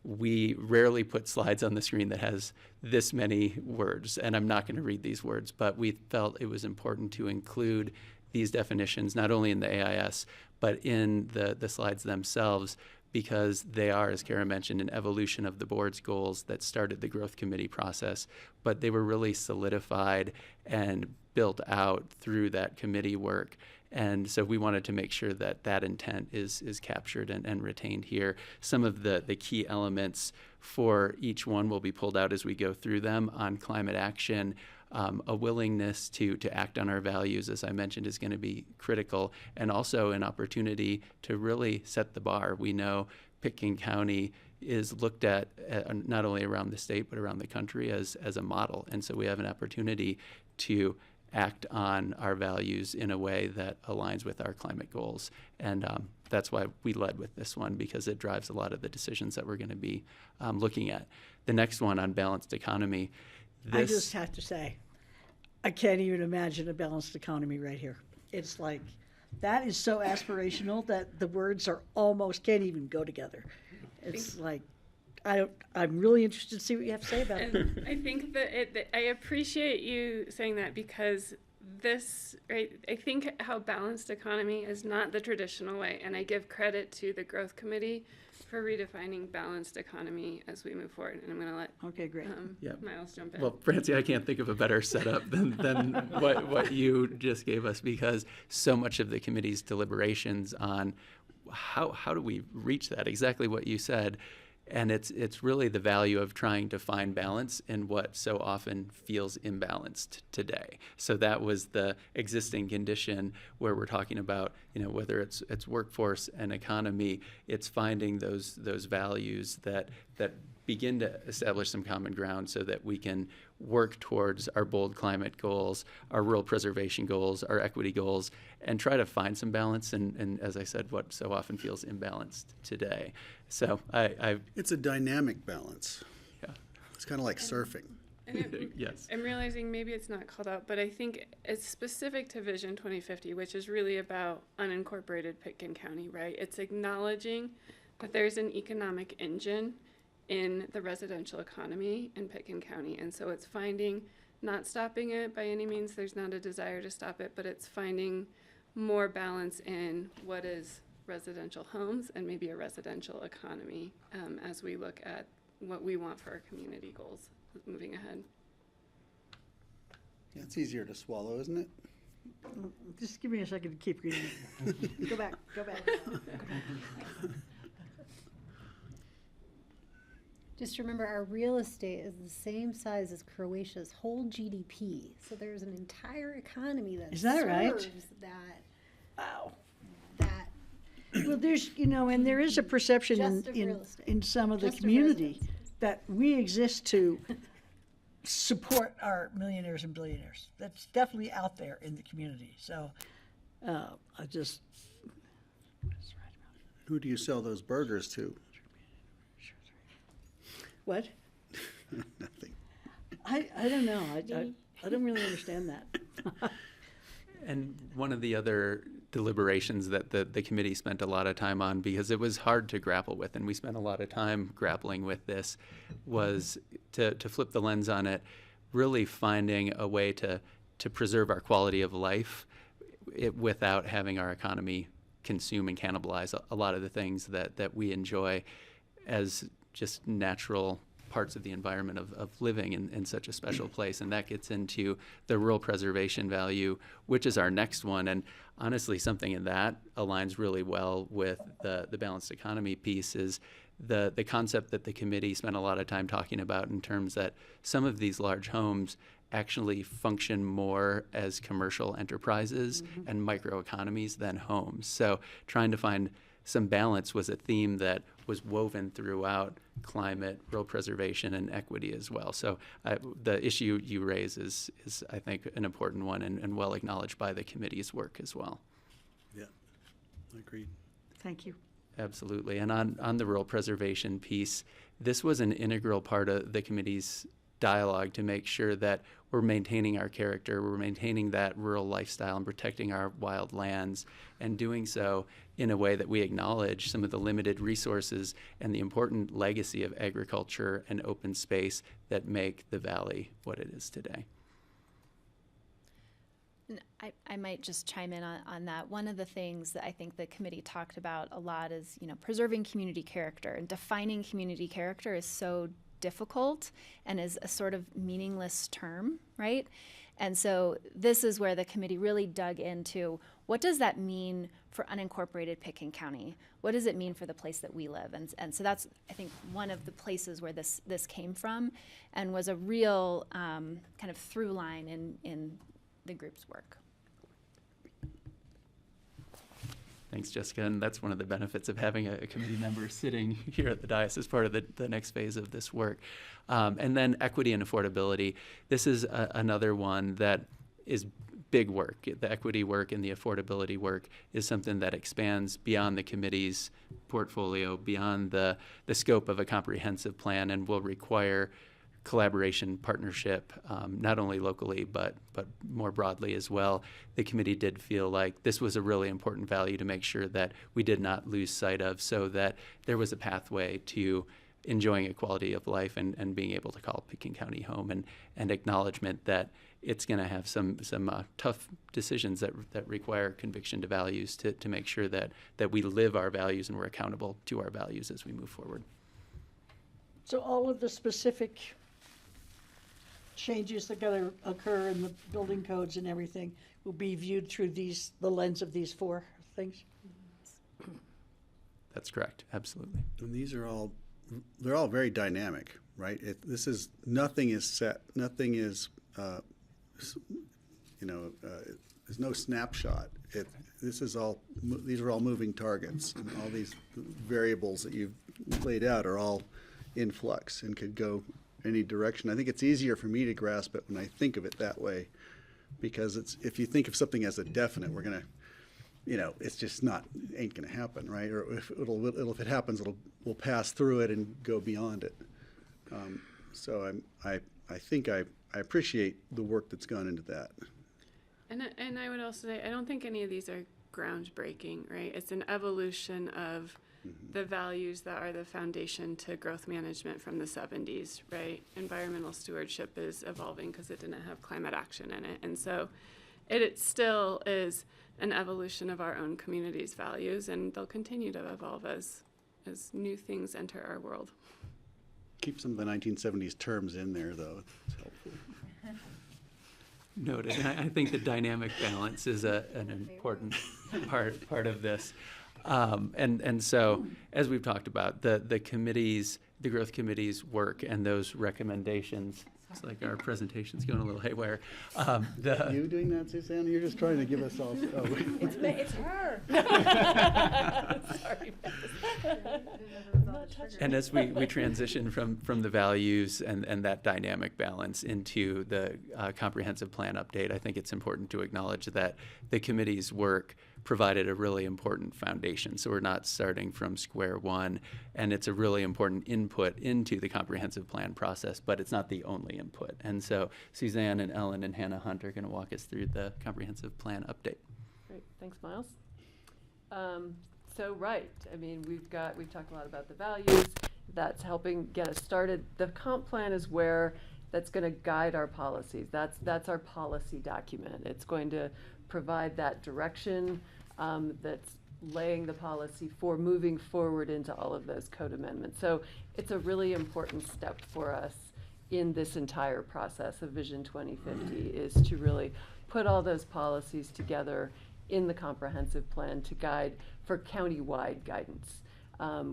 we rarely put slides on the screen that has this many words, and I'm not going to read these words, but we felt it was important to include these definitions not only in the AIS, but in the slides themselves, because they are, as Kara mentioned, an evolution of the board's goals that started the growth committee process, but they were really solidified and built out through that committee work. And so we wanted to make sure that that intent is captured and retained here. Some of the key elements for each one will be pulled out as we go through them. On climate action, a willingness to act on our values, as I mentioned, is going to be critical, and also an opportunity to really set the bar. We know Pitkin County is looked at not only around the state but around the country as a model, and so we have an opportunity to act on our values in a way that aligns with our climate goals. And that's why we led with this one, because it drives a lot of the decisions that we're going to be looking at. The next one on balanced economy. I just have to say, I can't even imagine a balanced economy right here. It's like, that is so aspirational that the words are almost can't even go together. It's like, I'm really interested to see what you have to say about it. I think that I appreciate you saying that, because this, right, I think how balanced economy is not the traditional way, and I give credit to the growth committee for redefining balanced economy as we move forward. And I'm going to let great. Miles jump in. Well, Francie, I can't think of a better setup than what you just gave us, because so much of the committee's deliberations on how do we reach that, exactly what you said. And it's really the value of trying to find balance in what so often feels imbalanced today. So that was the existing condition where we're talking about, whether it's workforce and economy, it's finding those values that begin to establish some common ground so that we can work towards our bold climate goals, our rural preservation goals, our equity goals, and try to find some balance and as I said, what so often feels imbalanced today. So it's a dynamic balance. Yeah. It's kind of like surfing. Yes. I'm realizing maybe it's not called out, but I think it's specific to Vision 2050, which is really about unincorporated Pitkin County, right? It's acknowledging that there's an economic engine in the residential economy in Pitkin County. And so it's not stopping it by any means. There's not a desire to stop it, but it's finding more balance in what is residential homes and maybe a residential economy as we look at what we want for our community goals moving ahead. Yeah, it's easier to swallow, isn't it? Just give me a second to keep reading. Go back. Just remember, our real estate is the same size as Croatia's whole GDP. So there's an entire economy that is that right? serves that. Wow. That. Well, there's, and there is a perception in some of the community that we exist to support our millionaires and billionaires. That's definitely out there in the community. So Who do you sell those burgers to? What? Nothing. I don't know. I don't really understand that. And one of the other deliberations that the committee spent a lot of time on, because it was hard to grapple with, and we spent a lot of time grappling with this, was to flip the lens on it, really finding a way to preserve our quality of life without having our economy consume and cannibalize a lot of the things that we enjoy. As just natural parts of the environment of living in such a special place. And that gets into the rural preservation value, which is our next one. And honestly, something in that aligns really well with the balanced economy piece is the concept that the committee spent a lot of time talking about in terms that some of these large homes actually function more as commercial enterprises and microeconomies than homes. So trying to find some balance was a theme that was woven throughout climate, rural preservation, and equity as well. So the issue you raise is I think, an important one and well acknowledged by the committee's work as well. Yeah, agreed. Thank you. Absolutely. And on the rural preservation piece, this was an integral part of the committee's dialogue to make sure that we're maintaining our character, we're maintaining that rural lifestyle and protecting our wild lands, and doing so in a way that we acknowledge some of the limited resources and the important legacy of agriculture and open space that make the valley what it is today. I might just chime in on that. One of the things that I think the committee talked about a lot is, preserving community character, and defining community character is so difficult and is a sort of meaningless term, right? And so this is where the committee really dug into, what does that mean for unincorporated Pitkin County? What does it mean for the place that we live? And so that's, I think, one of the places where this came from, and was a real kind of through line in the group's work. Thanks, Jessica. And that's one of the benefits of having a committee member sitting here at the dais as part of the next phase of this work. And then equity and affordability. This is another one that is big work. The equity work and the affordability work is something that expands beyond the committee's portfolio, beyond the scope of a comprehensive plan, and will require collaboration, partnership, not only locally, but more broadly as well. The committee did feel like this was a really important value to make sure that we did not lose sight of, so that there was a pathway to enjoying a quality of life and being able to call Pitkin County home, and acknowledgement that it's going to have some tough decisions that require conviction to values to make sure that we live our values and we're accountable to our values as we move forward. So all of the specific changes that gotta occur in the building codes and everything will be viewed through the lens of these four things? That's correct, absolutely. And these are they're all very dynamic, right? Nothing is set, nothing is, there's no snapshot. These are all moving targets, and all these variables that you've laid out are all in flux and could go any direction. I think it's easier for me to grasp it when I think of it that way, because if you think of something as a definite, we're gonna, it's just ain't gonna happen, right? Or if it happens, we'll pass through it and go beyond it. So I think I appreciate the work that's gone into that. And I would also say, I don't think any of these are groundbreaking, right? It's an evolution of the values that are the foundation to growth management from the 70s, right? Environmental stewardship is evolving because it didn't have climate action in it. And so it still is an evolution of our own community's values, and they'll continue to evolve as new things enter our world. Keep some of the 1970s terms in there, though. It's helpful. Noted. I think the dynamic balance is an important part of this. And so, as we've talked about, the growth committee's work and those recommendations. It's like our presentation's going a little haywire. You doing that, Suzanne? You're just trying to give us all. It's her. Sorry. And as we transition from the values and that dynamic balance into the comprehensive plan update, I think it's important to acknowledge that the committee's work provided a really important foundation. So we're not starting from square one, and it's a really important input into the comprehensive plan process, but it's not the only input. And so Suzanne and Ellen and Hannah Hunt are going to walk us through the comprehensive plan update. Great, thanks, Miles. Right, I mean, we've talked a lot about the values. That's helping get us started. The comp plan is where that's going to guide our policies. That's our policy document. It's going to provide that direction that's laying the policy for moving forward into all of those code amendments. So it's a really important step for us in this entire process of Vision 2050 is to really put all those policies together in the comprehensive plan to guide for county-wide guidance.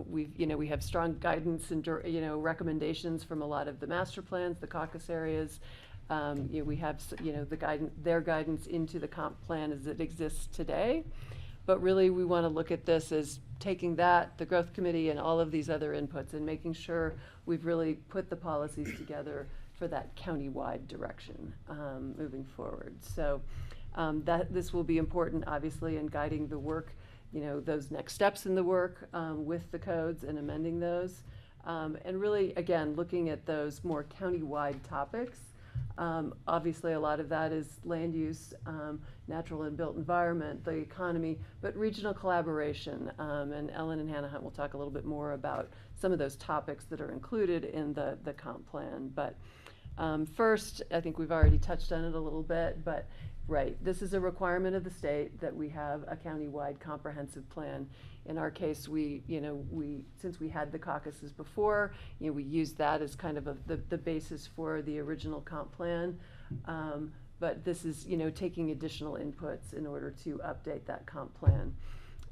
We have strong guidance and, recommendations from a lot of the master plans, the caucus areas. We have, the guidance, their guidance into the comp plan as it exists today. But really, we want to look at this as taking that, the growth committee and all of these other inputs and making sure we've really put the policies together for that county-wide direction moving forward. So that this will be important, obviously, in guiding the work, those next steps in the work with the codes and amending those. And really, again, looking at those more county-wide topics. Obviously, a lot of that is land use, natural and built environment, the economy, but regional collaboration. And Ellen and Hannah Hunt will talk a little bit more about some of those topics that are included in the comp plan. But first, I think we've already touched on it a little bit, but right, this is a requirement of the state that we have a county-wide comprehensive plan. In our case, since we had the caucuses before, we used that as kind of the basis for the original comp plan. But this is, taking additional inputs in order to update that comp plan.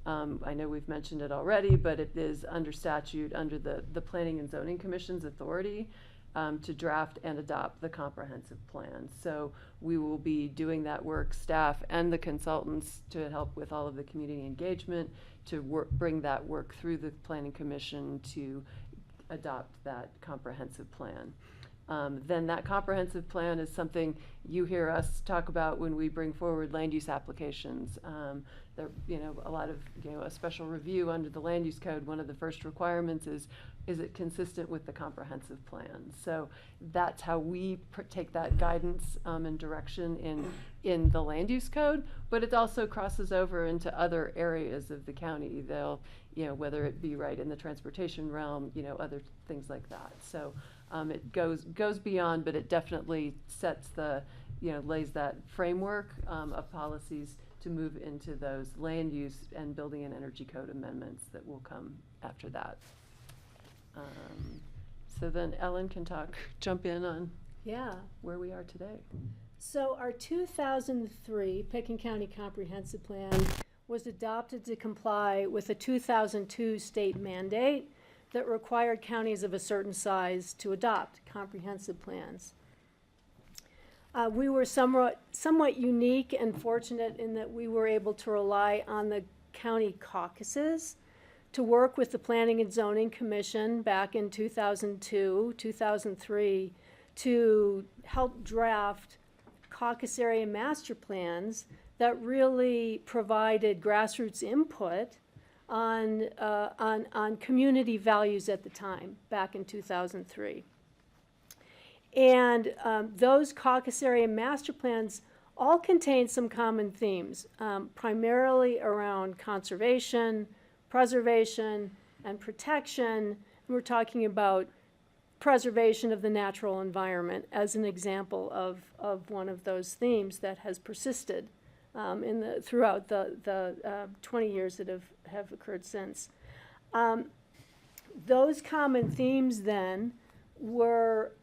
I know we've mentioned it already, but it is under statute, under the Planning and Zoning Commission's authority to draft and adopt the comprehensive plan. So we will be doing that work, staff and the consultants, to help with all of the community engagement, to bring that work through the Planning Commission to adopt that comprehensive plan. Then that comprehensive plan is something you hear us talk about when we bring forward land use applications. There, a lot of, a special review under the land use code. One of the first requirements is it consistent with the comprehensive plan? So that's how we take that guidance and direction in the land use code, but it also crosses over into other areas of the county. They'll, whether it be right in the transportation realm, other things like that. So it goes beyond, but it definitely sets lays that framework of policies to move into those land use and building and energy code amendments that will come after that. So then Ellen can jump in on where we are today. So our 2003 Pickens County Comprehensive Plan was adopted to comply with a 2002 state mandate that required counties of a certain size to adopt comprehensive plans. We were somewhat unique and fortunate in that we were able to rely on the county caucuses to work with the Planning and Zoning Commission back in 2002, 2003, to help draft caucus area master plans that really provided grassroots input on community values at the time, back in 2003. And those caucus area master plans all contain some common themes, primarily around conservation, preservation, and protection. And we're talking about preservation of the natural environment as an example of one of those themes that has persisted throughout the 20 years that have occurred since. Those common themes then were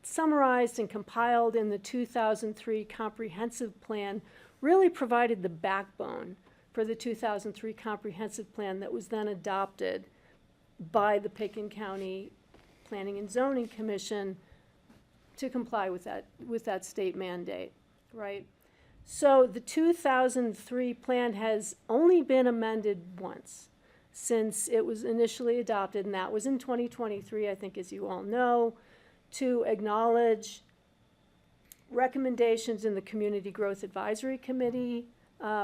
summarized and compiled in the 2003 comprehensive plan, really provided the backbone for the 2003 comprehensive plan that was then adopted by the Pickens County Planning and Zoning Commission to comply with that state mandate, right? So the 2003 plan has only been amended once since it was initially adopted, and that was in 2023, I think, as you all know, to acknowledge recommendations in the Community Growth Advisory Committee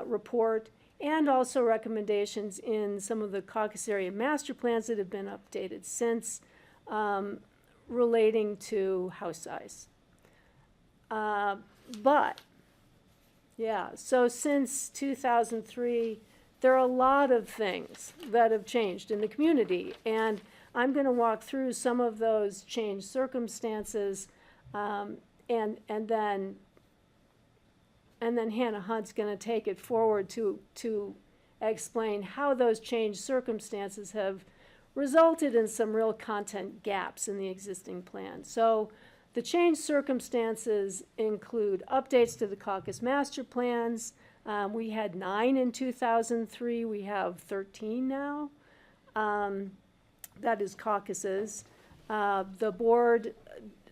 report, and also recommendations in some of the caucus area master plans that have been updated since, relating to house size. So since 2003, there are a lot of things that have changed in the community, and I'm going to walk through some of those changed circumstances, and then Hannah Hunt's going to take it forward to explain how those changed circumstances have resulted in some real content gaps in the existing plan. So the changed circumstances include updates to the caucus master plans. We had 9 in 2003. We have 13 now. That is caucuses. The board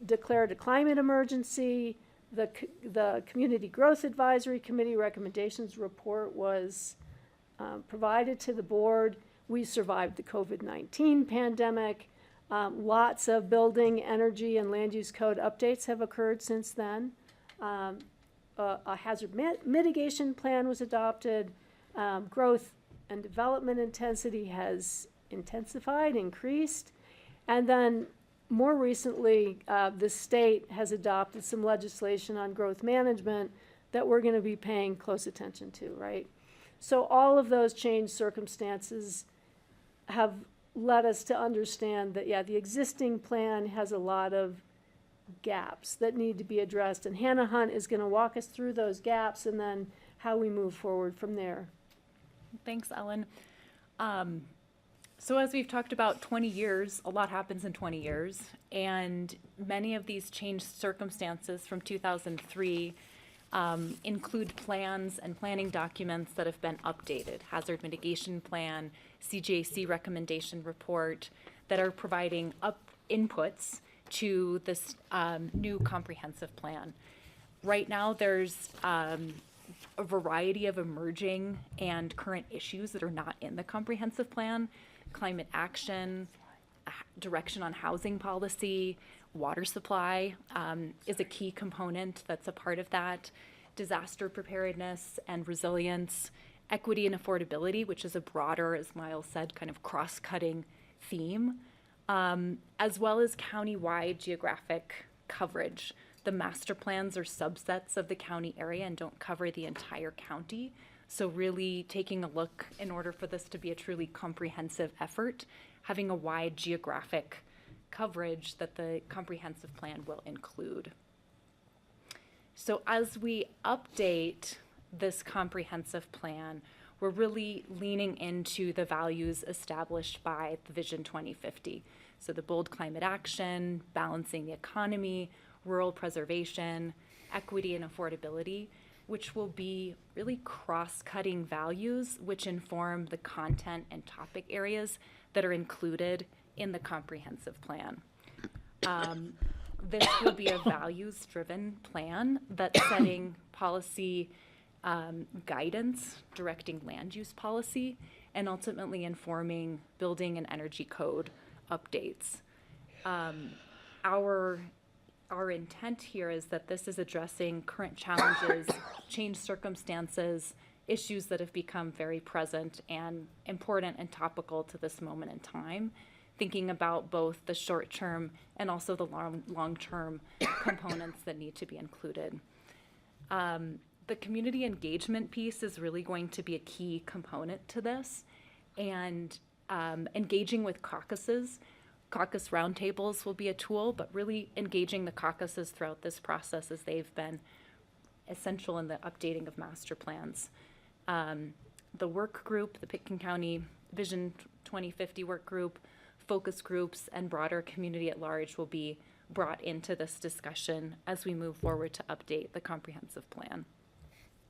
declared a climate emergency. The Community Growth Advisory Committee recommendations report was provided to the board. We survived the COVID-19 pandemic. Lots of building, energy, and land use code updates have occurred since then. A hazard mitigation plan was adopted. Growth and development intensity has intensified, increased. And then more recently, the state has adopted some legislation on growth management that we're going to be paying close attention to, right? So all of those changed circumstances have led us to understand that, yeah, the existing plan has a lot of gaps that need to be addressed. And Hannah Hunt is going to walk us through those gaps and then how we move forward from there. Thanks, Ellen. So as we've talked about 20 years, a lot happens in 20 years, and many of these changed circumstances from 2003 include plans and planning documents that have been updated, hazard mitigation plan, CJC recommendation report, that are providing inputs to this new comprehensive plan. Right now, there's a variety of emerging and current issues that are not in the comprehensive plan. Climate action, direction on housing policy, water supply is a key component that's a part of that. Disaster preparedness and resilience, equity and affordability, which is a broader, as Miles said, kind of cross-cutting theme, as well as county-wide geographic coverage. The master plans are subsets of the county area and don't cover the entire county. So really taking a look, in order for this to be a truly comprehensive effort, having a wide geographic coverage that the comprehensive plan will include. So as we update this comprehensive plan, we're really leaning into the values established by the Vision 2050. So the bold climate action, balancing the economy, rural preservation, equity and affordability, which will be really cross-cutting values which inform the content and topic areas that are included in the comprehensive plan. This will be a values-driven plan that's setting policy guidance, directing land use policy, and ultimately informing building and energy code updates. Our intent here is that this is addressing current challenges, changed circumstances, issues that have become very present and important and topical to this moment in time, thinking about both the short-term and also the long-term components that need to be included. The community engagement piece is really going to be a key component to this, and engaging with caucuses. Caucus roundtables will be a tool, but really engaging the caucuses throughout this process, as they've been essential in the updating of master plans. The work group, the Pitkin County Vision 2050 work group, focus groups, and broader community at large will be brought into this discussion as we move forward to update the comprehensive plan.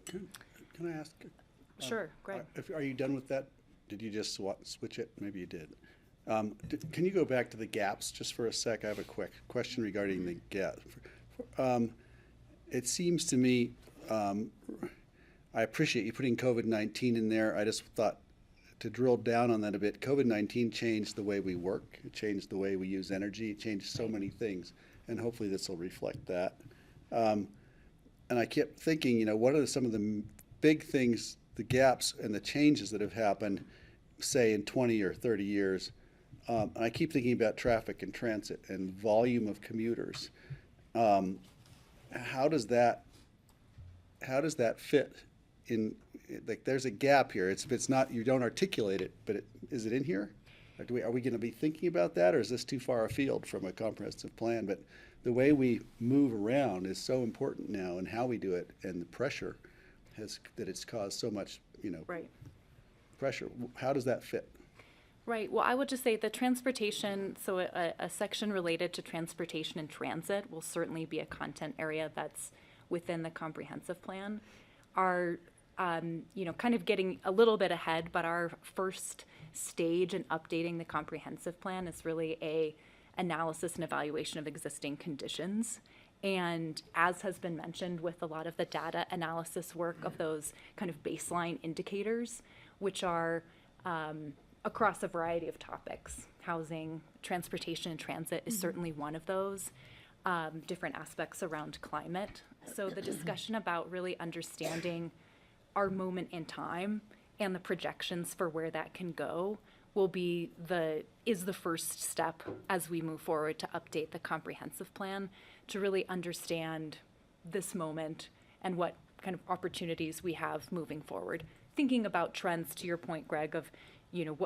Can I ask? Sure, Greg. Are you done with that? Did you just switch it? Maybe you did. Can you go back to the gaps just for a sec? I have a quick question regarding the gap. It seems to me, I appreciate you putting COVID-19 in there. I just thought to drill down on that a bit. COVID-19 changed the way we work. It changed the way we use energy. It changed so many things, and hopefully this will reflect that. And I kept thinking, what are some of the big things, the gaps and the changes that have happened, say in 20 or 30 years? And I keep thinking about traffic and transit and volume of commuters. How does that fit in? Like, there's a gap here. It's not, you don't articulate it, but is it in here? Are we going to be thinking about that, or is this too far afield from a comprehensive plan? But the way we move around is so important now, and how we do it, and the pressure that it's caused so much, Right. refresher, how does that fit? Right. Well, I would just say the transportation, so a section related to transportation and transit will certainly be a content area that's within the comprehensive plan. Our, kind of getting a little bit ahead, but our first stage in updating the comprehensive plan is really a analysis and evaluation of existing conditions. And as has been mentioned with a lot of the data analysis work of those kind of baseline indicators, which are across a variety of topics. Housing, transportation, and transit is certainly one of those. Different aspects around climate. So the discussion about really understanding our moment in time and the projections for where that can go will be is the first step as we move forward to update the comprehensive plan to really understand this moment and what kind of opportunities we have moving forward. Thinking about trends, to your point, Greg, of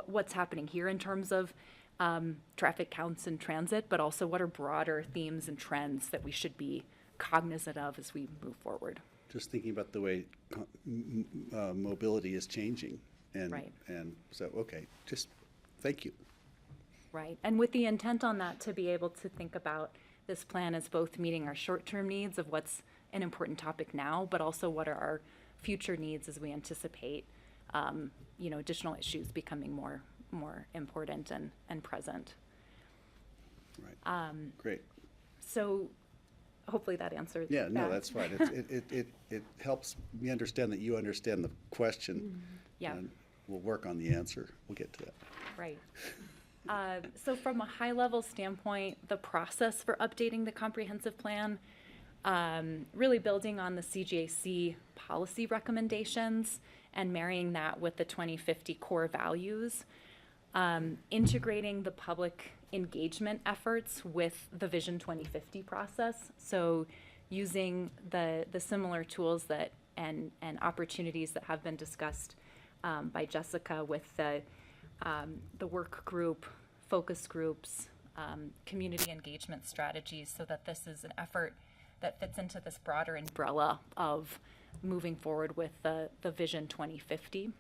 what's happening here in terms of traffic counts and transit, but also what are broader themes and trends that we should be cognizant of as we move forward. Just thinking about the way mobility is changing. And, right. And so, okay, just thank you. Right. And with the intent on that to be able to think about this plan as both meeting our short-term needs of what's an important topic now, but also what are our future needs as we anticipate, additional issues becoming more important and present. Right. Great. So hopefully that answers. Yeah, no, that's fine. It helps me understand that you understand the question. Mm-hmm. Yeah. And we'll work on the answer. We'll get to that. Right. So from a high-level standpoint, the process for updating the comprehensive plan, really building on the CJC policy recommendations and marrying that with the 2050 core values, integrating the public engagement efforts with the Vision 2050 process. So using the similar tools that and opportunities that have been discussed by Jessica with the work group, focus groups, community engagement strategies, so that this is an effort that fits into this broader umbrella of moving forward with the Vision 2050.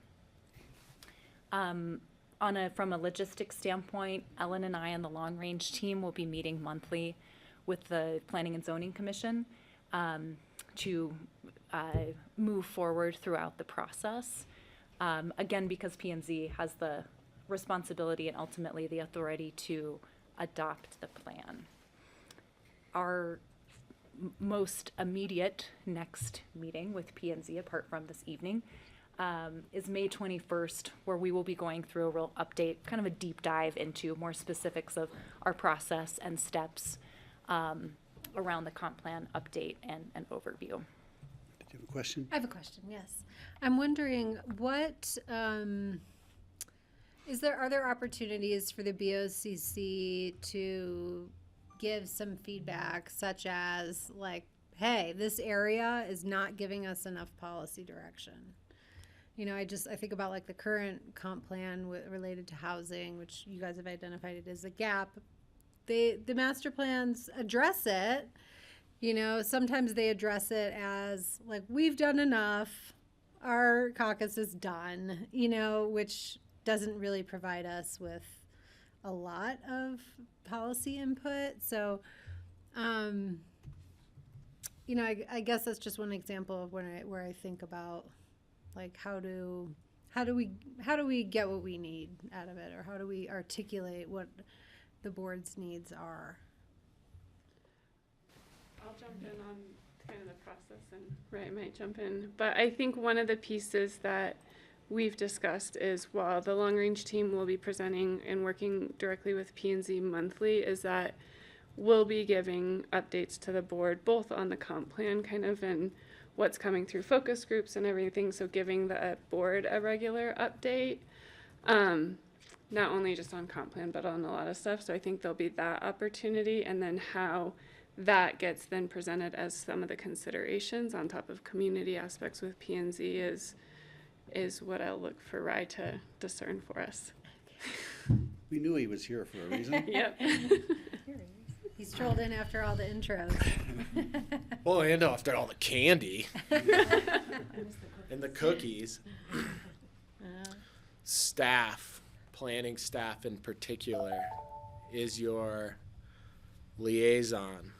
From a logistics standpoint, Ellen and I and the long range team will be meeting monthly with the Planning and Zoning Commission to move forward throughout the process. Again, because P&Z has the responsibility and ultimately the authority to adopt the plan. Our most immediate next meeting with P&Z, apart from this evening, is May 21st, where we will be going through a real update, kind of a deep dive into more specifics of our process and steps around the comp plan update and overview. Did you have a question? I have a question, yes. I'm wondering what, are there opportunities for the BoCC to give some feedback, such as like, hey, this area is not giving us enough policy direction? I think about like the current comp plan related to housing, which you guys have identified it as a gap. The master plans address it. Sometimes they address it as like, we've done enough, our caucus is done, which doesn't really provide us with a lot of policy input. So, I guess that's just one example of where I think about like how do we get what we need out of it, or how do we articulate what the board's needs are? I'll jump in on kind of the process, and Ray might jump in. But I think one of the pieces that we've discussed is, while the long range team will be presenting and working directly with P&Z monthly, is that we'll be giving updates to the board, both on the comp plan kind of and what's coming through focus groups and everything. So giving the board a regular update, not only just on comp plan, but on a lot of stuff. So I think there'll be that opportunity, and then how that gets then presented as some of the considerations on top of community aspects with P&Z is what I'll look for Rye to discern for us. We knew he was here for a reason. Yep. He strolled in after all the intros. Well, and after all the candy and the cookies. staff, planning staff in particular, is your liaison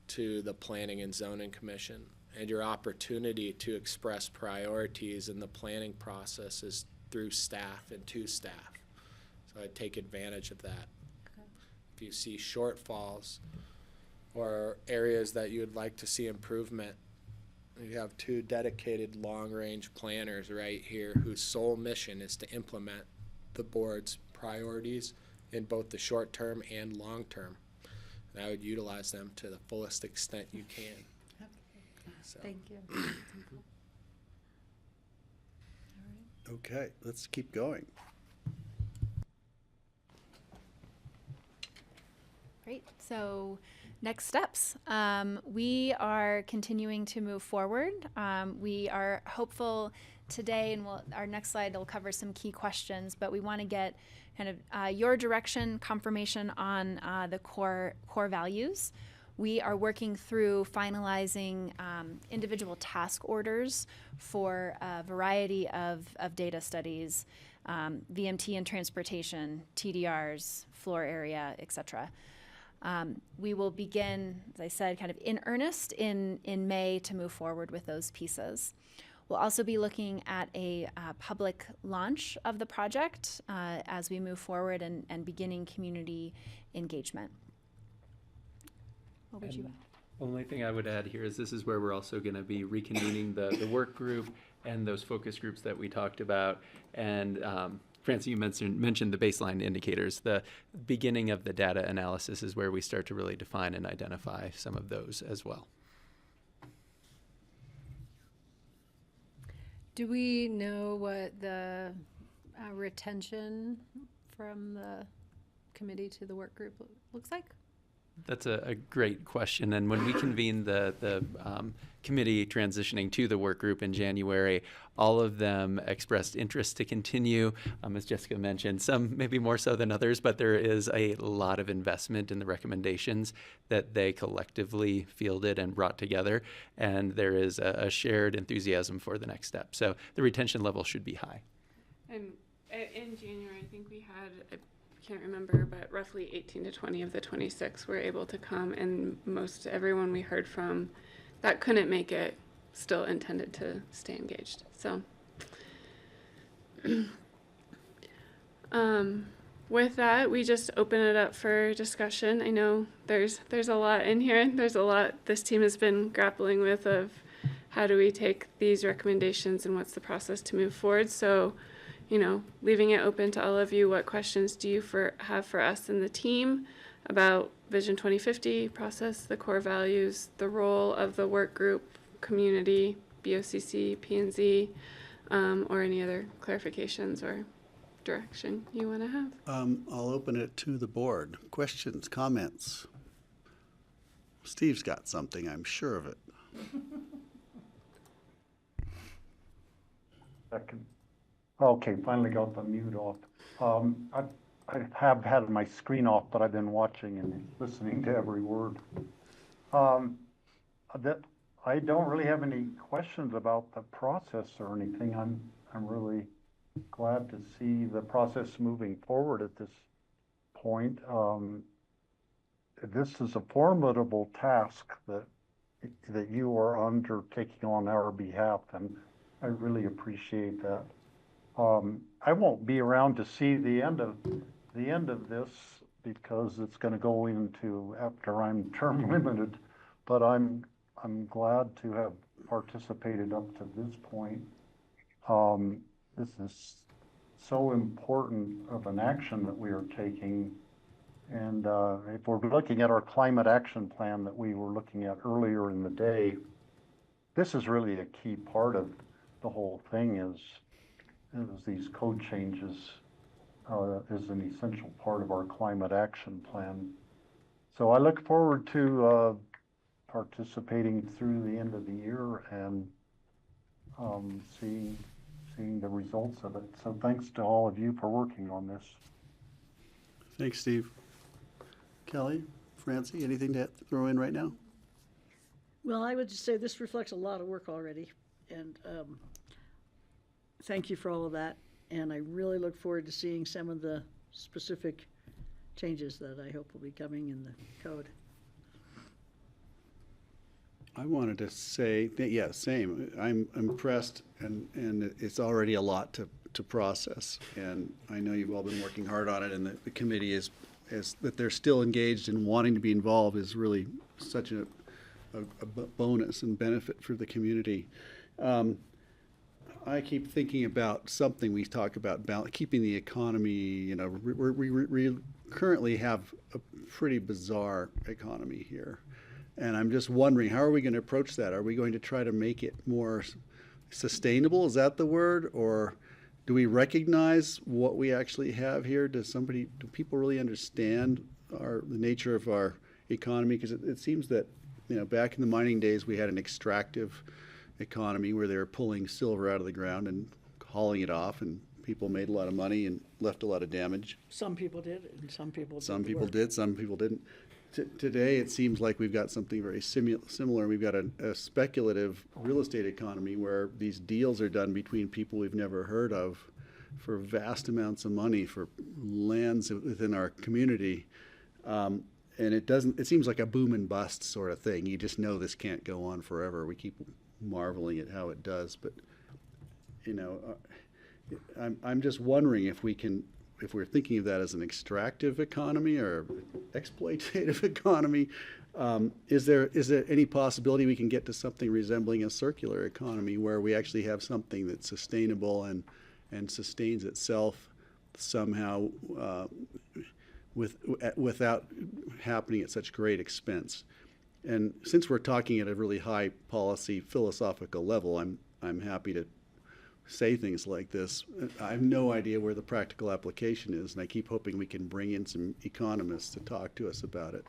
to the Planning and Zoning Commission, and your opportunity to express priorities in the planning process is through staff and to staff. So I'd take advantage of that. Okay. If you see shortfalls or areas that you would like to see improvement, you have two dedicated long-range planners right here whose sole mission is to implement the board's priorities in both the short term and long term. And I would utilize them to the fullest extent you can. So. Thank you. Okay, let's keep going. Great. So next steps. We are continuing to move forward. We are hopeful today, and our next slide will cover some key questions, but we want to get kind of your direction, confirmation on the core values. We are working through finalizing individual task orders for a variety of data studies, VMT and transportation, TDRs, floor area, et cetera. We will begin, as I said, kind of in earnest in May to move forward with those pieces. We'll also be looking at a public launch of the project as we move forward and beginning community engagement. What would you add? Only thing I would add here is this is where we're also going to be reconvening the work group and those focus groups that we talked about. And Francie, you mentioned the baseline indicators. The beginning of the data analysis is where we start to really define and identify some of those as well. Do we know what the retention from the committee to the work group looks like? That's a great question. And when we convened the committee transitioning to the work group in January, all of them expressed interest to continue. As Jessica mentioned, some maybe more so than others, but there is a lot of investment in the recommendations that they collectively fielded and brought together. And there is a shared enthusiasm for the next step. So the retention level should be high. And in January, I think we had, I can't remember, but roughly 18 to 20 of the 26 were able to come, and most everyone we heard from that couldn't make it still intended to stay engaged. So with that, we just open it up for discussion. I know there's a lot in here. There's a lot this team has been grappling with of how do we take these recommendations and what's the process to move forward. So, you know, leaving it open to all of you, what questions do you have for us and the team about Vision 2050 process, the core values, the role of the work group, community, BoCC, P&Z, or any other clarifications or direction you want to have? I'll open it to the board. Questions, comments? Steve's got something, I'm sure of it. Second. Okay, finally got the mute off. I have had my screen off, but I've been watching and listening to every word. I don't really have any questions about the process or anything. I'm really glad to see the process moving forward at this point. This is a formidable task that you are undertaking on our behalf, and I really appreciate that. I won't be around to see the end of this because it's going to go into after I'm term limited, but I'm glad to have participated up to this point. This is so important of an action that we are taking, and if we're looking at our climate action plan that we were looking at earlier in the day, this is really a key part of the whole thing. Is these code changes is an essential part of our climate action plan. So I look forward to participating through the end of the year and seeing the results of it. So thanks to all of you for working on this. Thanks, Steve. Kelly, Francie, anything to throw in right now? Well, I would just say this reflects a lot of work already, and thank you for all of that. and I really look forward to seeing some of the specific changes that I hope will be coming in the code. I wanted to say, yeah, same. I'm impressed, and it's already a lot to process. And I know you've all been working hard on it, and the committee is that they're still engaged and wanting to be involved is really such a bonus and benefit for the community. I keep thinking about something we talk about, keeping the economy, you know, we currently have a pretty bizarre economy here. And I'm just wondering, how are we going to approach that? Are we going to try to make it more sustainable? Is that the word? Or do we recognize what we actually have here? Do people really understand the nature of our economy? Because it seems that, you know, back in the mining days, we had an extractive economy where they were pulling silver out of the ground and hauling it off, and people made a lot of money and left a lot of damage. Some people did, and some people didn't. Some people did, some people didn't. Today, it seems like we've got something very similar. We've got a speculative real estate economy where these deals are done between people we've never heard of for vast amounts of money for lands within our community. And it seems like a boom and bust sort of thing. You just know this can't go on forever. We keep marveling at how it does. But, you know, I'm just wondering if we're thinking of that as an extractive economy or exploitative economy, is there any possibility we can get to something resembling a circular economy where we actually have something that's sustainable and sustains itself somehow without happening at such great expense? And since we're talking at a really high policy philosophical level, I'm happy to say things like this. I have no idea where the practical application is, and I keep hoping we can bring in some economists to talk to us about it.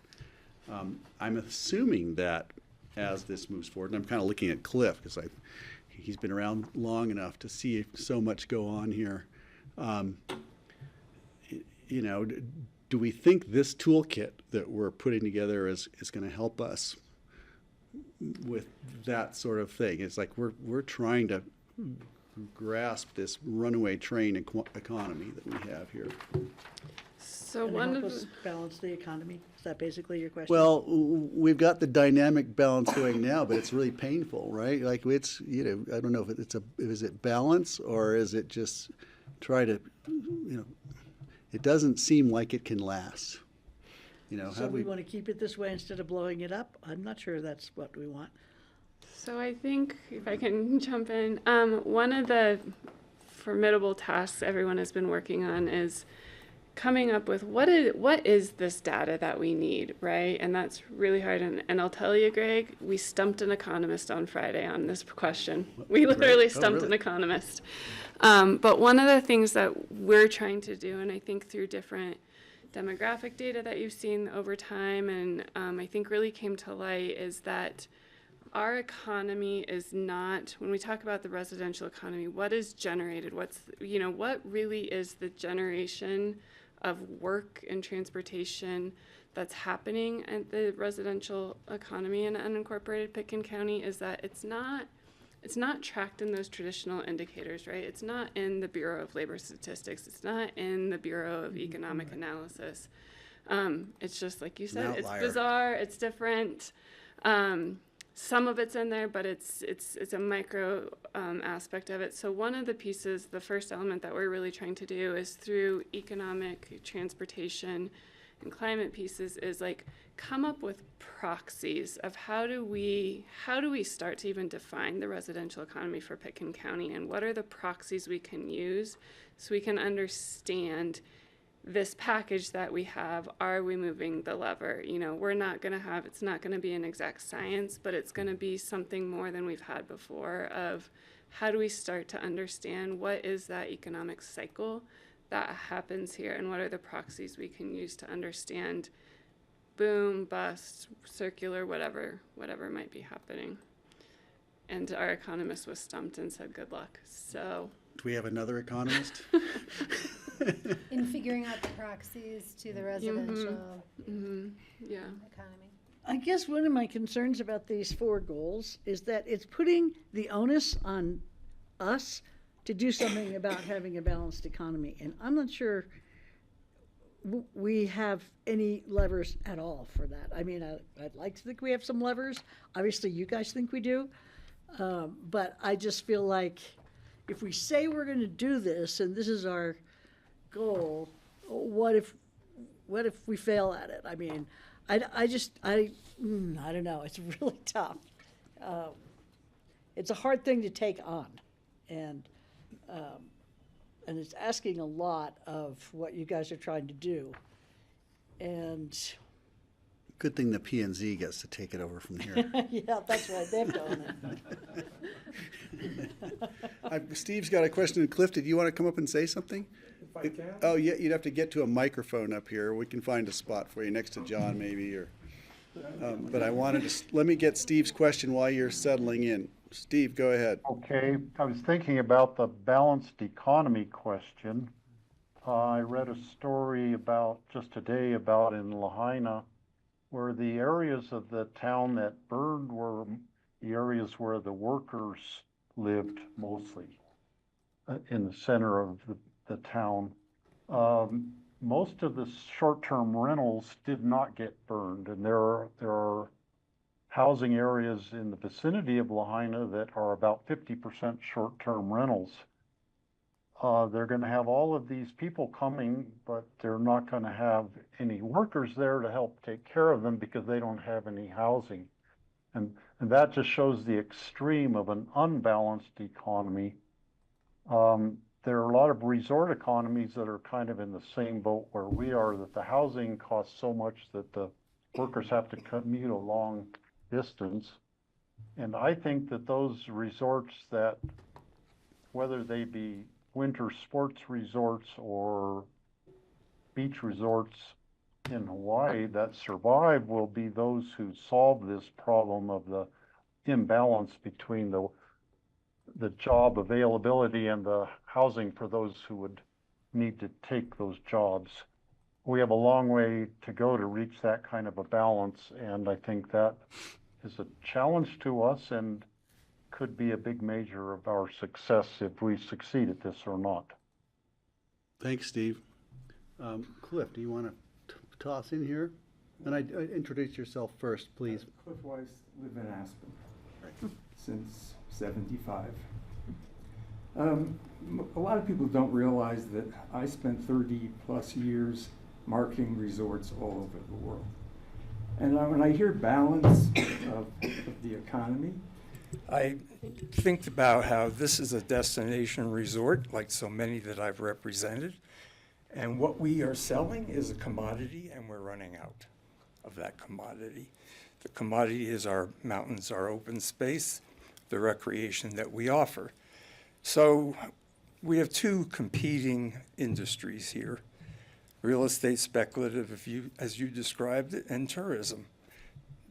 I'm assuming that as this moves forward, and I'm kind of looking at Cliff because he's been around long enough to see so much go on here. You know, do we think this toolkit that we're putting together is going to help us with that sort of thing? It's like we're trying to grasp this runaway train economy that we have here. So And one help of us balance the economy. Is that basically your question? Well, we've got the dynamic balance going now, but it's really painful, right? Like it's, you know, I don't know if is it balance or is it just try to, you know, it doesn't seem like it can last. You know, so we want to keep it this way instead of blowing it up? I'm not sure that's what we want. So I think, if I can jump in, one of the formidable tasks everyone has been working on is coming up with what is this data that we need, right? And that's really hard. And I'll tell you, Greg, we stumped an economist on Friday on this question. We literally stumped an economist. But one of the things that we're trying to do, and I think through different demographic data that you've seen over time, and I think really came to light, is that our economy is not, when we talk about the residential economy, what is generated? What really is the generation of work and transportation that's happening at the residential economy in unincorporated Pitkin County is that it's not tracked in those traditional indicators, right? It's not in the Bureau of Labor Statistics. It's not in the Bureau of Economic Analysis. It's just, like you said, it's bizarre, it's different. Some of it's in there, but it's a micro aspect of it. So one of the pieces, the first element that we're really trying to do is through economic, transportation, and climate pieces is like come up with proxies of how do we start to even define the residential economy for Pitkin County, and what are the proxies we can use so we can understand this package that we have. Are we moving the lever? You know, it's not going to be an exact science, but it's going to be something more than we've had before of how do we start to understand what is that economic cycle that happens here, and what are the proxies we can use to understand boom, bust, circular, whatever might be happening. And our economist was stumped and said good luck. So do we have another economist? In figuring out the proxies to the residential Yeah. economy. I guess one of my concerns about these 4 goals is that it's putting the onus on us to do something about having a balanced economy. And I'm not sure we have any levers at all for that. I mean, I'd like to think we have some levers. Obviously, you guys think we do. But I just feel like if we say we're going to do this and this is our goal, what if we fail at it? I mean, I don't know. It's really tough. It's a hard thing to take on, and it's asking a lot of what you guys are trying to do. And Good thing the P and Z gets to take it over from here. yeah, that's right. They've done it. Steve's got a question. Cliff, did you want to come up and say something? If I can? Oh, yeah, you'd have to get to a microphone up here. We can find a spot for you next to John maybe, or. But I wanted to, let me get Steve's question while you're settling in. Steve, go ahead. Okay, I was thinking about the balanced economy question. I read a story about just today about in Lahaina, where the areas of the town that burned were the areas where the workers lived mostly, in the center of the town. Most of the short-term rentals did not get burned, and there are housing areas in the vicinity of Lahaina that are about 50% short-term rentals. They're going to have all of these people coming, but they're not going to have any workers there to help take care of them because they don't have any housing. And that just shows the extreme of an unbalanced economy. There are a lot of resort economies that are kind of in the same boat where we are, that the housing costs so much that the workers have to commute a long distance. And I think that those resorts that, whether they be winter sports resorts or beach resorts in Hawaii, that survive will be those who solve this problem of the imbalance between the job availability and the housing for those who would need to take those jobs. We have a long way to go to reach that kind of a balance, and I think that is a challenge to us and could be a big measure of our success if we succeed at this or not. Thanks, Steve. Cliff, do you want to toss in here? And introduce yourself first, please. Cliff Weiss, live in Aspen since '75. A lot of people don't realize that I spent 30 plus years marketing resorts all over the world. And when I hear balance of the economy, I think about how this is a destination resort, like so many that I've represented, and what we are selling is a commodity, and we're running out of that commodity. The commodity is our mountains, our open space, the recreation that we offer. So we have two competing industries here: real estate speculative, as you described it, and tourism.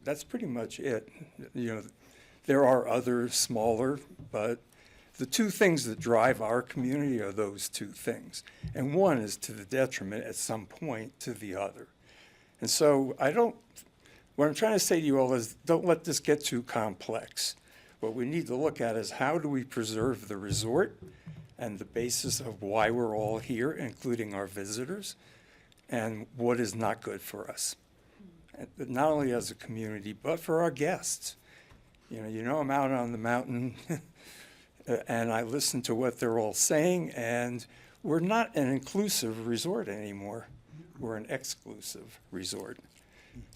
That's pretty much it. You know, there are other smaller, but the two things that drive our community are those two things. And one is to the detriment at some point to the other. And so what I'm trying to say to you all is, don't let this get too complex. What we need to look at is, how do we preserve the resort and the basis of why we're all here, including our visitors, and what is not good for us, not only as a community, but for our guests. You know, I'm out on the mountain and I listen to what they're all saying, and we're not an inclusive resort anymore. We're an exclusive resort.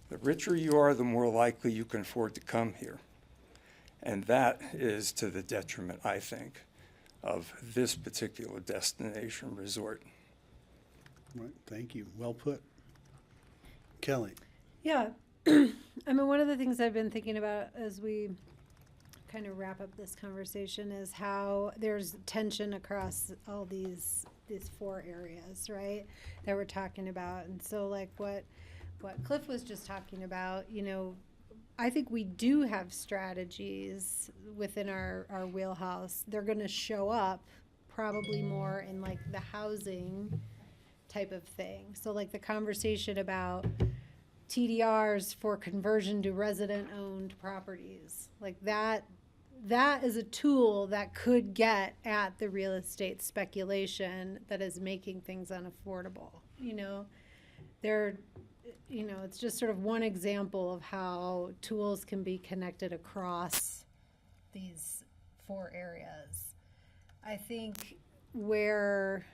The richer you are, the more likely you can afford to come here. And that is to the detriment, I think, of this particular destination resort. Right, thank you. Well put. Kelly. Yeah. I mean, one of the things I've been thinking about as we kind of wrap up this conversation is how there's tension across all these four areas, right, that we're talking about. And so, like what Cliff was just talking about, you know, I think we do have strategies within our wheelhouse. They're going to show up probably more in like the housing type of thing. So like the conversation about TDRs for conversion to resident-owned properties, like that that is a tool that could get at the real estate speculation that is making things unaffordable. It's just sort of one example of how tools can be connected across these 4 areas. I think where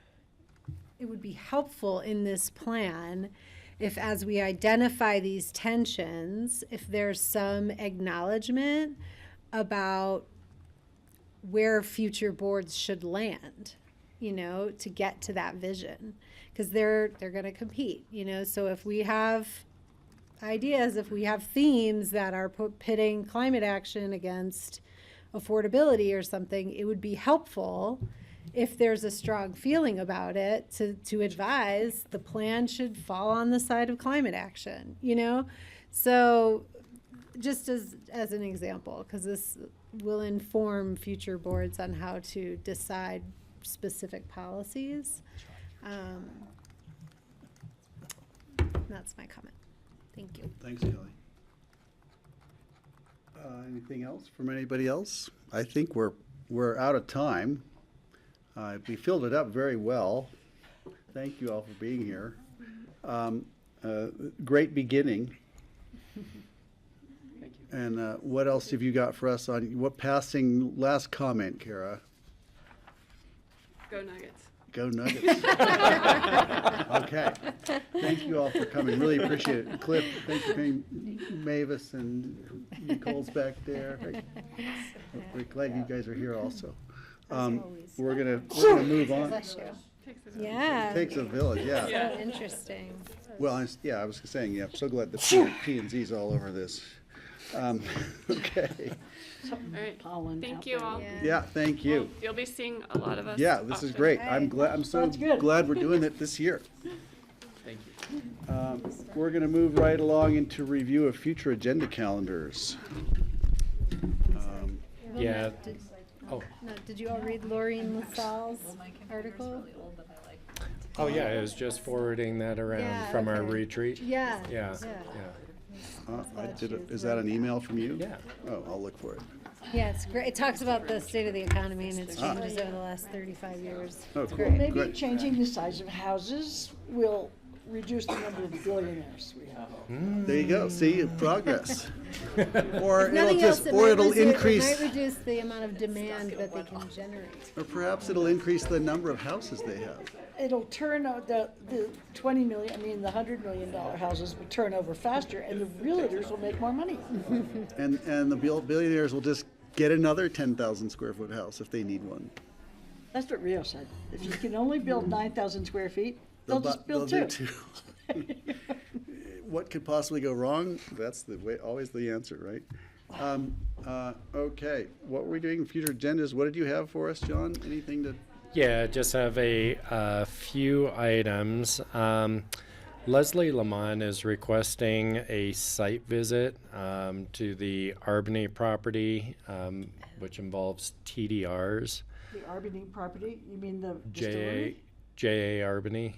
it would be helpful in this plan if, as we identify these tensions, if there's some acknowledgement about where future boards should land, to get to that vision, because they're going to compete, so if we have ideas, if we have themes that are pitting climate action against affordability or something, it would be helpful if there's a strong feeling about it to advise the plan should fall on the side of climate action, so just as an example, because this will inform future boards on how to decide specific policies. That's my comment. Thank you. Thanks, Kelly. Anything else from anybody else? I think we're out of time. We filled it up very well. Thank you all for being here. Great beginning. Thank you. And what else have you got for us on what passing last comment, Kara? Go Nuggets. Go Nuggets. Okay. Thank you all for coming. Really appreciate it. Cliff, thanks for being Mavis and Nicole's back there. We're glad you guys are here also. We're gonna move on. Bless you. Takes a Yeah. Takes a village, yeah. So interesting. Well, I was saying, yeah, I'm so glad the P&Z's all over this. Okay. All right. Pollen Thank out you there. all. Yeah, thank you. You'll be seeing a lot of us. Yeah, this is often. great. I'm so Sounds good. glad we're doing it this year. Thank you. We're gonna move right along into review of future agenda calendars. Yeah. Oh. No, did you all read Laureen LaSalle's article? Oh, yeah, I was just forwarding that around Yeah, from our okay. retreat. Yeah. Yeah, Yeah. yeah. Is that an email from you? Yeah. Oh, I'll look for it. Yeah, it's great. It talks about the state of the economy and its changes over the last 35 years. Oh, It's cool. great. Maybe Great. changing the size of houses will reduce the number of billionaires we have. There you go. See, progress. Or If nothing it'll else, just, it or might it'll reduce- It increase, might reduce the amount of demand that they can generate. or perhaps it'll increase the number of houses they have. It'll turn out the 20 million, I mean, the $100 million houses will turn over faster and the realtors will make more money. And the billionaires will just get another 10,000 square foot house if they need one. That's what Rio said. If you can only build 9,000 square feet, they'll just build they'll two. do two. What could possibly go wrong? That's the way, always the answer, right? Okay, what were we doing? Future agendas. What did you have for us, John? Anything to? Yeah, just have a few items. Leslie Lamont is requesting a site visit to the Arbany property, which involves TDRs. The Arbany property, you mean the distillery? J.A. Arbany?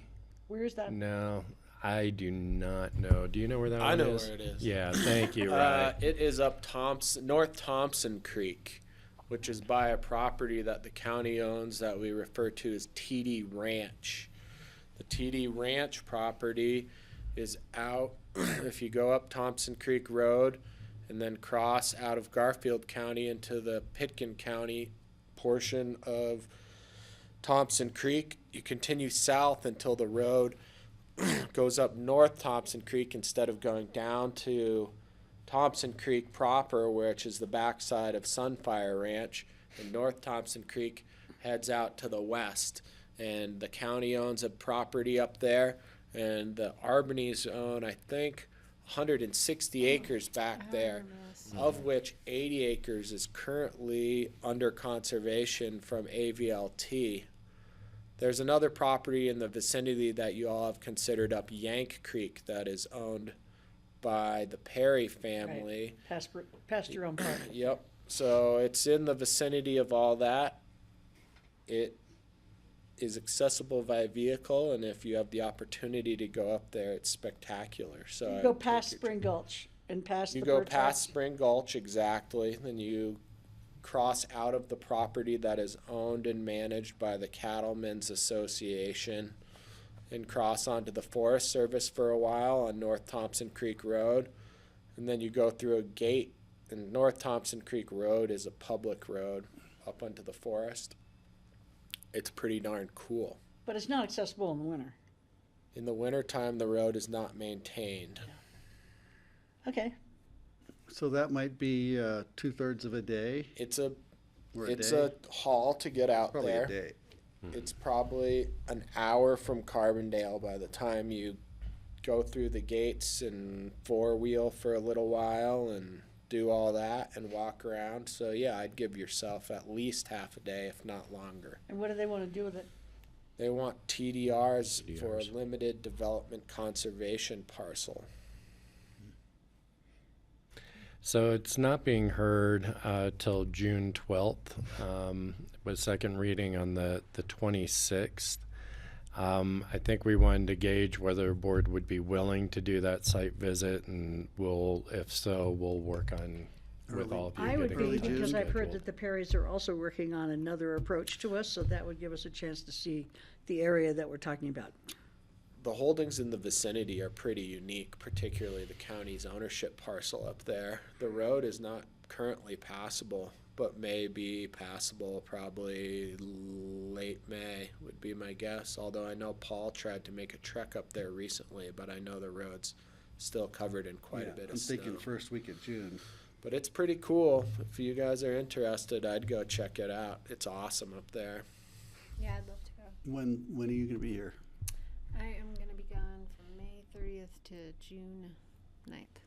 Where is that? No, I do not know. Do you know where that I one know is? where it is. Yeah, thank you, Ray. It is up North Thompson Creek, which is by a property that the county owns that we refer to as TD Ranch. The TD Ranch property is out, if you go up Thompson Creek Road and then cross out of Garfield County into the Pitkin County portion of Thompson Creek, you continue south until the road goes up North Thompson Creek instead of going down to Thompson Creek proper, which is the backside of Sunfire Ranch, and North Thompson Creek heads out to the west. And the county owns a property up there, and the Arbanys own, I think, 160 acres back there, of which 80 acres is currently under conservation from AVLT. There's another property in the vicinity that you all have considered up Yank Creek that is owned by the Perry family. Past your own park. Yep. So it's in the vicinity of all that. It is accessible via vehicle, and if you have the opportunity to go up there, it's spectacular. So You I go would past take Spring Gulch and past you the go bird past trap. Spring Gulch, exactly, then you cross out of the property that is owned and managed by the Cattlemen's Association and cross onto the Forest Service for a while on North Thompson Creek Road. And then you go through a gate, and North Thompson Creek Road is a public road up onto the forest. It's pretty darn cool. But it's not accessible in the winter. In the wintertime, the road is not maintained. Okay. So that might be 2/3 of a day. It's a Or a it's day? a haul to get out Probably there. a day. It's probably an hour from Carbondale by the time you go through the gates and four-wheel for a little while and do all that and walk around. So yeah, I'd give yourself at least half a day, if not longer. And what do they want to do with it? They want TDRs for a limited development conservation parcel. So it's not being heard till June 12th, with second reading on the 26th. I think we wanted to gauge whether the board would be willing to do that site visit, and if so, we'll work on with all of you. I would getting be, something because I've heard scheduled. that the Perrys are also working on another approach to us, so that would give us a chance to see the area that we're talking about. The holdings in the vicinity are pretty unique, particularly the county's ownership parcel up there. The road is not currently passable, but may be passable probably late May would be my guess. Although I know Paul tried to make a trek up there recently, but I know the road's still covered in quite a bit I'm of snow. thinking first week of June. But it's pretty cool. If you guys are interested, I'd go check it out. It's awesome up there. Yeah, I'd love to go. When are you going to be here? I am going to be gone from May 30th to June 9th.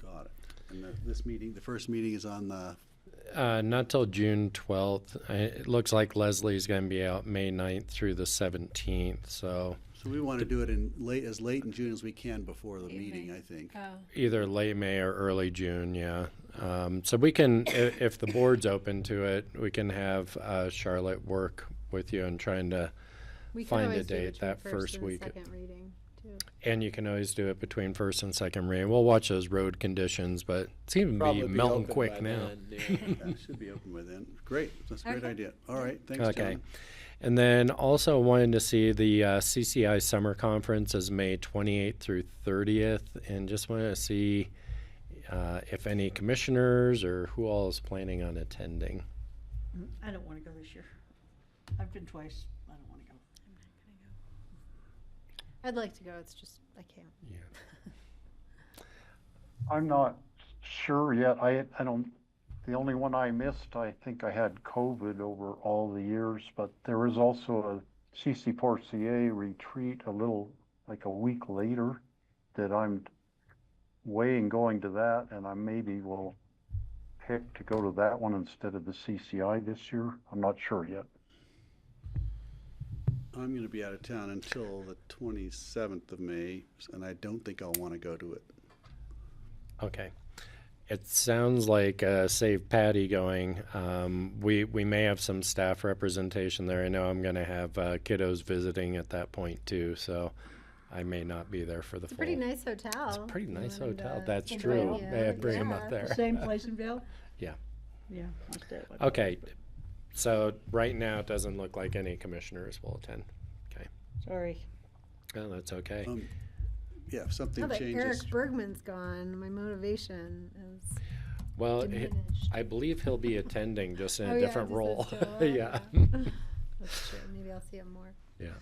Got it. And the first meeting is on the, Not till June 12th. It looks like Leslie's going to be out May 9th through the 17th, so so we want to do it as late in June as we can before the meeting, I think. either late May or early June, yeah. So we can, if the board's open to it, we can have Charlotte work with you on trying to We can find a always do date between that first and week. second reading, too. And you can always do it between first and second reading. We'll watch those road conditions, but it seems to Probably be be melting open quick by now. then, yeah. That should be open by then. Great, that's a great Okay. idea. All right, thanks, Okay. John. And then also wanted to see the CCI Summer Conference is May 28th through 30th, and just wanted to see if any commissioners or who all is planning on attending. I don't want to go this year. I've been twice. I don't want to go. I'd like to go, it's just, I can't. I'm not sure yet. I don't, the only one I missed, I think I had COVID over all the years, but there is also a CC4CA retreat like a week later that I'm weighing going to that, and I maybe will pick to go to that one instead of the CCI this year. I'm not sure yet. I'm going to be out of town until the 27th of May, and I don't think I'll want to go to it. Okay. It sounds like save Patty going. We may have some staff representation there. I know I'm going to have kiddos visiting at that point too, so I may not be there for the It's a full. pretty nice hotel. It's a pretty nice And, hotel. That's in true. Vail. May I bring them Yeah. up there? Same place in Vail? Yeah. Yeah. I'll stay at my Okay. So right now it doesn't look like any commissioners will attend. Okay. Sorry. Oh, that's okay. Yeah, if something Now that changes. Eric Bergman's gone, my motivation is Well, diminished. I believe he'll be attending just in Oh, a yeah, different just role. as Joel, Yeah. That's true. Maybe I'll see him more. Yeah.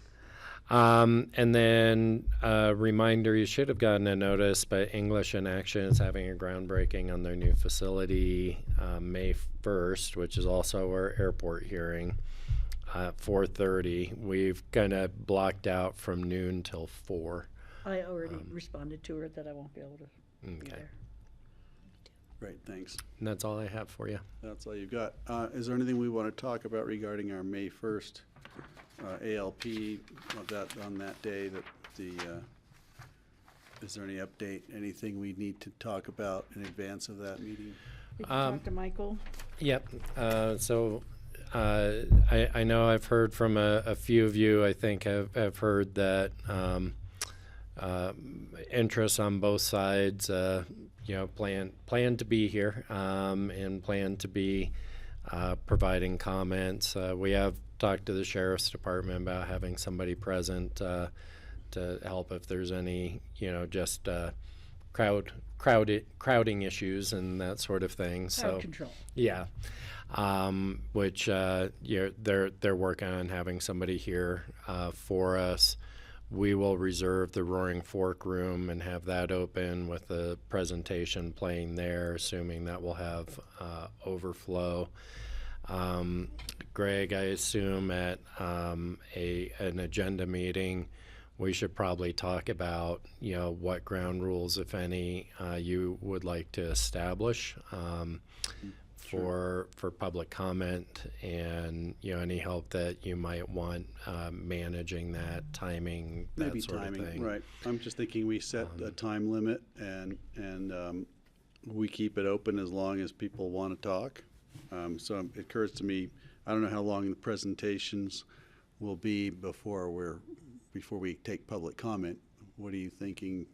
And then a reminder, you should have gotten a notice, but English in Action is having a groundbreaking on their new facility May 1st, which is also our airport hearing, 4:30. We've kind of blocked out from noon till 4. I already responded to her that I won't be able to be Okay. there. Great, thanks. And that's all I have for you. That's all you've got. Is there anything we want to talk about regarding our May 1st ALP on that day that is there any update, anything we need to talk about in advance of that meeting? Did you talk to Michael? Yep. I know I've heard from a few of you, I think have heard that interest on both sides, plan to be here and plan to be providing comments. We have talked to the sheriff's department about having somebody present to help if there's any, just crowding issues and that sort of thing. Crowd control. Yeah. Which they're working on having somebody here for us. We will reserve the Roaring Fork room and have that open with the presentation playing there, assuming that will have overflow. Greg, I assume at an agenda meeting, we should probably talk about what ground rules, if any, you would like to establish for public comment, and any help that you might want managing that, timing, that Maybe sort timing, of thing. right. I'm just thinking we set a time limit and we keep it open as long as people want to talk. So it occurs to me, I don't know how long the presentations will be before we take public comment. What are you thinking?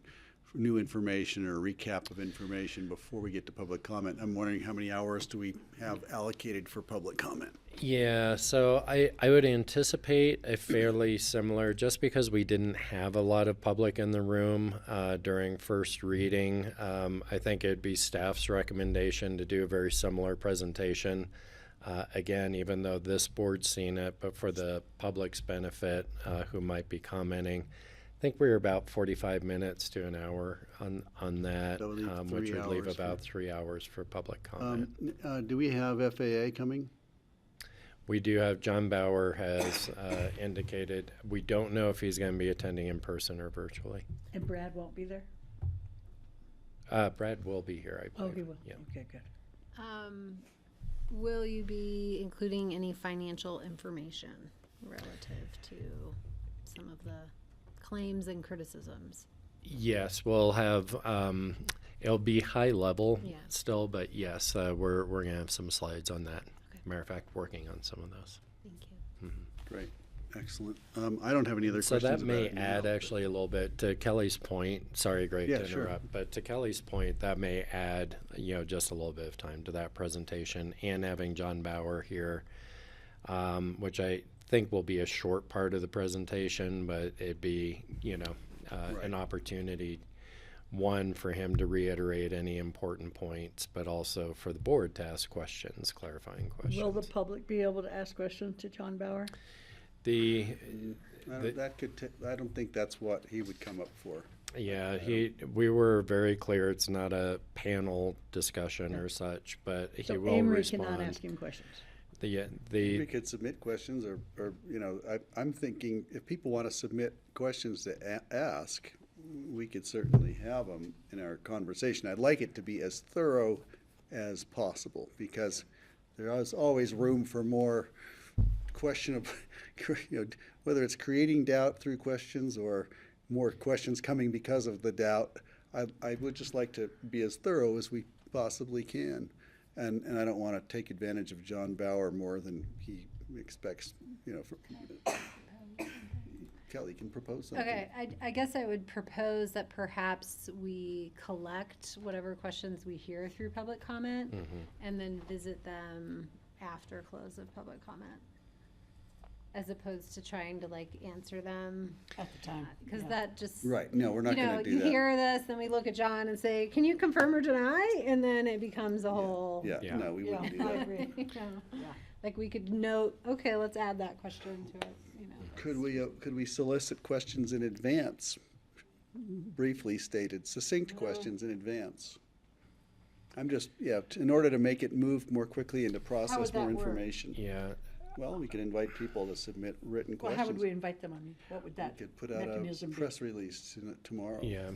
New information or recap of information before we get to public comment? I'm wondering how many hours do we have allocated for public comment? Yeah, so I would anticipate a fairly similar, just because we didn't have a lot of public in the room during first reading. I think it'd be staff's recommendation to do a very similar presentation. Again, even though this board's seen it, but for the public's benefit who might be commenting, I think we were about 45 minutes to an hour on that, which would leave about 3 hours for public comment. Do we have FAA coming? We do have, John Bauer has indicated, we don't know if he's going to be attending in person or virtually. And Brad won't be there? Brad will be here, I believe. Oh, he will? Yeah. Okay, good. Will you be including any financial information relative to some of the claims and criticisms? Yes, we'll have, it'll be high level Yeah. still, but yes, we're going to have some slides on that. Matter of fact, working on some of those. Thank you. Great, excellent. I don't have any other So questions that may about it add now, actually a little bit to Kelly's point. Sorry, Greg, Yeah, to sure. interrupt, but to Kelly's point, that may add, just a little bit of time to that presentation, and having John Bauer here, which I think will be a short part of the presentation, but it'd be, an opportunity, one, for him to reiterate any important points, but also for the board to ask questions, clarifying questions. Will the public be able to ask questions to John Bauer? I don't think that's what he would come up for. Yeah, we were very clear it's not a panel discussion or such, but he So will Amory respond. cannot ask him questions. We could submit questions or I'm thinking if people want to submit questions to ask, we could certainly have them in our conversation. I'd like it to be as thorough as possible because there is always room for more questionable, whether it's creating doubt through questions or more questions coming because of the doubt. I would just like to be as thorough as we possibly can. And I don't want to take advantage of John Bauer more than he expects, Kelly can propose something. Okay, I guess I would propose that perhaps we collect whatever questions we hear through public comment and then visit them after close of public comment, as opposed to trying to answer them at the time. Because that just Right, no, we're not going to do you that. hear this, then we look at John and say, "Can you confirm or deny?" And then it becomes a whole. Yeah, no, we wouldn't do I that. agree. Like we could note, okay, let's add that question to it. Could we solicit questions in advance? Briefly stated, succinct questions in advance. I'm just, in order to make it move more quickly and to process more that work? information. Yeah. Well, we could invite people to submit written Well, questions. how would we invite them? What would that We could put out a mechanism be? press release tomorrow. Yeah.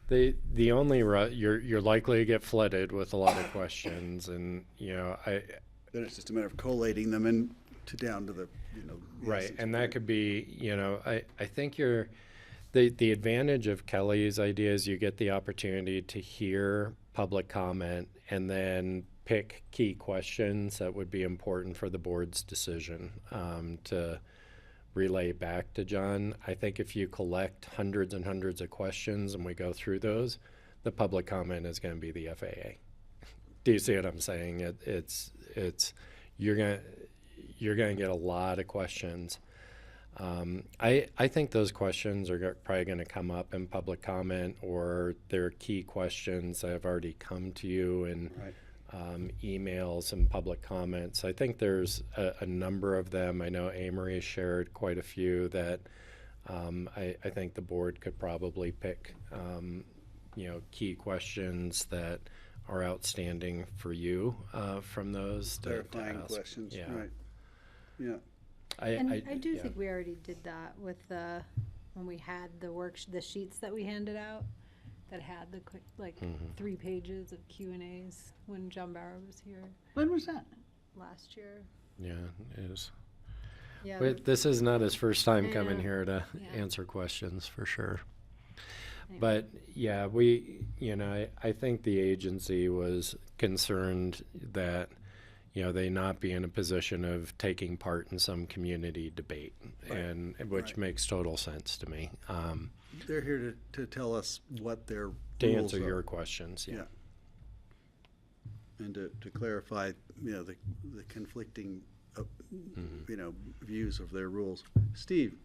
The only you're likely to get flooded with a lot of questions, and Then it's just a matter of collating them and down to the right, essence, and right? that could be I think the advantage of Kelly's idea is you get the opportunity to hear public comment and then pick key questions that would be important for the board's decision to relay back to John. I think if you collect hundreds and hundreds of questions and we go through those, the public comment is going to be the FAA. Do you see what I'm saying? It's you're gonna get a lot of questions. I think those questions are probably going to come up in public comment, or they're key questions that have already come to you in emails and public comments. I think there's a number of them. I know Amory shared quite a few that I think the board could probably pick, key questions that are outstanding for you from those. Clarifying questions, Yeah. right. Yeah. I do think we already did that with when we had the sheets that we handed out that had the quick 3 pages of Q&As when John Bauer was here When was that? last year. Yeah, it is. Yeah. Wait, this is not his first time I coming know. here to Yeah. answer questions, for sure. Anyway. But yeah, I think the agency was concerned that, they not be in a position of taking part in some community debate, and which makes total sense to me. They're here to tell us what their To rules answer are. your questions, yeah. And to clarify, the conflicting, views of their rules. Steve?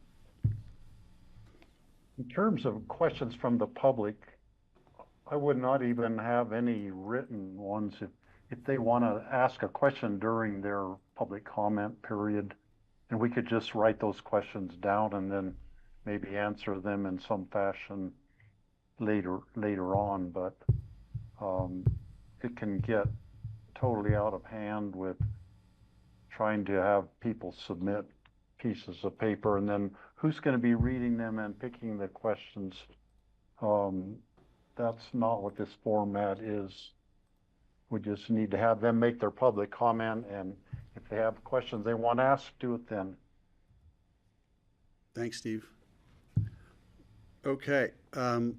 In terms of questions from the public, I would not even have any written ones. If they want to ask a question during their public comment period, and we could just write those questions down and then maybe answer them in some fashion later on. But it can get totally out of hand with trying to have people submit pieces of paper, and then who's going to be reading them and picking the questions? That's not what this format is. We just need to have them make their public comment, and if they have questions they want asked, do it then. Thanks, Steve. Okay. We're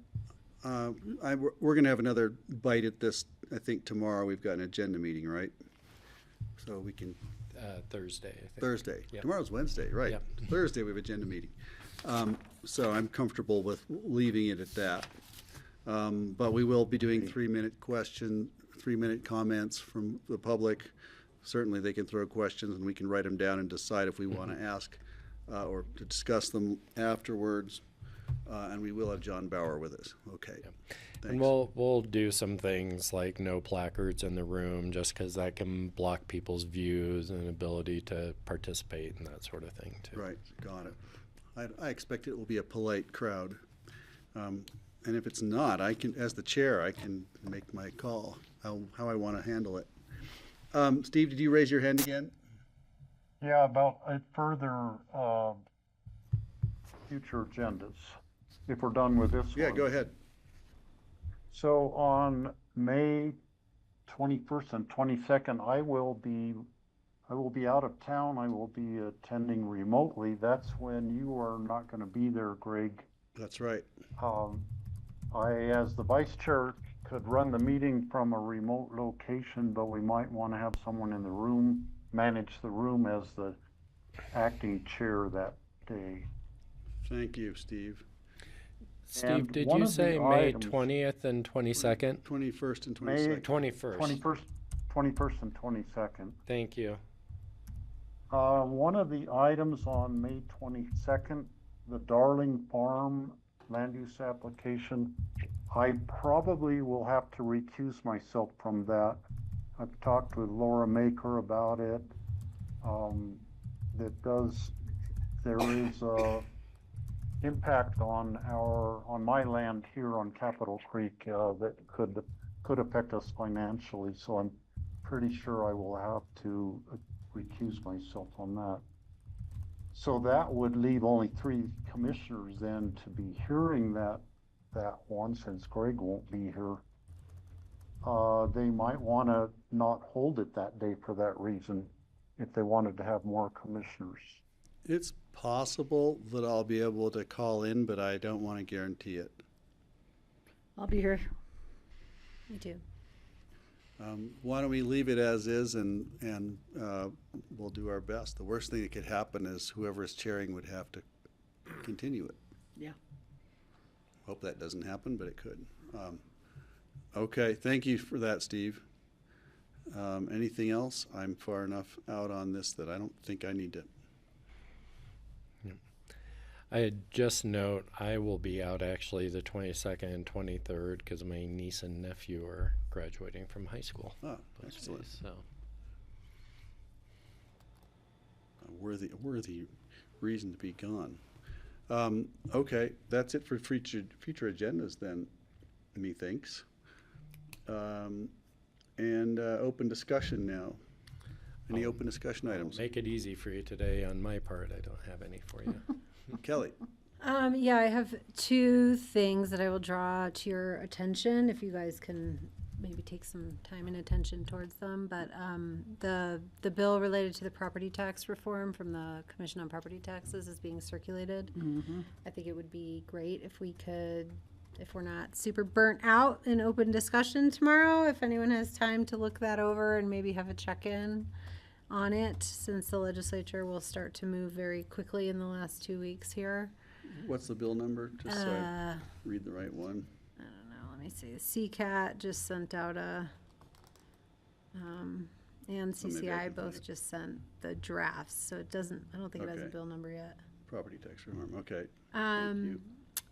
going to have another bite at this, I think, tomorrow. We've got an agenda meeting, right? So we can... Thursday, I think. Thursday. Yep. Tomorrow's Wednesday, right. Yep. Thursday we have agenda meeting. So I'm comfortable with leaving it at that. But we will be doing 3-minute comments from the public. Certainly they can throw questions and we can write them down and decide if we want to ask or to discuss them afterwards. And we will have John Bauer with us. Okay. Yep. Thanks. And we'll do some things like no placards in the room, just because that can block people's views and ability to participate and that sort of thing too. Right, got it. I expect it will be a polite crowd. And if it's not, I can, as the chair, I can make my call, how I want to handle it. Steve, did you raise your hand again? Yeah, about further future agendas, if we're done with this one. Yeah, go ahead. So on May 21st and 22nd, I will be out of town. I will be attending remotely. That's when you are not going to be there, Greg. That's right. I, as the vice chair, could run the meeting from a remote location, but we might want to have someone in the room, manage the room as the acting chair that day. Thank you, Steve. Steve, And did one you of the say May items- 20th and 22nd? 21st and May 22nd. 21st. 21st and 22nd. Thank you. One of the items on May 22nd, the Darling Farm land use application, I probably will have to recuse myself from that. I've talked with Laura Maker about it. There is a impact on my land here on Capitol Creek that could affect us financially, so I'm pretty sure I will have to recuse myself on that. So that would leave only 3 commissioners then to be hearing that one, since Greg won't be here. They might want to not hold it that day for that reason, if they wanted to have more commissioners. It's possible that I'll be able to call in, but I don't want to guarantee it. I'll be here. Me too. Why don't we leave it as is, and we'll do our best. The worst thing that could happen is whoever is chairing would have to continue it. Yeah. Hope that doesn't happen, but it could. Okay, thank you for that, Steve. Anything else? I'm far enough out on this that I don't think I need to. I just note I will be out actually the 22nd and 23rd because my niece and nephew are graduating from high school. Oh, those excellent. days, so. A worthy reason to be gone. Okay, that's it for future agendas then, methinks. And open discussion now. Any open discussion items? Make it easy for you today on my part. I don't have any for you. Kelly? Yeah, I have two things that I will draw to your attention, if you guys can maybe take some time and attention towards them. But the bill related to the property tax reform from the Commission on Property Taxes is being circulated. I think it would be great if we could, if we're not super burnt out, in open discussion tomorrow, if anyone has time to look that over and maybe have a check-in on it, since the legislature will start to move very quickly in the last 2 weeks here. What's the bill number? Just so I read the right one. I don't know, let me see. CCAT just sent out a, and maybe I CCI can find both it. just sent the drafts, so it doesn't, I don't think it has a Okay. bill number yet. Property tax reform, okay. Thank you.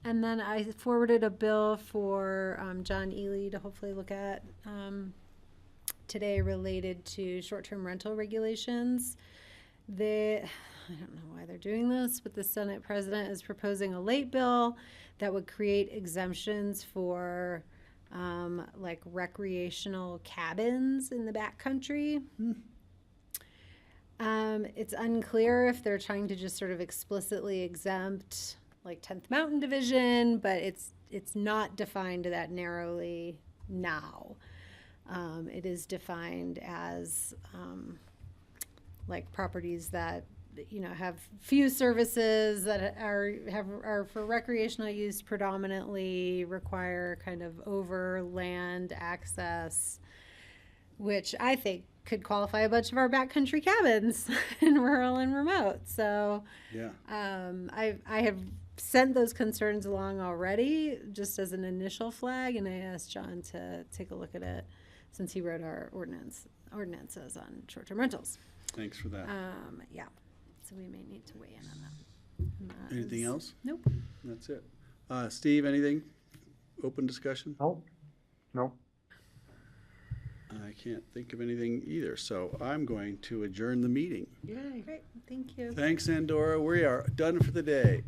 And then I forwarded a bill for John Ely to hopefully look at today, related to short-term rental regulations. I don't know why they're doing this, but the Senate President is proposing a late bill that would create exemptions for like recreational cabins in the backcountry. It's unclear if they're trying to just sort of explicitly exempt like 10th Mountain Division, but it's not defined that narrowly now. It is defined as like properties that, you know, have few services, that are for recreational use predominantly, require kind of overland access, which I think could qualify a bunch of our backcountry cabins in rural and remote. So Yeah. I have sent those concerns along already, just as an initial flag, and I asked John to take a look at it, since he wrote our ordinances on short-term rentals. Thanks for that. Yeah, so we may need to weigh in on that. And that Anything is- else? Nope. That's it. Steve, anything? Open discussion? Nope. Nope. I can't think of anything either, so I'm going to adjourn the meeting. Yay. Great, thank you. Thanks, Andorra. We are done for the day.